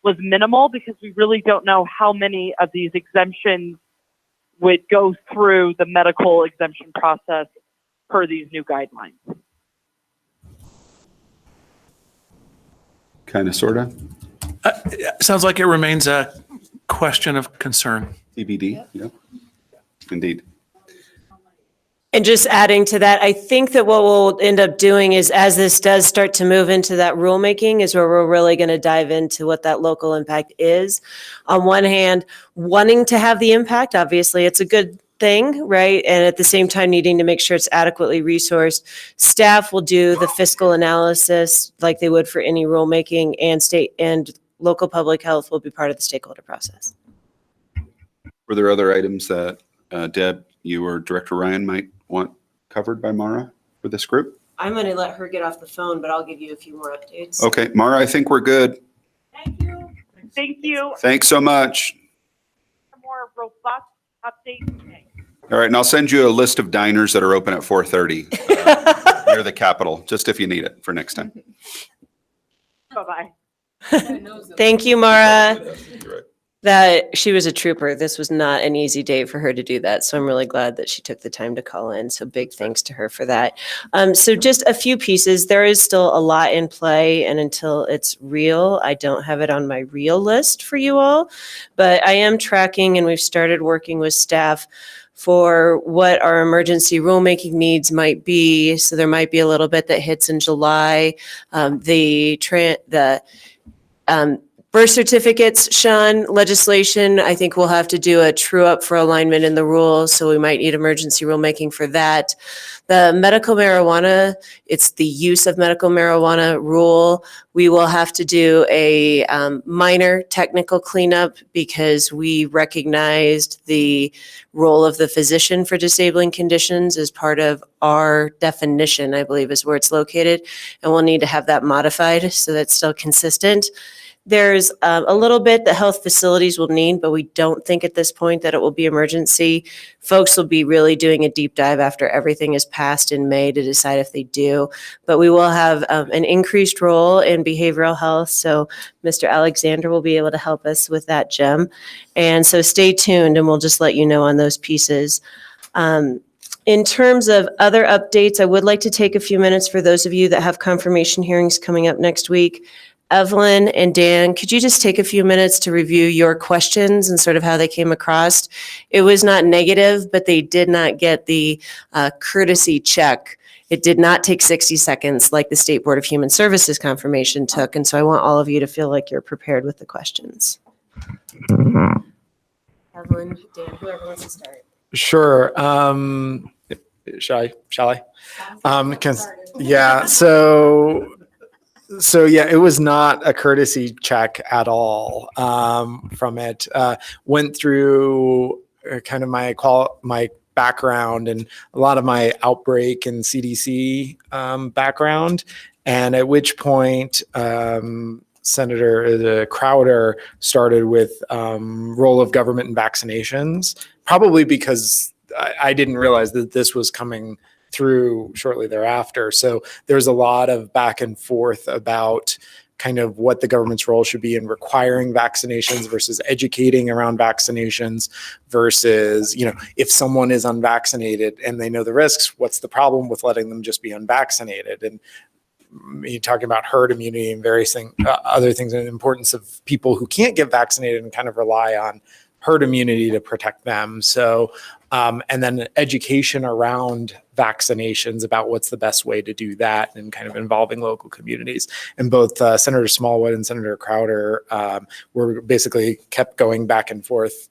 was minimal because we really don't know how many of these exemptions would go through the medical exemption process per these new guidelines. Kind of, sort of. Sounds like it remains a question of concern. TBD. Yeah. Indeed. And just adding to that, I think that what we'll end up doing is, as this does start to move into that rulemaking, is where we're really going to dive into what that local impact is. On one hand, wanting to have the impact, obviously it's a good thing, right? And at the same time, needing to make sure it's adequately resourced. Staff will do the fiscal analysis like they would for any rulemaking, and state and local public health will be part of the stakeholder process. Were there other items that Deb, you or Director Ryan might want covered by Mara for this group? I'm going to let her get off the phone, but I'll give you a few more updates. Okay, Mara, I think we're good. Thank you. Thanks so much. A more robust update today. All right, and I'll send you a list of diners that are open at 4:30 near the Capitol, just if you need it for next time. Bye-bye. Thank you, Mara. That she was a trooper. This was not an easy day for her to do that. So I'm really glad that she took the time to call in. So big thanks to her for that. So just a few pieces. There is still a lot in play, and until it's real, I don't have it on my real list for you all. But I am tracking, and we've started working with staff for what our emergency rulemaking needs might be. So there might be a little bit that hits in July. Birth certificates, Sean, legislation, I think we'll have to do a true up for alignment in the rules, so we might need emergency rulemaking for that. The medical marijuana, it's the use of medical marijuana rule. We will have to do a minor technical cleanup because we recognized the role of the physician for disabling conditions as part of our definition, I believe is where it's located. And we'll need to have that modified so that's still consistent. There's a little bit that health facilities will need, but we don't think at this point that it will be emergency. Folks will be really doing a deep dive after everything is passed in May to decide if they do. But we will have an increased role in behavioral health. So Mr. Alexander will be able to help us with that, Jim. And so stay tuned and we'll just let you know on those pieces. In terms of other updates, I would like to take a few minutes for those of you that have confirmation hearings coming up next week. Evelyn and Dan, could you just take a few minutes to review your questions and sort of how they came across? It was not negative, but they did not get the courtesy check. It did not take 60 seconds like the State Board of Human Services confirmation took. And so I want all of you to feel like you're prepared with the questions. Evelyn, Dan, whoever wants to start. Sure. Shall I? Yeah. So yeah, it was not a courtesy check at all from it. Went through kind of my background and a lot of my outbreak and CDC background, and at which point Senator Crowder started with role of government in vaccinations, probably because I didn't realize that this was coming through shortly thereafter. So there's a lot of back and forth about kind of what the government's role should be in requiring vaccinations versus educating around vaccinations versus, if someone is unvaccinated and they know the risks, what's the problem with letting them just be unvaccinated? And you're talking about herd immunity and various other things, and the importance of people who can't get vaccinated and kind of rely on herd immunity to protect them. So, and then education around vaccinations about what's the best way to do that and kind of involving local communities. And both Senator Smallwood and Senator Crowder were basically kept going back and forth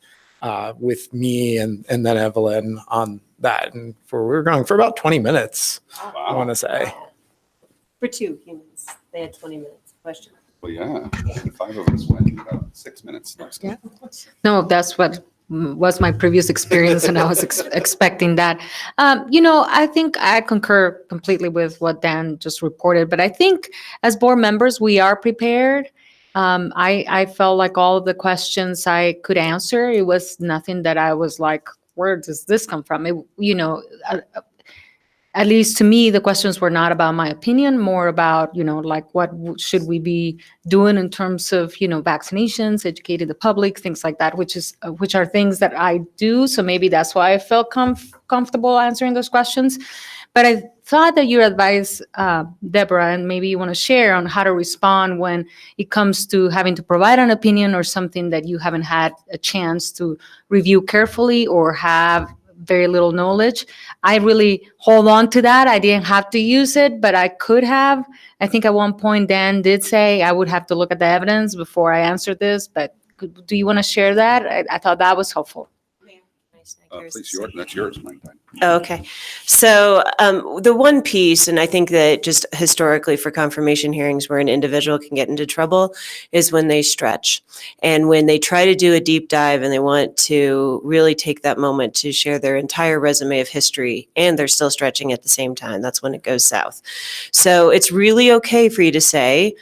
with me and then Evelyn on that. And we were going for about 20 minutes, I want to say. For 2 humans, they had 20 minutes. Question. Well, yeah, 5 of us went in about 6 minutes. Yeah. No, that's what was my previous experience, and I was expecting that. I think I concur completely with what Dan just reported, but I think as board members, we are prepared. I felt like all of the questions I could answer. It was nothing that I was like, where does this come from? At least to me, the questions were not about my opinion, more about, like what should we be doing in terms of, vaccinations, educating the public, things like that, which are things that I do. So maybe that's why I felt comfortable answering those questions. But I thought that your advice, Deborah, and maybe you want to share on how to respond when it comes to having to provide an opinion or something that you haven't had a chance to review carefully or have very little knowledge. I really hold on to that. I didn't have to use it, but I could have. I think at one point Dan did say I would have to look at the evidence before I answered this, but do you want to share that? I thought that was helpful. Please, that's yours. Okay. So the one piece, and I think that just historically for confirmation hearings where an individual can get into trouble is when they stretch. And when they try to do a deep dive and they want to really take that moment to share their entire resume of history and they're still stretching at the same time, that's when it goes south. So it's really okay for you to say,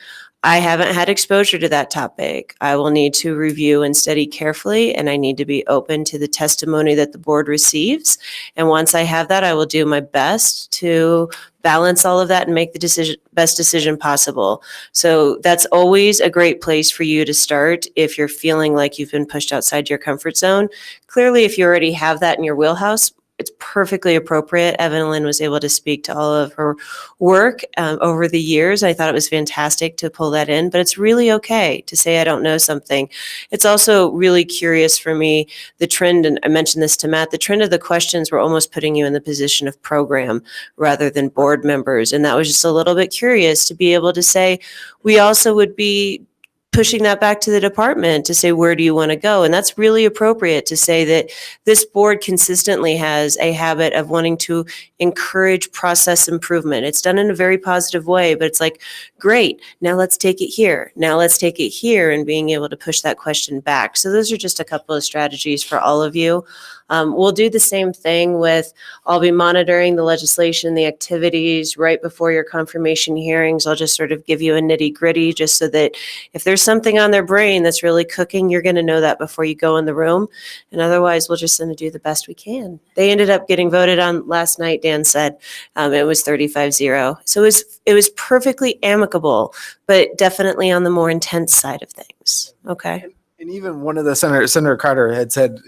I haven't had exposure to that topic. I will need to review and study carefully, and I need to be open to the testimony that the board receives. And once I have that, I will do my best to balance all of that and make the best decision possible. So that's always a great place for you to start if you're feeling like you've been pushed outside your comfort zone. Clearly, if you already have that in your wheelhouse, it's perfectly appropriate. Evelyn was able to speak to all of her work over the years. I thought it was fantastic to pull that in, but it's really okay to say I don't know something. It's also really curious for me, the trend, and I mentioned this to Matt, the trend of the questions were almost putting you in the position of program rather than board members. And that was just a little bit curious to be able to say, we also would be pushing that back to the department to say, where do you want to go? And that's really appropriate to say that this board consistently has a habit of wanting to encourage process improvement. It's done in a very positive way, but it's like, great, now let's take it here. Now let's take it here, and being able to push that question back. So those are just a couple of strategies for all of you. We'll do the same thing with, I'll be monitoring the legislation, the activities right before your confirmation hearings. I'll just sort of give you a nitty gritty just so that if there's something on their brain that's really cooking, you're going to know that before you go in the room. And otherwise, we're just going to do the best we can. They ended up getting voted on last night, Dan said. It was 35-0. So it was perfectly amicable, but definitely on the more intense side of things. Okay. And even one of the Senator Carter had said,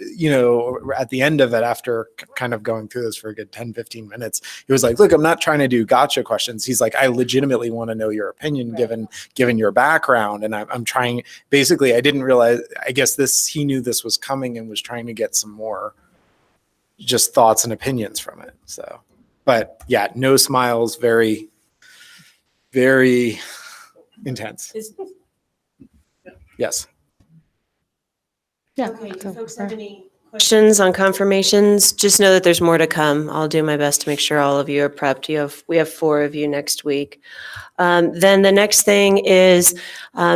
at the end of it, after kind of going through this for a good 10, 15 minutes, he was like, look, I'm not trying to do gotcha questions. He's like, I legitimately want to know your opinion given your background. And I'm trying, basically, I didn't realize, I guess he knew this was coming and was trying to get some more just thoughts and opinions from it. So, but yeah, no smiles, very, very intense. Yes. Yeah. Okay, do folks have any questions on confirmations? Just know that there's more to come. I'll do my best to make sure all of you are prepped. We have 4 of you next week. Then the next thing is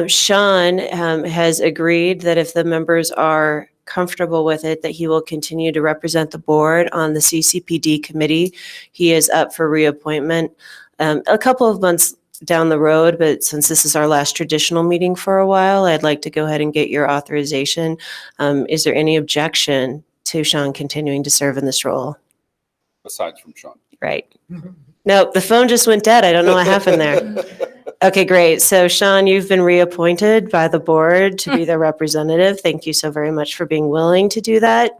Sean has agreed that if the members are comfortable with it, that he will continue to represent the board on the CCPD committee. He is up for reappointment a couple of months down the road, but since this is our last traditional meeting for a while, I'd like to go ahead and get your authorization. Is there any objection to Sean continuing to serve in this role? Aside from Sean. Right. Nope, the phone just went dead. I don't know what happened there. Okay, great. So Sean, you've been reappointed by the board to be the representative. Thank you so very much for being willing to do that.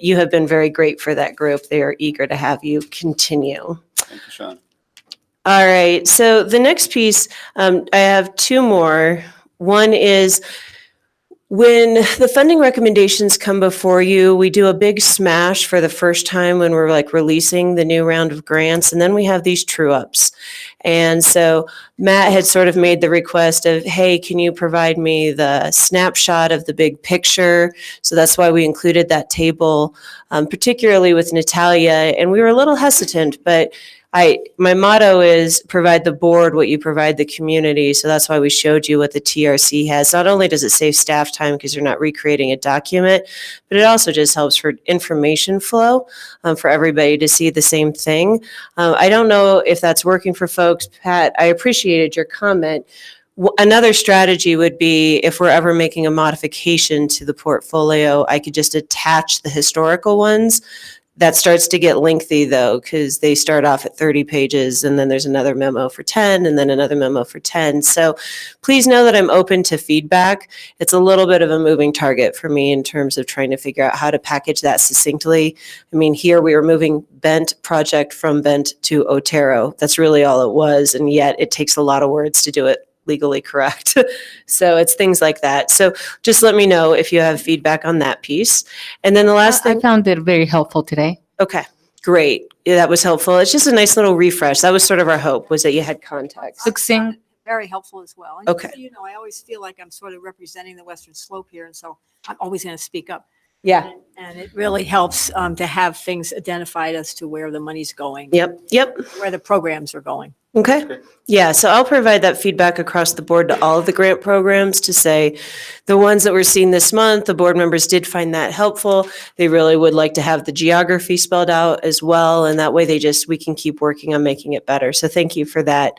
You have been very great for that group. They are eager to have you continue. Thank you, Sean. All right, so the next piece, I have 2 more. One is when the funding recommendations come before you, we do a big smash for the first time when we're like releasing the new round of grants, and then we have these true ups. And so Matt had sort of made the request of, hey, can you provide me the snapshot of the big picture? So that's why we included that table, particularly with Natalia, and we were a little hesitant, but my motto is provide the board what you provide the community. So that's why we showed you what the TRC has. Not only does it save staff time because you're not recreating a document, but it also just helps for information flow for everybody to see the same thing. I don't know if that's working for folks. Pat, I appreciated your comment. Another strategy would be if we're ever making a modification to the portfolio, I could just attach the historical ones. That starts to get lengthy though, because they start off at 30 pages and then there's another memo for 10 and then another memo for 10. So please know that I'm open to feedback. It's a little bit of a moving target for me in terms of trying to figure out how to package that succinctly. I mean, here we were moving Bent project from Bent to Otero. That's really all it was. And yet it takes a lot of words to do it legally correct. So it's things like that. So just let me know if you have feedback on that piece. And then the last thing. I found it very helpful today. Okay, great. Yeah, that was helpful. It's just a nice little refresh. That was sort of our hope, was that you had context. Succinct. Very helpful as well. And Okay. just so you know, I always feel like I'm sort of representing the Western Slope here, and so I'm always going to speak up. Yeah. And it really helps to have things identified as to where the money's going. Yep. Where the programs are going. Okay. Yeah, so I'll provide that feedback across the board to all of the grant programs to say the ones that we're seeing this month, the board members did find that helpful. They really would like to have the geography spelled out as well. And that way we can keep working on making it better. So thank you for that.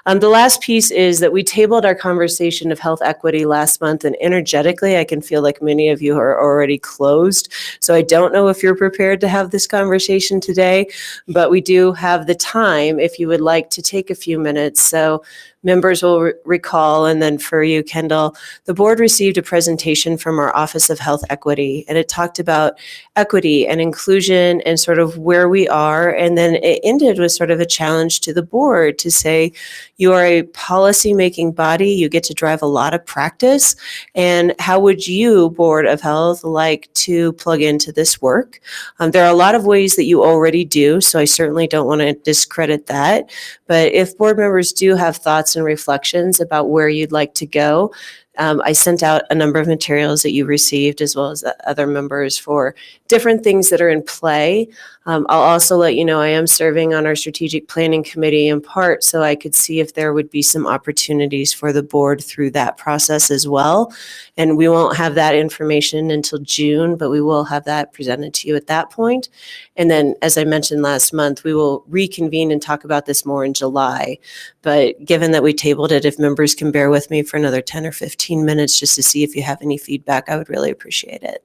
The last piece is that we tabled our conversation of health equity last month, and energetically, I can feel like many of you are already closed. So I don't know if you're prepared to have this conversation today, but we do have the time if you would like to take a few minutes. So members will recall, and then for you, Kendall, the board received a presentation from our Office of Health Equity, and it talked about equity and inclusion and sort of where we are. And then it ended with sort of a challenge to the board to say, you are a policy-making body, you get to drive a lot of practice, and how would you, Board of Health, like to plug into this work? There are a lot of ways that you already do, so I certainly don't want to discredit that. But if board members do have thoughts and reflections about where you'd like to go, I sent out a number of materials that you received, as well as other members, for different things that are in play. I'll also let you know I am serving on our strategic planning committee in part, so I could see if there would be some opportunities for the board through that process as well. And we won't have that information until June, but we will have that presented to you at that point. And then, as I mentioned last month, we will reconvene and talk about this more in July. But given that we tabled it, if members can bear with me for another 10 or 15 minutes just to see if you have any feedback, I would really appreciate it.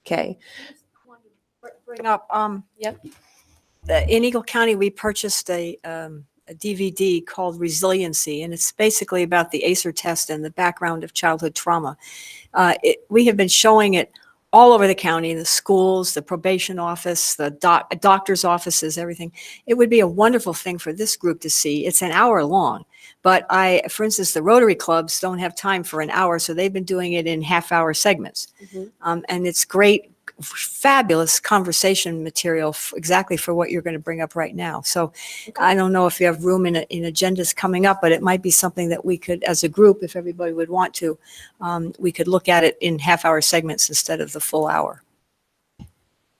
Okay. Bring up, Yep. in Eagle County, we purchased a DVD called Resiliency, and it's basically about the ACER test and the background of childhood trauma. We have been showing it all over the county, the schools, the probation office, the doctor's offices, everything. It would be a wonderful thing for this group to see. It's an hour long, but for instance, the Rotary clubs don't have time for an hour, so they've been doing it in half-hour segments. And it's great, fabulous conversation material exactly for what you're going to bring up right now. So I don't know if you have room in agendas coming up, but it might be something that we could, as a group, if everybody would want to, we could look at it in half-hour segments instead of the full hour.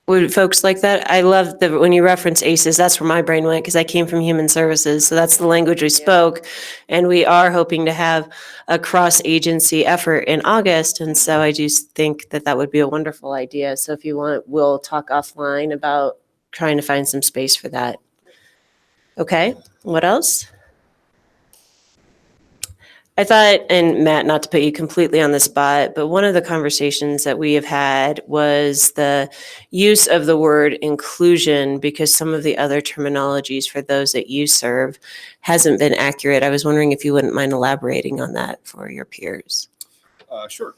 Would folks like that? I love that when you reference ACEs, that's where my brain went, because I came from human services. So that's the language we spoke. And we are hoping to have a cross-agency effort in August. And so I do think that that would be a wonderful idea. So if you want, we'll talk offline about trying to find some space for that. Okay, what else? I thought, and Matt, not to put you completely on the spot, but one of the conversations that we have had was the use of the word inclusion, because some of the other terminologies for those that you serve hasn't been accurate. I was wondering if you wouldn't mind elaborating on that for your peers. Sure.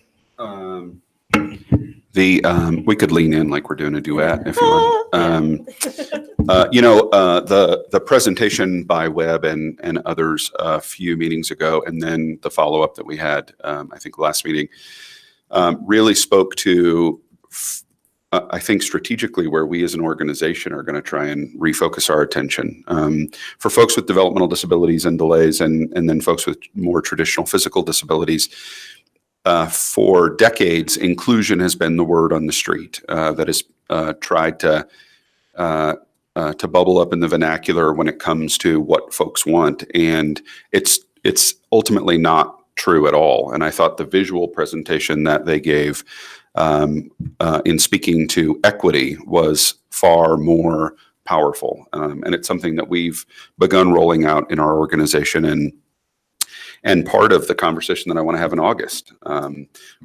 We could lean in like we're doing a duet if you want. The presentation by Webb and others a few meetings ago, and then the follow-up that we had, I think last meeting, really spoke to, I think, strategically where we as an organization are going to try and refocus our attention. For folks with developmental disabilities and delays, and then folks with more traditional physical disabilities, for decades, inclusion has been the word on the street that has tried to bubble up in the vernacular when it comes to what folks want, and it's ultimately not true at all. And I thought the visual presentation that they gave in speaking to equity was far more powerful, and it's something that we've begun rolling out in our organization, and part of the conversation that I want to have in August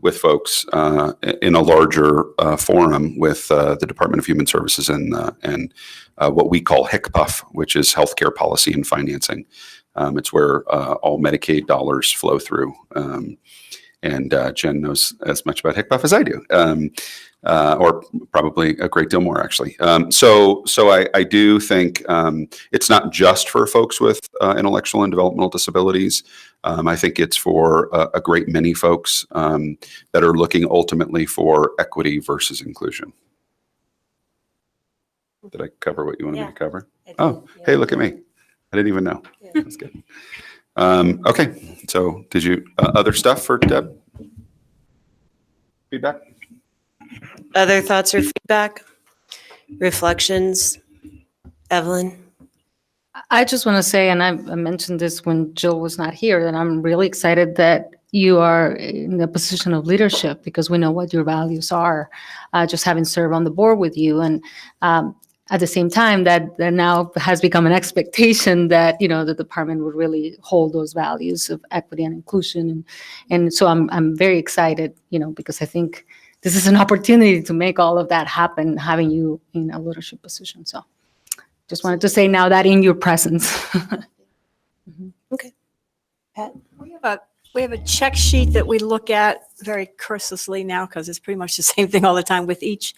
with folks in a larger forum with the Department of Human Services and what we call HICPUF, which is Healthcare Policy and Financing. It's where all Medicaid dollars flow through. And Jen knows as much about HICPUF as I do, or probably a great deal more, actually. So I do think it's not just for folks with intellectual and developmental disabilities. I think it's for a great many folks that are looking ultimately for equity versus inclusion. Did I cover what you wanted me to cover? Oh, hey, look at me. I didn't even know. That's good. Okay, so did you, other stuff for Deb? Feedback? Other thoughts or feedback? Reflections? Evelyn? I just want to say, and I mentioned this when Jill was not here, that I'm really excited that you are in a position of leadership because we know what your values are, just having served on the board with you. And at the same time, that now has become an expectation that, the department would really hold those values of equity and inclusion. And so I'm very excited, because I think this is an opportunity to make all of that happen, having you in a leadership position. So just wanted to say now that in your presence. Okay. Pat? We have a check sheet that we look at very cursorily now because it's pretty much the same thing all the time with each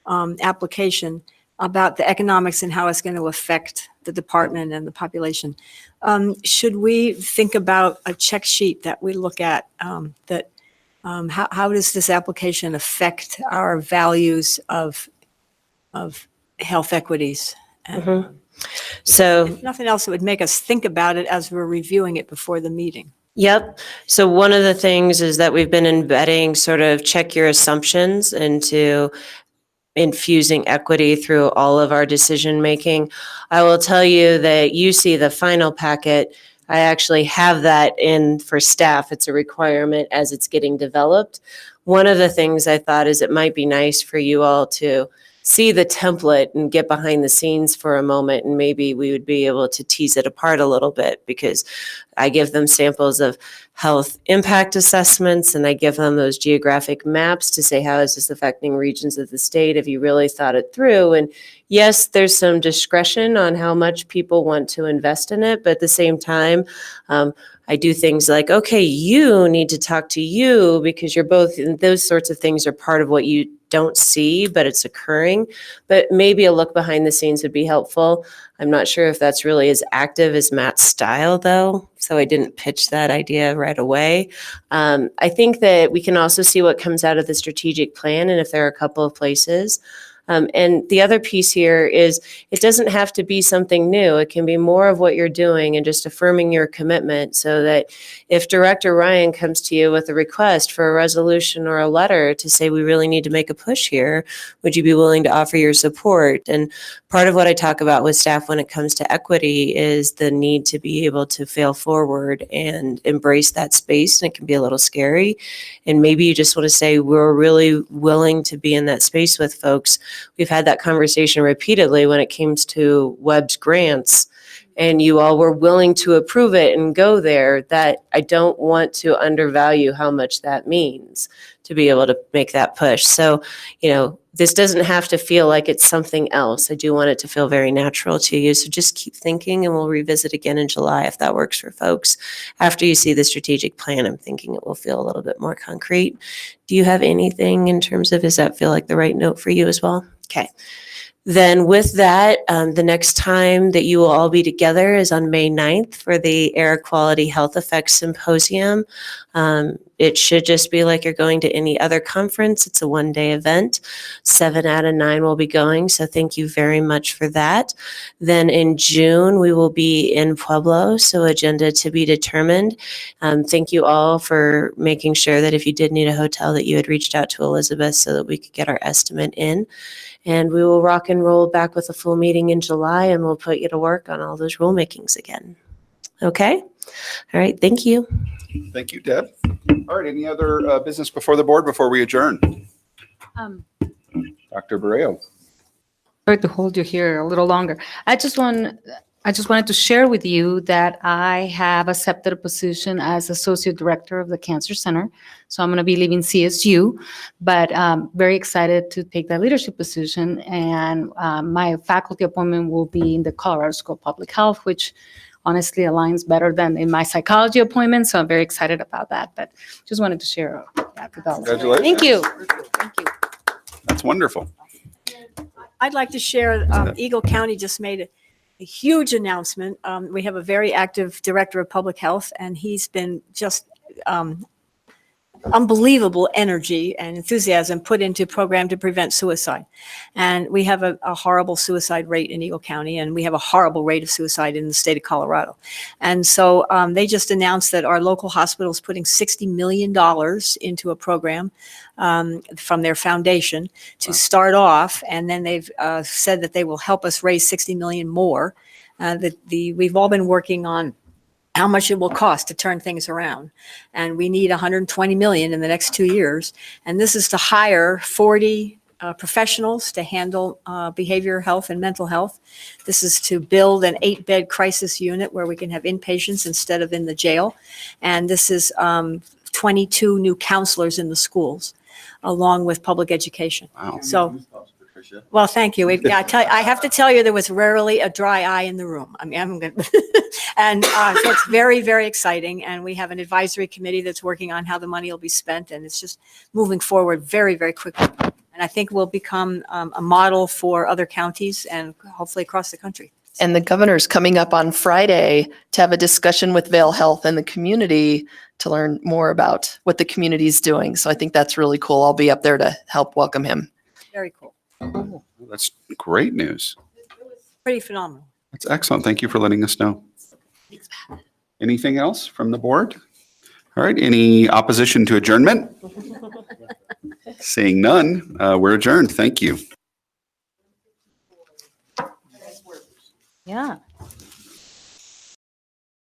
application about the economics and how it's going to affect the department and the population. Should we think about a check sheet that we look at how does this application affect our values of health equities? And, So if nothing else, it would make us think about it as we're reviewing it before the meeting. Yep. So one of the things is that we've been embedding sort of check your assumptions into infusing equity through all of our decision making. I will tell you that you see the final packet. I actually have that in for staff. It's a requirement as it's getting developed. One of the things I thought is it might be nice for you all to see the template and get behind the scenes for a moment, and maybe we would be able to tease it apart a little bit, because I give them samples of health impact assessments and I give them those geographic maps to say, how is this affecting regions of the state? Have you really thought it through? And yes, there's some discretion on how much people want to invest in it, but at the same time, I do things like, okay, you need to talk to you because you're both, and those sorts of things are part of what you don't see, but it's occurring. But maybe a look behind the scenes would be helpful. I'm not sure if that's really as active as Matt's style, though, so I didn't pitch that idea right away. I think that we can also see what comes out of the strategic plan, and if there are a couple of places. And the other piece here is it doesn't have to be something new. It can be more of what you're doing and just affirming your commitment, so that if Director Ryan comes to you with a request for a resolution or a letter to say, we really need to make a push here, would you be willing to offer your support? And part of what I talk about with staff when it comes to equity is the need to be able to fail forward and embrace that space. And it can be a little scary. And maybe you just want to say, we're really willing to be in that space with folks. We've had that conversation repeatedly when it comes to Webb's grants, and you all were willing to approve it and go there. That I don't want to undervalue how much that means to be able to make that push. So, this doesn't have to feel like it's something else. I do want it to feel very natural to you. So just keep thinking, and we'll revisit again in July if that works for folks. After you see the strategic plan, I'm thinking it will feel a little bit more concrete. Do you have anything in terms of, does that feel like the right note for you as well? Okay. Then with that, the next time that you will all be together is on May 9th for the Air Quality Health Effects Symposium. It should just be like you're going to any other conference. It's a one-day event. 7 out of 9 will be going, so thank you very much for that. Then in June, we will be in Pueblo, so agenda to be determined. Thank you all for making sure that if you did need a hotel, that you had reached out to Elizabeth so that we could get our estimate in. And we will rock and roll back with a full meeting in July, and we'll put you to work on all those rulemakings again. Okay? All right, thank you. Thank you, Deb. All right, any other business before the board before we adjourn? Dr. Barreo. Sorry to hold you here a little longer. I just wanted to share with you that I have accepted a position as Associate Director of the Cancer Center. So I'm going to be leaving CSU, but very excited to take that leadership position. And my faculty appointment will be in the Colorado School of Public Health, which honestly aligns better than in my psychology appointment. So I'm very excited about that, but just wanted to share that with all. Congratulations. Thank you. Thank you. That's wonderful. I'd like to share, Eagle County just made a huge announcement. We have a very active Director of Public Health, and he's been just unbelievable energy and enthusiasm put into a program to prevent suicide. And we have a horrible suicide rate in Eagle County, and we have a horrible rate of suicide in the state of Colorado. And so they just announced that our local hospital is putting $60 million into a program from their foundation to start off. And then they've said that they will help us raise $60 million more We've all been working on how much it will cost to turn things around. And we need 120 million in the next 2 years. And this is to hire 40 professionals to handle behavior health and mental health. This is to build an 8-bed crisis unit where we can have inpatients instead of in the jail. And this is 22 new counselors in the schools, along with public education. Wow. So, well, thank you. I have to tell you, there was rarely a dry eye in the room. I mean, I'm good. And so it's very, very exciting. And we have an advisory committee that's working on how the money will be spent. And it's just moving forward very, very quickly. And I think we'll become a model for other counties and hopefully across the country. And the governor's coming up on Friday to have a discussion with Vail Health and the community to learn more about what the community is doing. So I think that's really cool. I'll be up there to help welcome him. Very cool. That's great news. Pretty phenomenal. That's excellent. Thank you for letting us know. Anything else from the board? All right, any opposition to adjournment? Seeing none, we're adjourned. Thank you. Yeah.